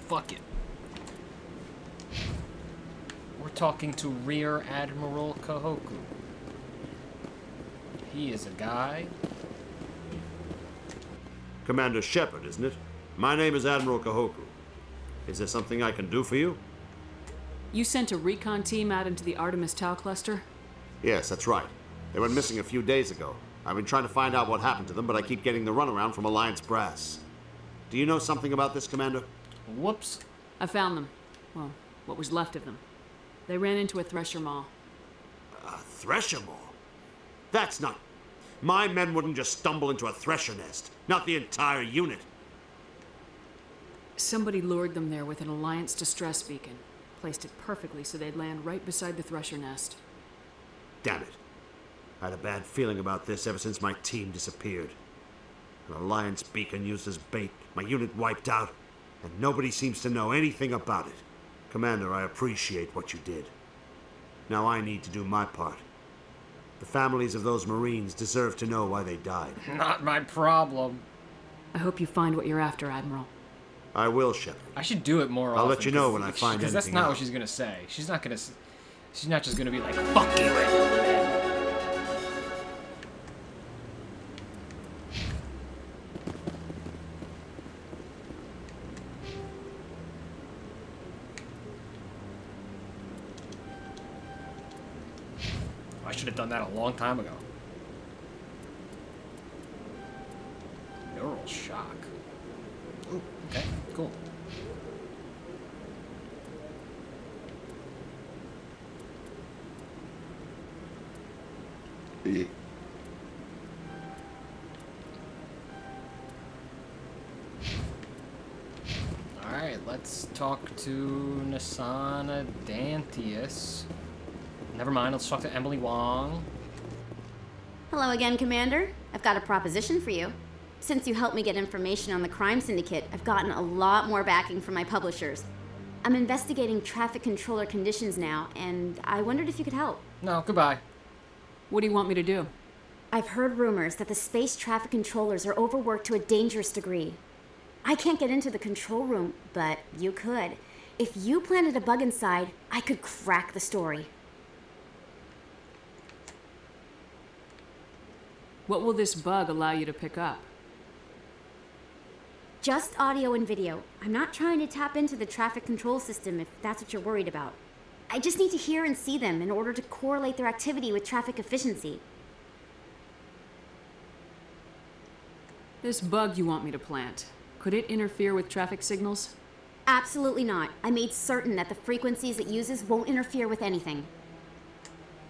fuck it. We're talking to Rear Admiral Kahoku. He is a guy. Commander Shepard, isn't it? My name is Admiral Kahoku. Is there something I can do for you? You sent a recon team out into the Artemis Tau cluster? Yes, that's right. They went missing a few days ago. I've been trying to find out what happened to them, but I keep getting the runaround from Alliance brass. Do you know something about this, Commander? Whoops. I found them. Well, what was left of them. They ran into a thresher maw. A thresher maw? That's not... My men wouldn't just stumble into a thresher nest. Not the entire unit. Somebody lured them there with an Alliance distress beacon. Placed it perfectly so they'd land right beside the thresher nest. Damn it. I had a bad feeling about this ever since my team disappeared. An Alliance beacon used as bait, my unit wiped out, and nobody seems to know anything about it. Commander, I appreciate what you did. Now I need to do my part. The families of those Marines deserve to know why they died. Not my problem. I hope you find what you're after, Admiral. I will, Shepard. I should do it more often. I'll let you know when I find anything. Because that's not what she's gonna say. She's not gonna. She's not just gonna be like, "Fuck you, Admiral." I should have done that a long time ago. Neural shock. Ooh, okay, cool. Alright, let's talk to Nasana Dantius. Never mind, let's talk to Emily Wong. Hello again, Commander. I've got a proposition for you. Since you helped me get information on the crime syndicate, I've gotten a lot more backing from my publishers. I'm investigating traffic controller conditions now, and I wondered if you could help. No, goodbye. What do you want me to do? I've heard rumors that the space traffic controllers are overworked to a dangerous degree. I can't get into the control room, but you could. If you planted a bug inside, I could crack the story. What will this bug allow you to pick up? Just audio and video. I'm not trying to tap into the traffic control system if that's what you're worried about. I just need to hear and see them in order to correlate their activity with traffic efficiency. This bug you want me to plant, could it interfere with traffic signals? Absolutely not. I made certain that the frequencies it uses won't interfere with anything.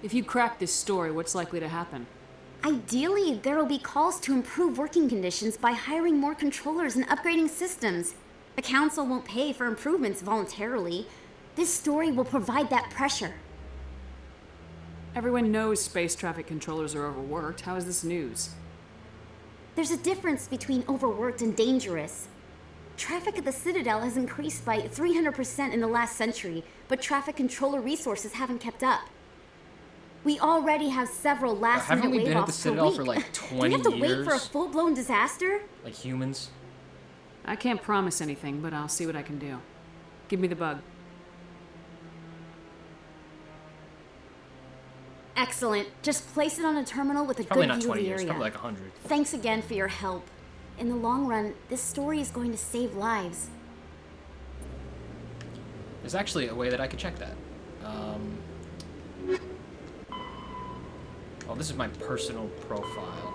If you crack this story, what's likely to happen? Ideally, there will be calls to improve working conditions by hiring more controllers and upgrading systems. The Council won't pay for improvements voluntarily. This story will provide that pressure. Everyone knows space traffic controllers are overworked. How is this news? There's a difference between overworked and dangerous. Traffic at the Citadel has increased by 300% in the last century, but traffic controller resources haven't kept up. We already have several last-minute wave-offs per week. Haven't we been at the Citadel for like 20 years? Do we have to wait for a full-blown disaster? Like humans? I can't promise anything, but I'll see what I can do. Give me the bug. Excellent. Just place it on a terminal with a Probably good not view of 20 the years, area. probably like 100. Thanks again for your help. In the long run, this story is going to save lives. There's actually a way that I could check that. Oh, this is my personal profile.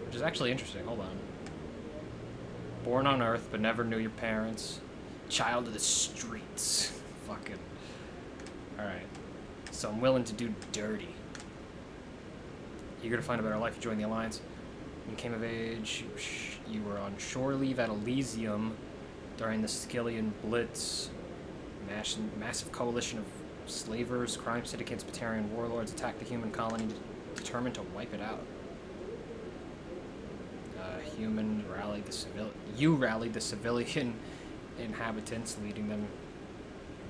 Which is actually interesting. Hold on. Born on Earth, but never knew your parents. Child of the streets. Fucking. Alright. So I'm willing to do dirty. Eager to find a better life, you joined the Alliance. When you came of age, you were on shore leave at Elysium during the Skillian Blitz. Massive coalition of slavers, crime syndicates, Batarian warlords attacked the human colony, determined to wipe it out. Humans rallied the You rallied the civilian inhabitants, leading them in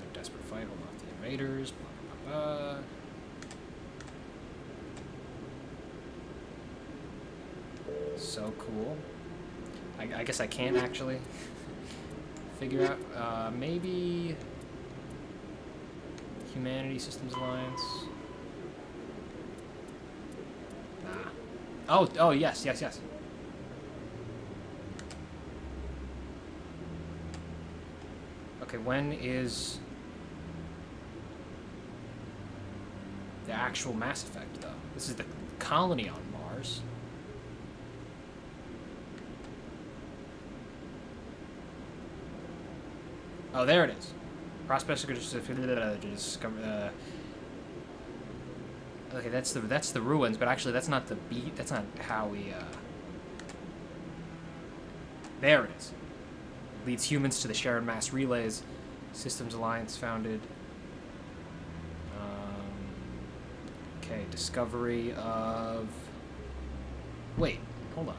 their desperate fight, hold off the invaders. Blah, blah, blah, blah. So cool. I guess I can't actually. figure out, maybe Humanity Systems Alliance. Nah. Oh, yes. Okay, when is the actual Mass Effect, though? This is the colony on Mars. Oh, there it is. Prospects could just discover. Okay, that's the ruins, but actually that's not the beat. That's not how we. There it is. Leads humans to the shared mass relays. Systems Alliance founded. Okay, discovery of. Wait, hold on.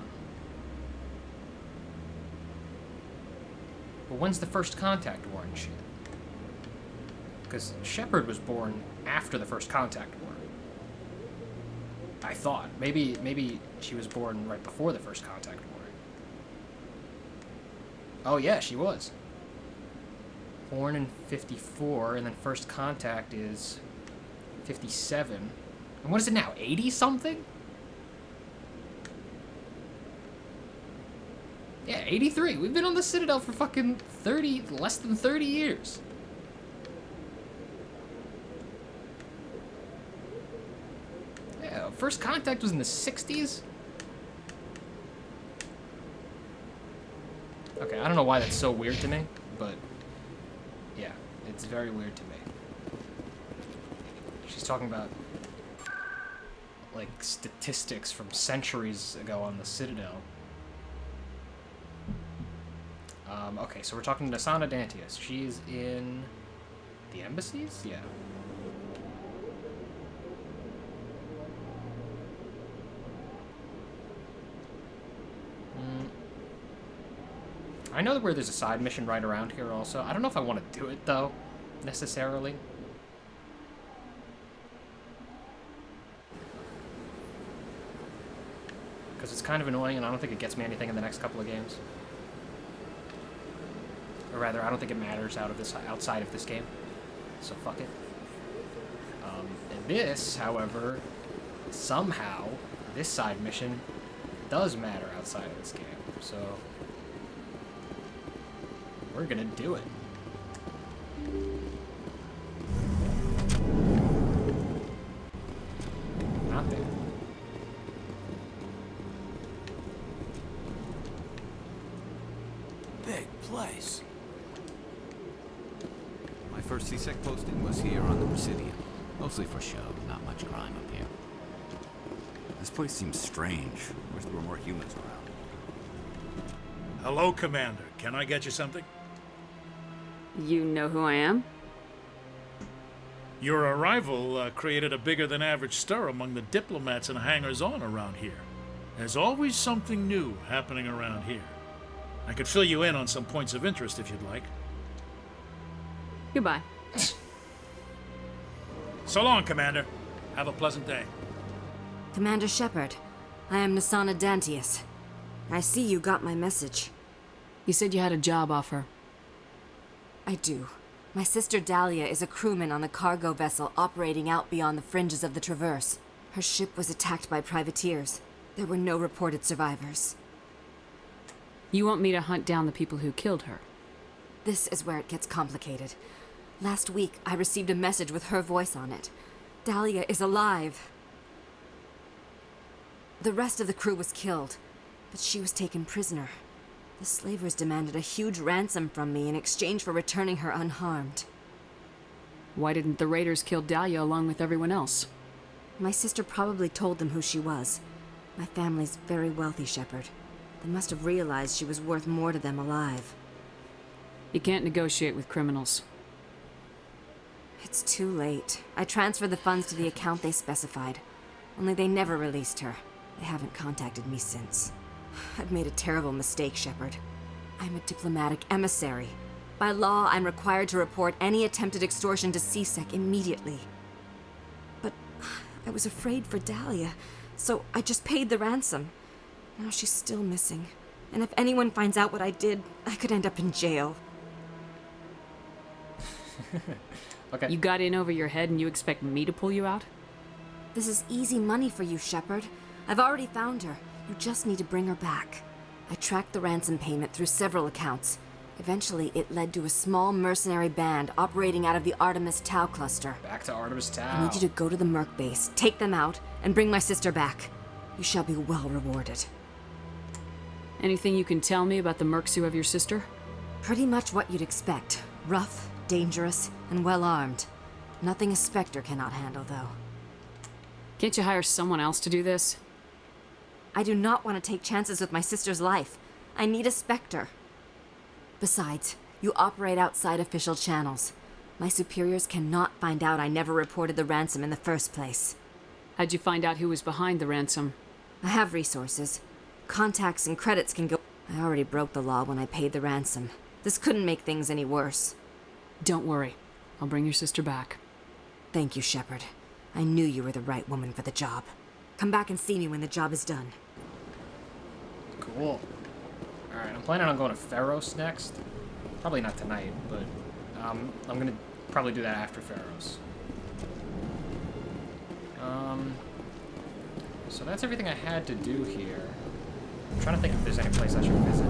But when's the first contact war and shit? Because Shepard was born after the first contact war. I thought. Maybe she was born right before the first contact war. Oh yeah, she was. Born in 54, and then first contact is 57. And what is it now, 80-something? Yeah, 83. We've been on the Citadel for fucking less than 30 years. Yeah, first contact was in the 60s? Okay, I don't know why that's so weird to me, but yeah, it's very weird to me. She's talking about like statistics from centuries ago on the Citadel. Okay, so we're talking to Nasana Dantius. She's in the embassies? Yeah. I know where there's a side mission right around here also. I don't know if I want to do it, though, necessarily. Because it's kind of annoying, and I don't think it gets me anything in the next couple of games. Or rather, I don't think it matters outside of this game. So fuck it. And this, however, somehow, this side mission does matter outside of this game. So we're gonna do it. Not there. Big place. My first CSEC posting was here on the Presidium. Mostly for show, not much crime up here. This place seems strange. Wish there were more humans around. Hello, Commander. Can I get you something? You know who I am? Your arrival created a bigger-than-average stir among the diplomats and hangers-on around here. There's always something new happening around here. I could fill you in on some points of interest if you'd like. Goodbye. So long, Commander. Have a pleasant day. Commander Shepard, I am Nasana Dantius. I see you got my message. You said you had a job offer. I do. My sister Dahlia is a crewman on a cargo vessel operating out beyond the fringes of the Traverse. Her ship was attacked by privateers. There were no reported survivors. You want me to hunt down the people who killed her? This is where it gets complicated. Last week, I received a message with her voice on it. Dahlia is alive. The rest of the crew was killed, but she was taken prisoner. The slavers demanded a huge ransom from me in exchange for returning her unharmed. Why didn't the raiders kill Dahlia along with everyone else? My sister probably told them who she was. My family's very wealthy, Shepard. They must have realized she was worth more to them alive. You can't negotiate with criminals. It's too late. I transferred the funds to the account they specified. Only they never released her. They haven't contacted me since. I've made a terrible mistake, Shepard. I'm a diplomatic emissary. By law, I'm required to report any attempted extortion to CSEC immediately. But I was afraid for Dahlia, so I just paid the ransom. Now she's still missing. And if anyone finds out what I did, I could end up in jail. Okay. You got in over your head and you expect me to pull you out? This is easy money for you, Shepard. I've already found her. You just need to bring her back. I tracked the ransom payment through several accounts. Eventually, it led to a small mercenary band operating out of the Artemis Tau cluster. Back to Artemis Tau. I need you to go to the Merc base, take them out, and bring my sister back. You shall be well rewarded. Anything you can tell me about the mercs who have your sister? Pretty much what you'd expect. Rough, dangerous, and well-armed. Nothing a Spectre cannot handle, though. Can't you hire someone else to do this? I do not want to take chances with my sister's life. I need a Spectre. Besides, you operate outside official channels. My superiors cannot find out I never reported the ransom in the first place. How'd you find out who was behind the ransom? I have resources. Contacts and credits can go... I already broke the law when I paid the ransom. This couldn't make things any worse. Don't worry. I'll bring your sister back. Thank you, Shepard. I knew you were the right woman for the job. Come back and see me when the job is done. Cool. Alright, I'm planning on going to Pharos next. Probably not tonight, but I'm gonna probably do that after Pharos. So that's everything I had to do here. I'm trying to think if there's any place I should visit.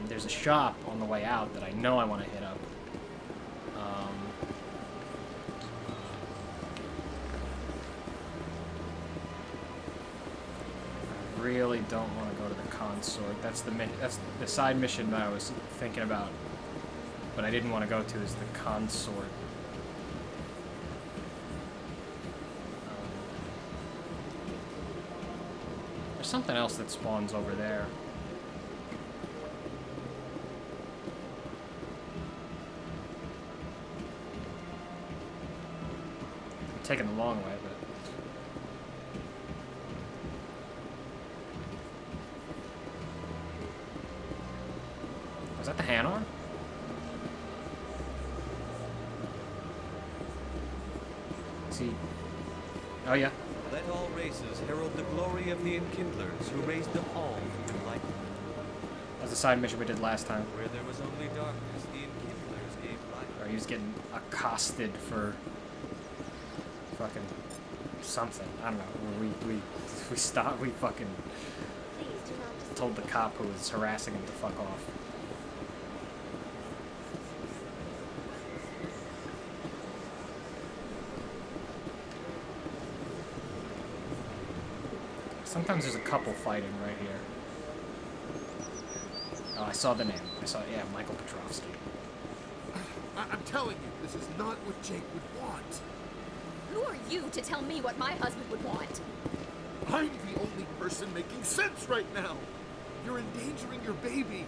There's a shop on the way out that I know I want to hit up. I really don't want to go to the consort. That's the side mission that I was thinking about, but I didn't want to go to is the consort. There's something else that spawns over there. I'm taking the long way, but... Was that the Hanar? Is he... Oh, yeah. Let all races herald the glory of the Enkindlers who raised them all to enlightenment. That was the side mission we did last time. Where there was only darkness, the Enkindlers gave light. Or he was getting accosted for fucking something. I don't know. We stopped. We fucking told the cop who was harassing him to fuck off. Sometimes there's a couple fighting right here. Oh, I saw the name. Yeah, Michael Petrovsky. I'm telling you, this is not what Jake would want. Who are you to tell me what my husband would want? I'm the only person making sense right now. You're endangering your baby.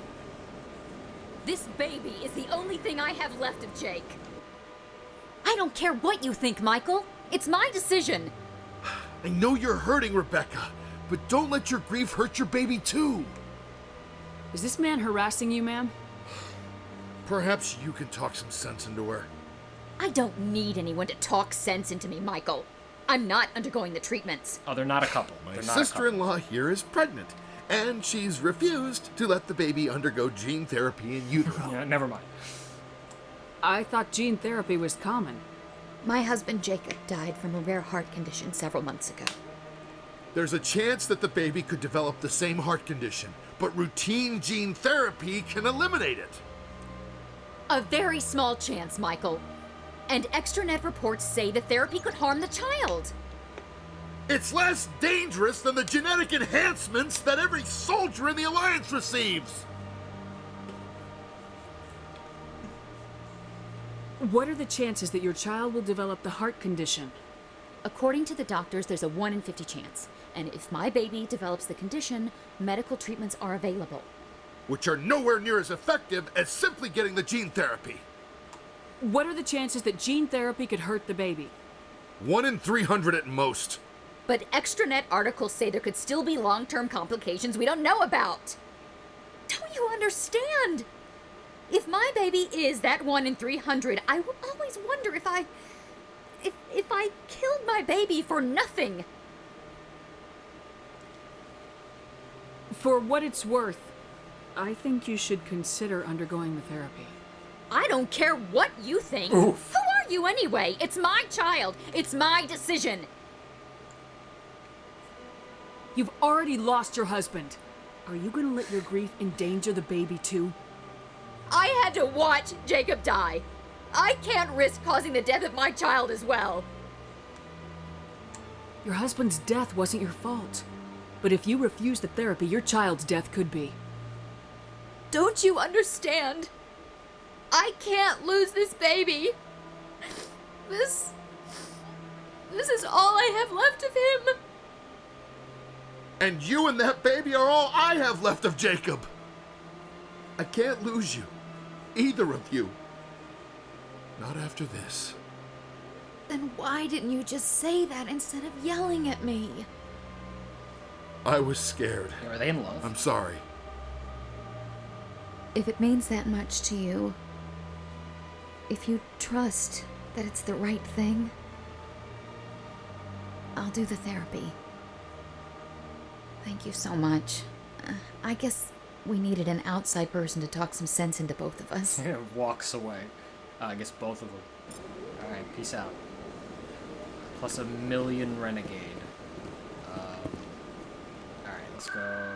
This baby is the only thing I have left of Jake. I don't care what you think, Michael. It's my decision. I know you're hurting, Rebecca, but don't let your grief hurt your baby too. Is this man harassing you, ma'am? Perhaps you can talk some sense into her. I don't need anyone to talk sense into me, Michael. I'm not undergoing the treatments. Oh, they're not a couple. My sister-in-law here is pregnant, and she's refused to let the baby undergo gene therapy in utero. Yeah, never mind. I thought gene therapy was common. My husband Jacob died from a rare heart condition several months ago. There's a chance that the baby could develop the same heart condition, but routine gene therapy can eliminate it. A very small chance, Michael. And extranet reports say the therapy could harm the child. It's less dangerous than the genetic enhancements that every soldier in the Alliance receives. What are the chances that your child will develop the heart condition? According to the doctors, there's a 1 in 50 chance. And if my baby develops the condition, medical treatments are available. Which are nowhere near as effective as simply getting the gene therapy. What are the chances that gene therapy could hurt the baby? 1 in 300 at most. But extranet articles say there could still be long-term complications we don't know about. Don't you understand? If my baby is that 1 in 300, I will always wonder if I killed my baby for nothing. For what it's worth, I think you should consider undergoing the therapy. I don't care what you think. Oof. Who are you anyway? It's my child. It's my decision. You've already lost your husband. Are you gonna let your grief endanger the baby too? I had to watch Jacob die. I can't risk causing the death of my child as well. Your husband's death wasn't your fault. But if you refuse the therapy, your child's death could be. Don't you understand? I can't lose this baby. This is all I have left of him. And you and that baby are all I have left of Jacob. I can't lose you. Either of you. Not after this. Then why didn't you just say that instead of yelling at me? I was scared. Are they in love? I'm sorry. If it means that much to you, if you trust that it's the right thing, I'll do the therapy. Thank you so much. I guess we needed an outside person to talk some sense into both of us. Walks away. I guess both of them. Alright, peace out. Plus a million renegade. Alright, let's go.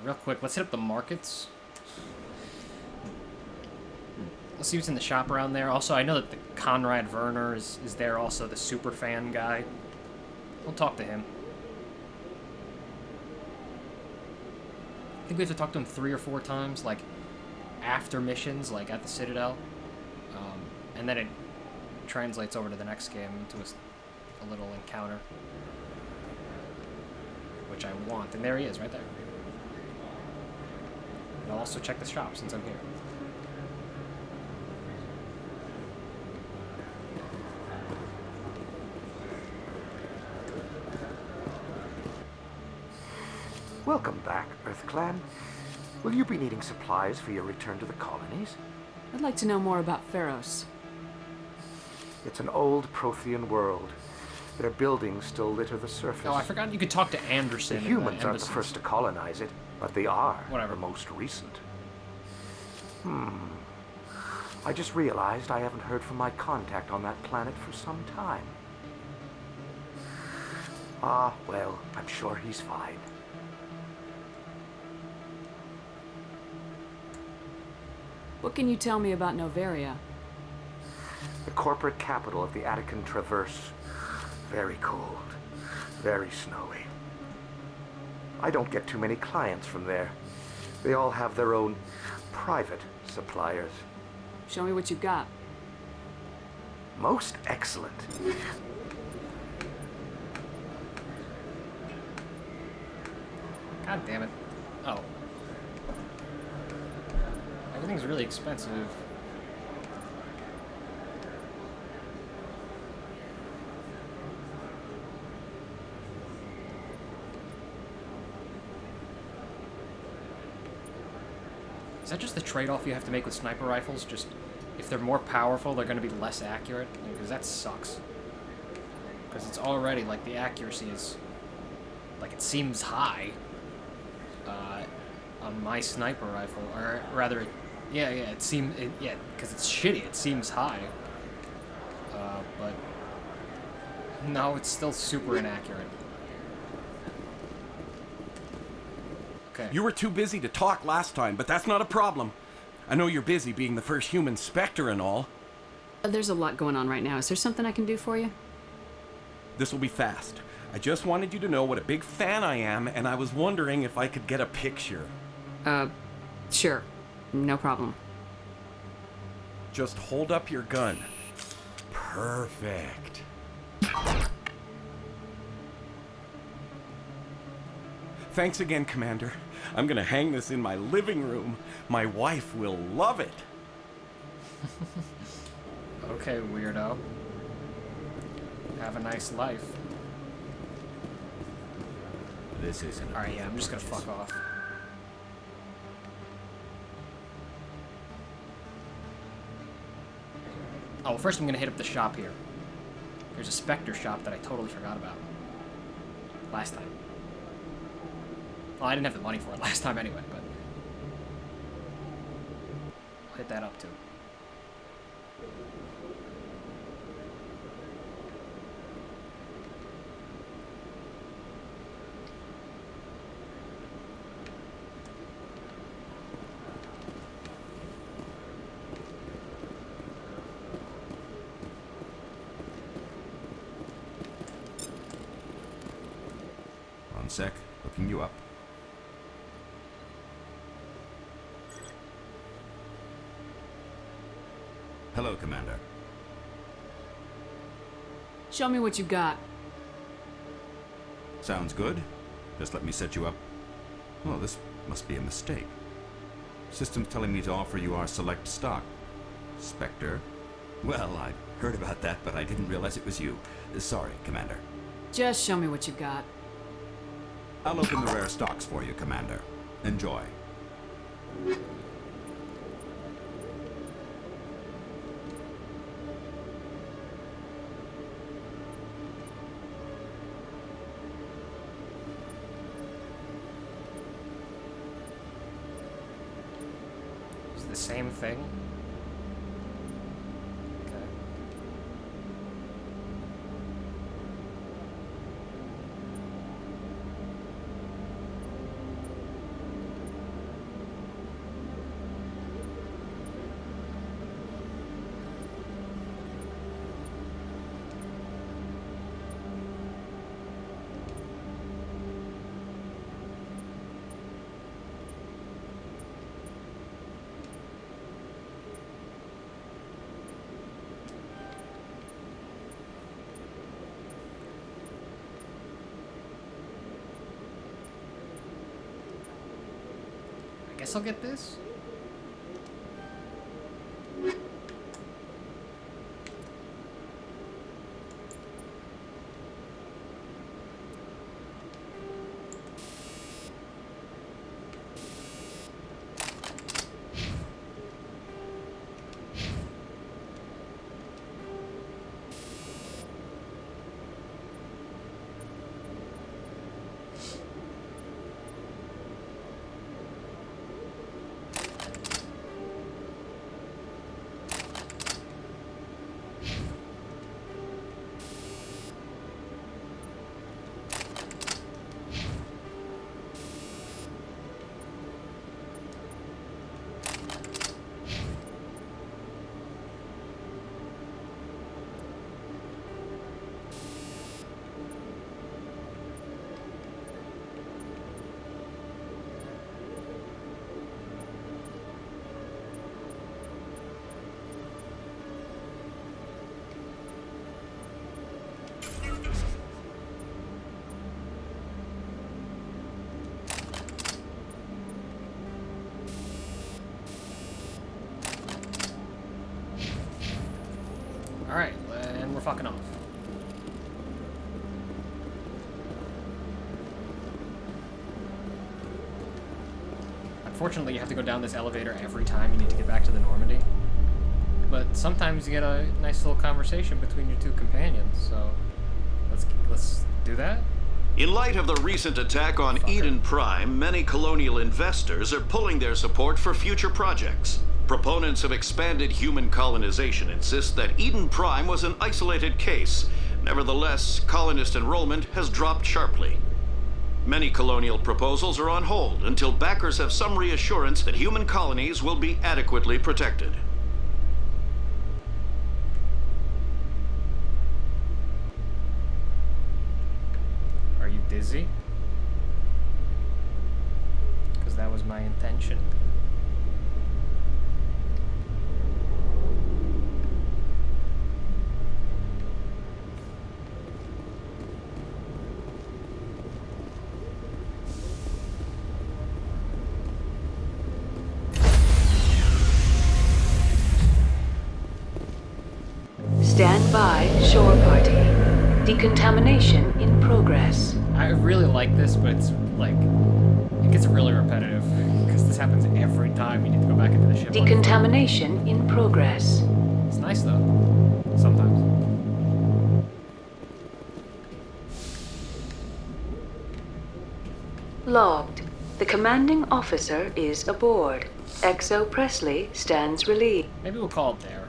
Real quick, let's hit up the markets. Let's see what's in the shop around there. Also, I know that the Conrad Werner is there also, the super fan guy. We'll talk to him. I think we have to talk to him 3 or 4 times, like, after missions, like, at the Citadel. And then it translates over to the next game into a little encounter. Which I want. And there he is, right there. And I'll also check the shop since I'm here. Welcome back, Earth Clan. Will you be needing supplies for your return to the colonies? I'd like to know more about Pharos. It's an old Prothean world. Their buildings still litter the surface. Oh, I forgot you could talk to Anderson. The humans aren't the first to colonize it, but they are the most recent. I just realized I haven't heard from my contact on that planet for some time. Ah, well, I'm sure he's fine. What can you tell me about Noveria? The corporate capital of the Attican Traverse. Very cold. Very snowy. I don't get too many clients from there. They all have their own private suppliers. Show me what you've got. Most excellent. God damn it. Oh. Everything's really expensive. Is that just the trade-off you have to make with sniper rifles? Just, if they're more powerful, they're going to be less accurate? Because that sucks. Because it's already, like, the accuracy is... Like, it seems high. On my sniper rifle. Or, rather, yeah, it seems... Yeah, because it's shitty. It seems high. But... No, it's still super inaccurate. Okay. You were too busy to talk last time, but that's not a problem. I know you're busy being the first human Spectre and all. There's a lot going on right now. Is there something I can do for you? This will be fast. I just wanted you to know what a big fan I am, and I was wondering if I could get a picture. Sure. No problem. Just hold up your gun. Perfect. Thanks again, Commander. I'm gonna hang this in my living room. My wife will love it. Okay, weirdo. Have a nice life. This isn't. Alright, yeah, I'm just gonna fuck off. Oh, first I'm gonna hit up the shop here. There's a Spectre shop that I totally forgot about. Last time. Well, I didn't have the money for it last time anyway, but... I'll hit that up too. One sec, looking you up. Hello, Commander. Show me what you got. Sounds good. Just let me set you up. Oh, this must be a mistake. System's telling me to offer you our select stock. Spectre? Well, I heard about that, but I didn't realize it was you. Sorry, Commander. Just show me what you got. I'll open the rare stocks for you, Commander. Enjoy. It's the same thing. Okay. Guess I'll get this. Alright, and we're fucking off. Unfortunately, you have to go down this elevator every time you need to get back to the Normandy. But sometimes you get a nice little conversation between your two companions, so let's do that. In light of the recent attack on Eden Prime, many colonial investors are pulling their support for future projects. Proponents of expanded human colonization insist that Eden Prime was an isolated case. Nevertheless, colonist enrollment has dropped sharply. Many colonial proposals are on hold until backers have some reassurance that human colonies will be adequately protected. Are you dizzy? Because that was my intention. Stand by, shore party. Decontamination in progress. I really like this, but it's like, it gets really repetitive because this happens every time you need to go back into the ship. Decontamination in progress. It's nice though, sometimes. Logged. The commanding officer is aboard. XO Presley stands relieved. Maybe we'll call it there.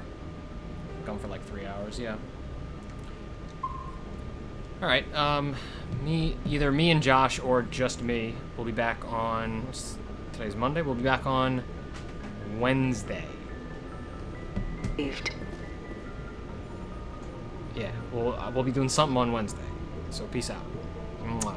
Gone for like 3 hours, yeah. Alright, either me and Josh or just me will be back on, today's Monday, we'll be back on Wednesday. Yeah, we'll be doing something on Wednesday. So peace out. Mwah.